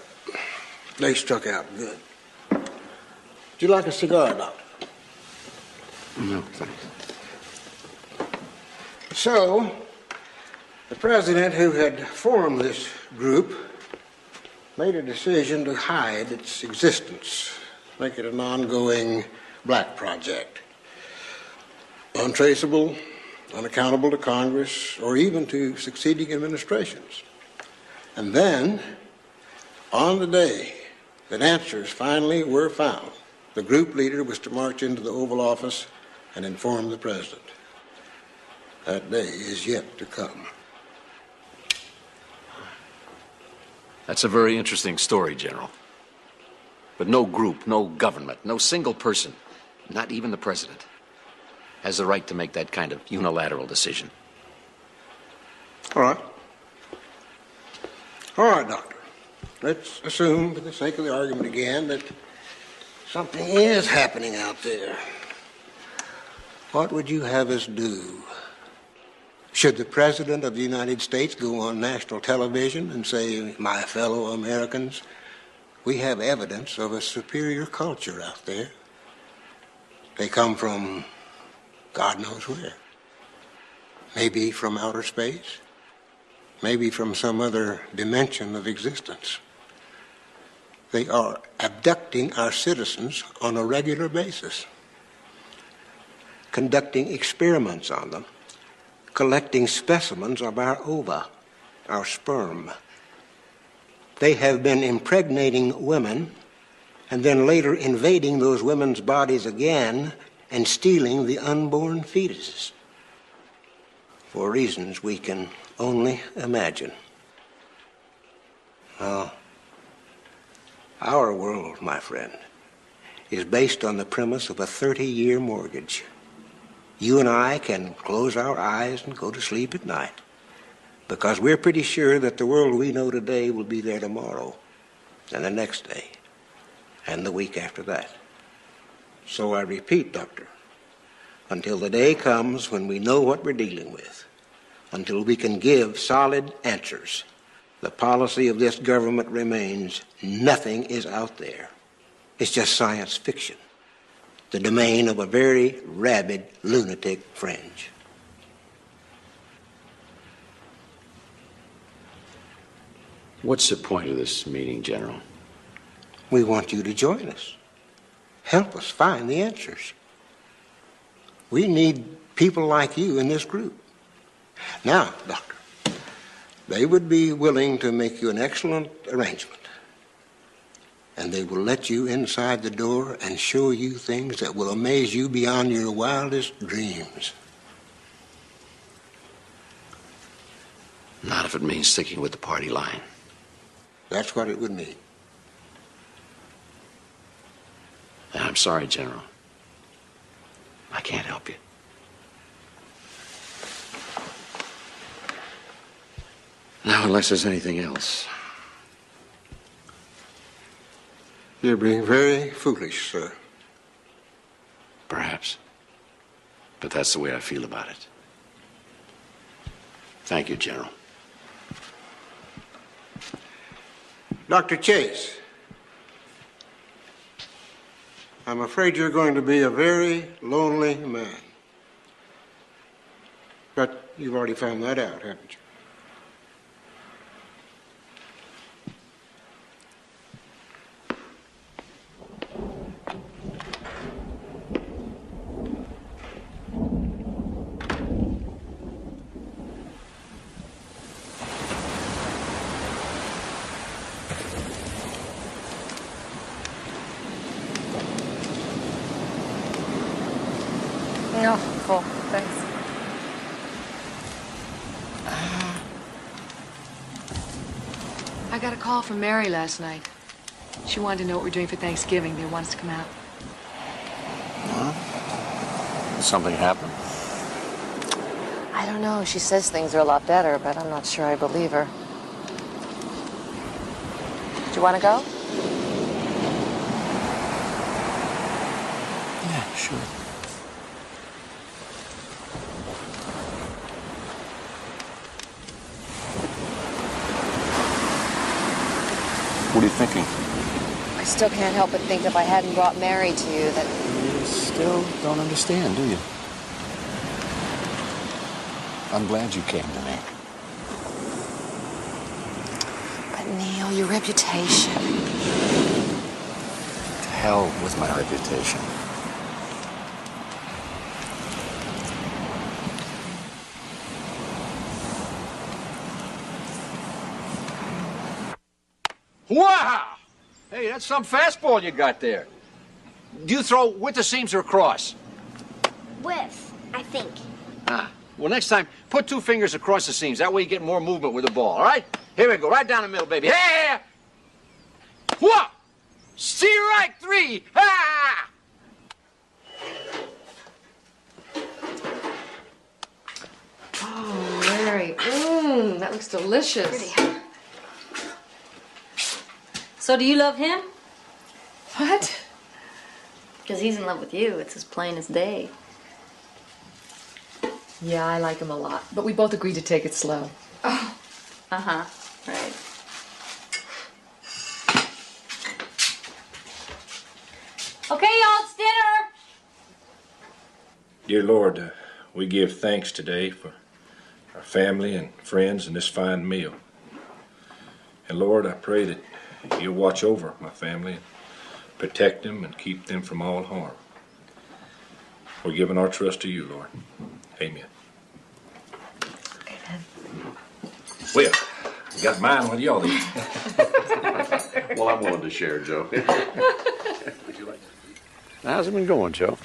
Speaker 26: They struck out good. Would you like a cigar, Doctor?
Speaker 8: No, thanks.
Speaker 26: So, the president who had formed this group made a decision to hide its existence, make it an ongoing black project. Untraceable, unaccountable to Congress, or even to succeeding administrations. And then, on the day that answers finally were found, the group leader was to march into the Oval Office and inform the president. That day is yet to come.
Speaker 8: That's a very interesting story, General. But no group, no government, no single person, not even the president, has the right to make that kind of unilateral decision.
Speaker 26: All right. All right, Doctor. Let's assume, for the sake of the argument again, that something is happening out there. What would you have us do? Should the President of the United States go on national television and say, my fellow Americans, we have evidence of a superior culture out there. They come from God knows where. Maybe from outer space. Maybe from some other dimension of existence. They are abducting our citizens on a regular basis, conducting experiments on them, collecting specimens of our ova, our sperm. They have been impregnating women and then later invading those women's bodies again and stealing the unborn fetuses for reasons we can only imagine. Our world, my friend, is based on the premise of a 30-year mortgage. You and I can close our eyes and go to sleep at night because we're pretty sure that the world we know today will be there tomorrow and the next day and the week after that. So I repeat, Doctor, until the day comes when we know what we're dealing with, until we can give solid answers, the policy of this government remains nothing is out there. It's just science fiction, the domain of a very rabid lunatic fringe.
Speaker 8: What's the point of this meeting, General?
Speaker 26: We want you to join us. Help us find the answers. We need people like you in this group. Now, Doctor, they would be willing to make you an excellent arrangement. And they will let you inside the door and show you things that will amaze you beyond your wildest dreams.
Speaker 8: Not if it means sticking with the party line.
Speaker 26: That's what it would mean.
Speaker 8: And I'm sorry, General. I can't help you. Now, unless there's anything else.
Speaker 26: You're being very foolish, sir.
Speaker 8: Perhaps. But that's the way I feel about it. Thank you, General.
Speaker 26: Dr. Chase, I'm afraid you're going to be a very lonely man. But you've already found that out, haven't you?
Speaker 5: No, full. Thanks.
Speaker 9: I got a call from Mary last night. She wanted to know what we're doing for Thanksgiving. They want us to come out.
Speaker 13: Something happened?
Speaker 5: I don't know. She says things are a lot better, but I'm not sure I believe her. Do you want to go?
Speaker 13: Yeah, sure.
Speaker 2: What are you thinking?
Speaker 5: I still can't help but think if I hadn't brought Mary to you that...
Speaker 13: You still don't understand, do you? I'm glad you came to me.
Speaker 5: But Neil, your reputation...
Speaker 13: To hell with my reputation.
Speaker 8: Wow! Hey, that's some fastball you got there. Do you throw with the seams or across?
Speaker 1: With, I think.
Speaker 8: Ah. Well, next time, put 2 fingers across the seams. That way you get more movement with the ball, all right? Here we go, right down the middle, baby. Hey! Whoa! Strike 3! Ha!
Speaker 5: Oh, Mary. That looks delicious.
Speaker 6: Pretty. So do you love him?
Speaker 5: What?
Speaker 6: Because he's in love with you. It's as plain as day.
Speaker 5: Yeah, I like him a lot, but we both agreed to take it slow.
Speaker 6: Oh. Uh-huh. Right. Okay, y'all, it's dinner.
Speaker 2: Dear Lord, we give thanks today for our family and friends and this fine meal. And Lord, I pray that you'll watch over my family and protect them and keep them from all harm. We're giving our trust to you, Lord. Amen.
Speaker 5: Amen.
Speaker 2: Well, you got mine. What do y'all eat?
Speaker 8: Well, I'm willing to share, Joe. How's it been going, Joe?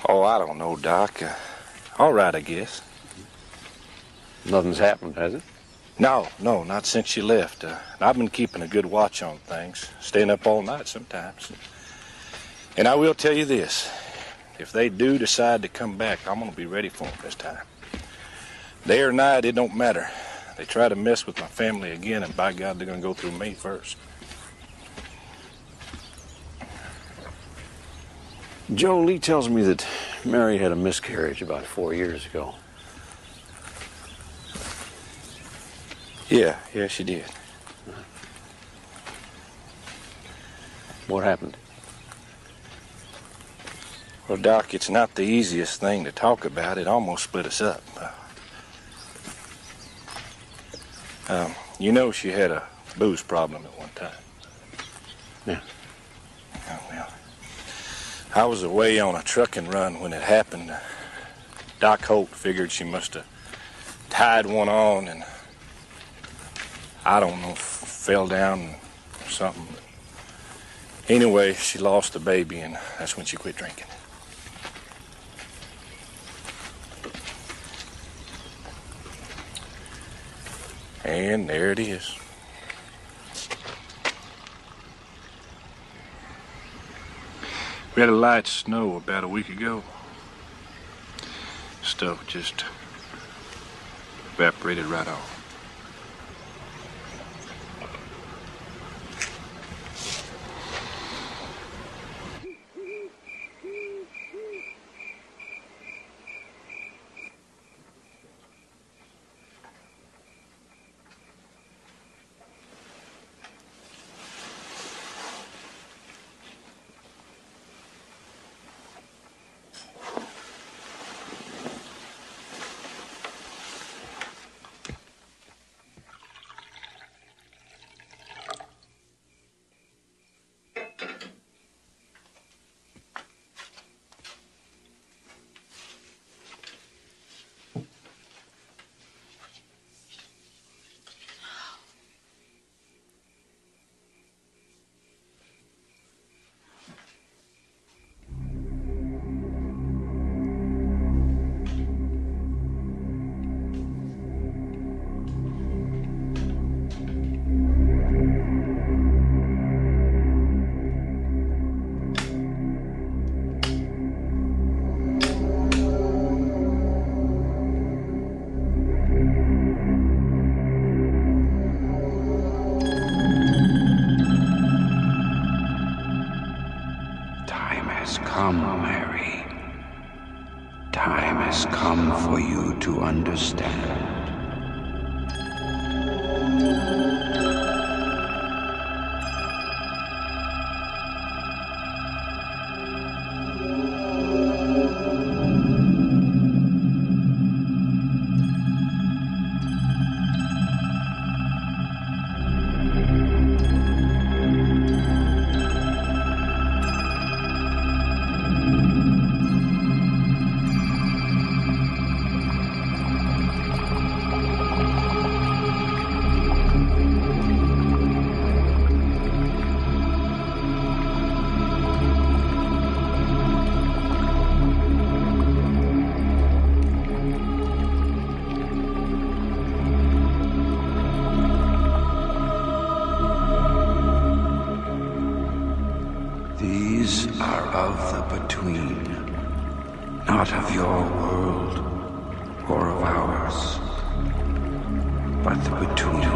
Speaker 2: Oh, I don't know, Doc. All right, I guess.
Speaker 8: Nothing's happened, has it?
Speaker 2: No, not since you left. I've been keeping a good watch on things, staying up all night sometimes. And I will tell you this. If they do decide to come back, I'm going to be ready for them this time. Day or night, it don't matter. They try to mess with my family again, and by God, they're going to go through me first.
Speaker 8: Joe, Lee tells me that Mary had a miscarriage about 4 years ago.
Speaker 2: Yeah, she did.
Speaker 8: What happened?
Speaker 2: Well, Doc, it's not the easiest thing to talk about. It almost split us up. You know she had a booze problem at one time.
Speaker 8: Yeah.
Speaker 2: Oh, well, I was away on a trucking run when it happened. Doc Holt figured she must have tied one on and, I don't know, fell down or something. Anyway, she lost the baby, and that's when she quit drinking. And there it is. We had a light snow about a week ago. Stuff just evaporated right off.
Speaker 3: come, Mary. Time has come for you to understand. These are of the between, not of your world or of ours, but the between.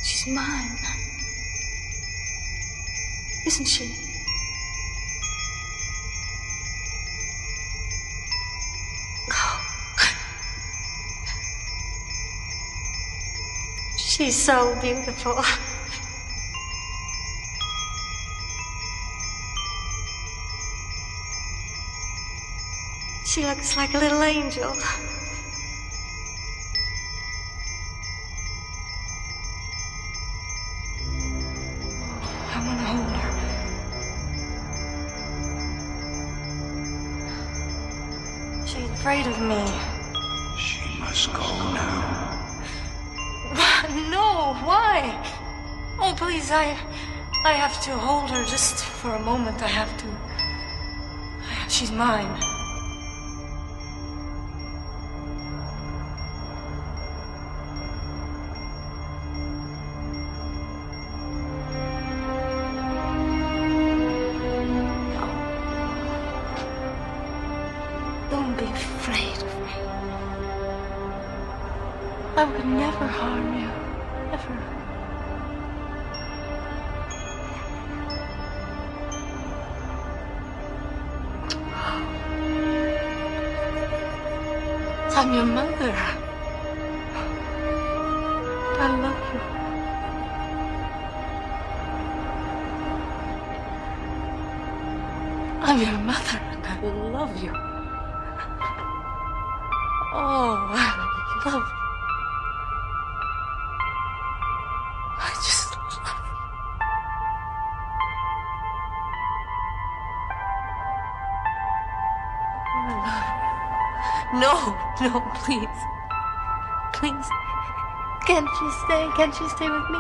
Speaker 6: She's mine. Isn't she?
Speaker 23: She's so beautiful. She looks like a little angel. I want to hold her. She's afraid of me.
Speaker 3: She must go now.
Speaker 23: No, why? Oh, please, I have to hold her just for a moment. I have to. She's mine. Don't be afraid of me. I would never harm you. Never. I'm your mother. I love you. I'm your mother and I love you. Oh, I love you. I just love you. I love you. No, please. Please. Can't you stay? Can't you stay with me?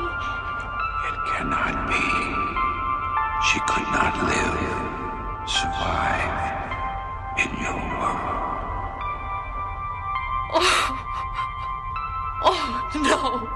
Speaker 3: It cannot be. She could not live, survive in your world.
Speaker 23: Oh, no.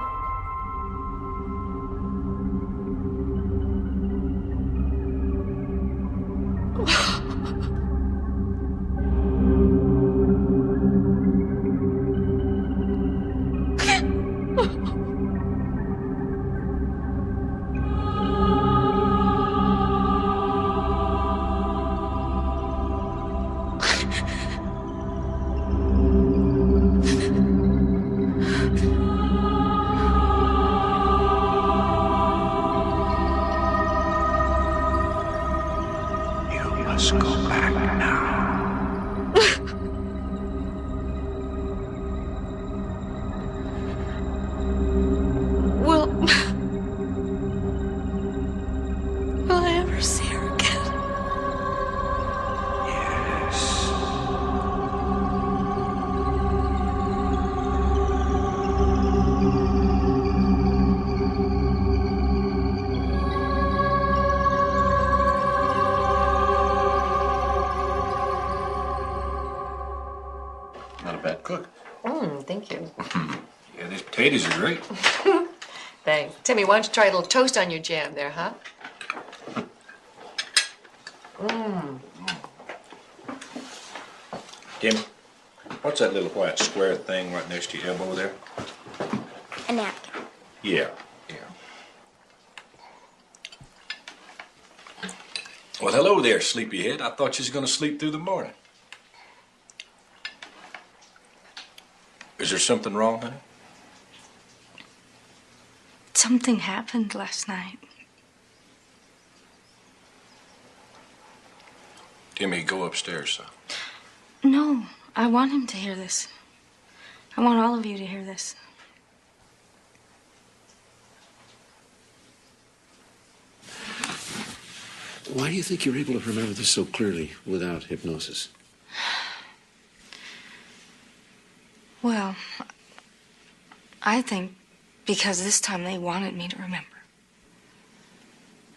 Speaker 3: must go back now.
Speaker 10: Will I ever see her again?
Speaker 2: Not a bad cook.
Speaker 5: Thank you.
Speaker 2: Yeah, these potatoes are great.
Speaker 5: Thanks. Timmy, why don't you try a little toast on your jam there, huh?
Speaker 2: Tim, what's that little white square thing right next to your elbow there?
Speaker 1: A napkin.
Speaker 2: Yeah. Well, hello there, sleepyhead. I thought you was going to sleep through the morning. Is there something wrong, honey?
Speaker 10: Something happened last night.
Speaker 2: Timmy, go upstairs, son.
Speaker 10: No, I want him to hear this. I want all of you to hear this.
Speaker 13: Why do you think you're able to remember this so clearly without hypnosis?
Speaker 10: Well, I think because this time they wanted me to remember.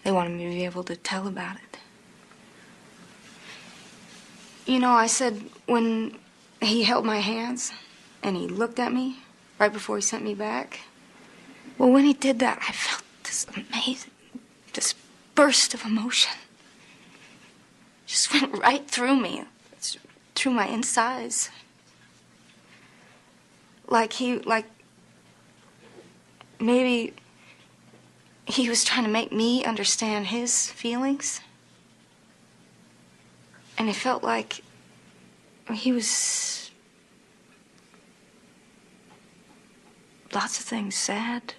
Speaker 10: They wanted me to be able to tell about it. You know, I said when he held my hands and he looked at me right before he sent me back. Well, when he did that, I felt this amazing, this burst of emotion. Just went right through me, through my insides. Like maybe he was trying to make me understand his feelings. And it felt like he was lots of things sad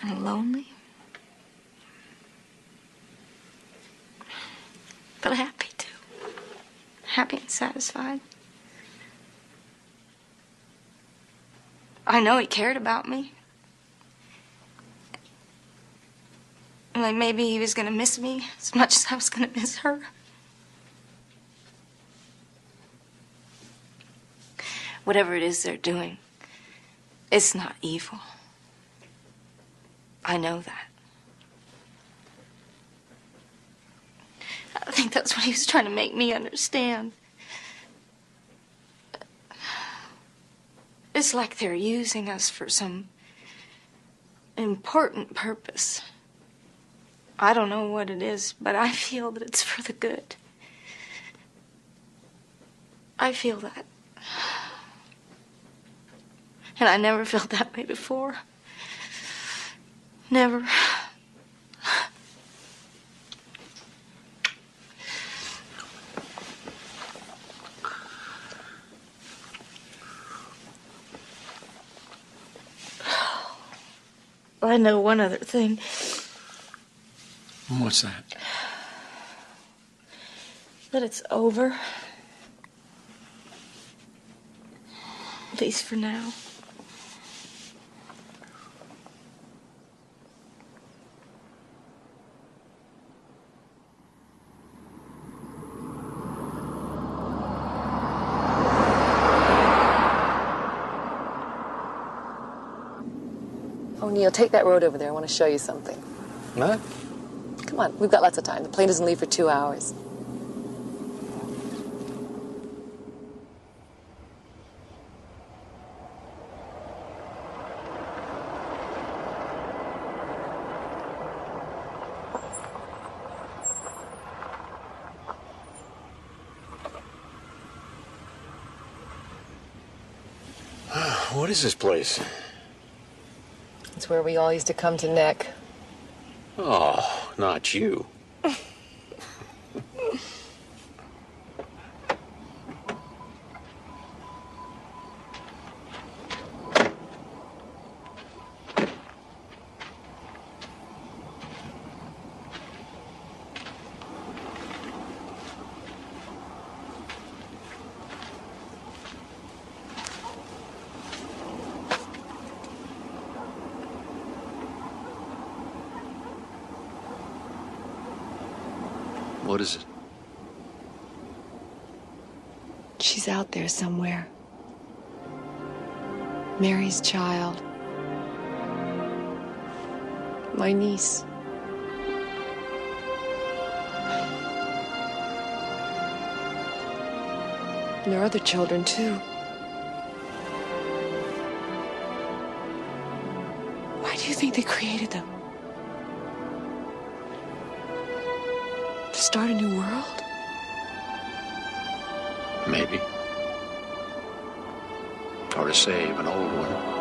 Speaker 10: and lonely, but happy too. Happy and satisfied. I know he cared about me. Like maybe he was gonna miss me as much as I was gonna miss her. Whatever it is they're doing, it's not evil. I know that. I think that's what he was trying to make me understand. It's like they're using us for some important purpose. I don't know what it is, but I feel that it's for the good. I feel that. And I never felt that way before. Never. I know one other thing.
Speaker 13: What's that?
Speaker 10: That it's over. At least for now.
Speaker 5: Oh, Neil, take that road over there. I want to show you something.
Speaker 13: What?
Speaker 5: Come on, we've got lots of time. The plane doesn't leave for 2 hours.
Speaker 13: What is this place?
Speaker 5: It's where we all used to come to neck.
Speaker 13: Oh, not you. What is it?
Speaker 9: She's out there somewhere. Mary's child. My niece. And there are other children, too. Why do you think they created them? To start a new world?
Speaker 13: Maybe. Or to save an old one.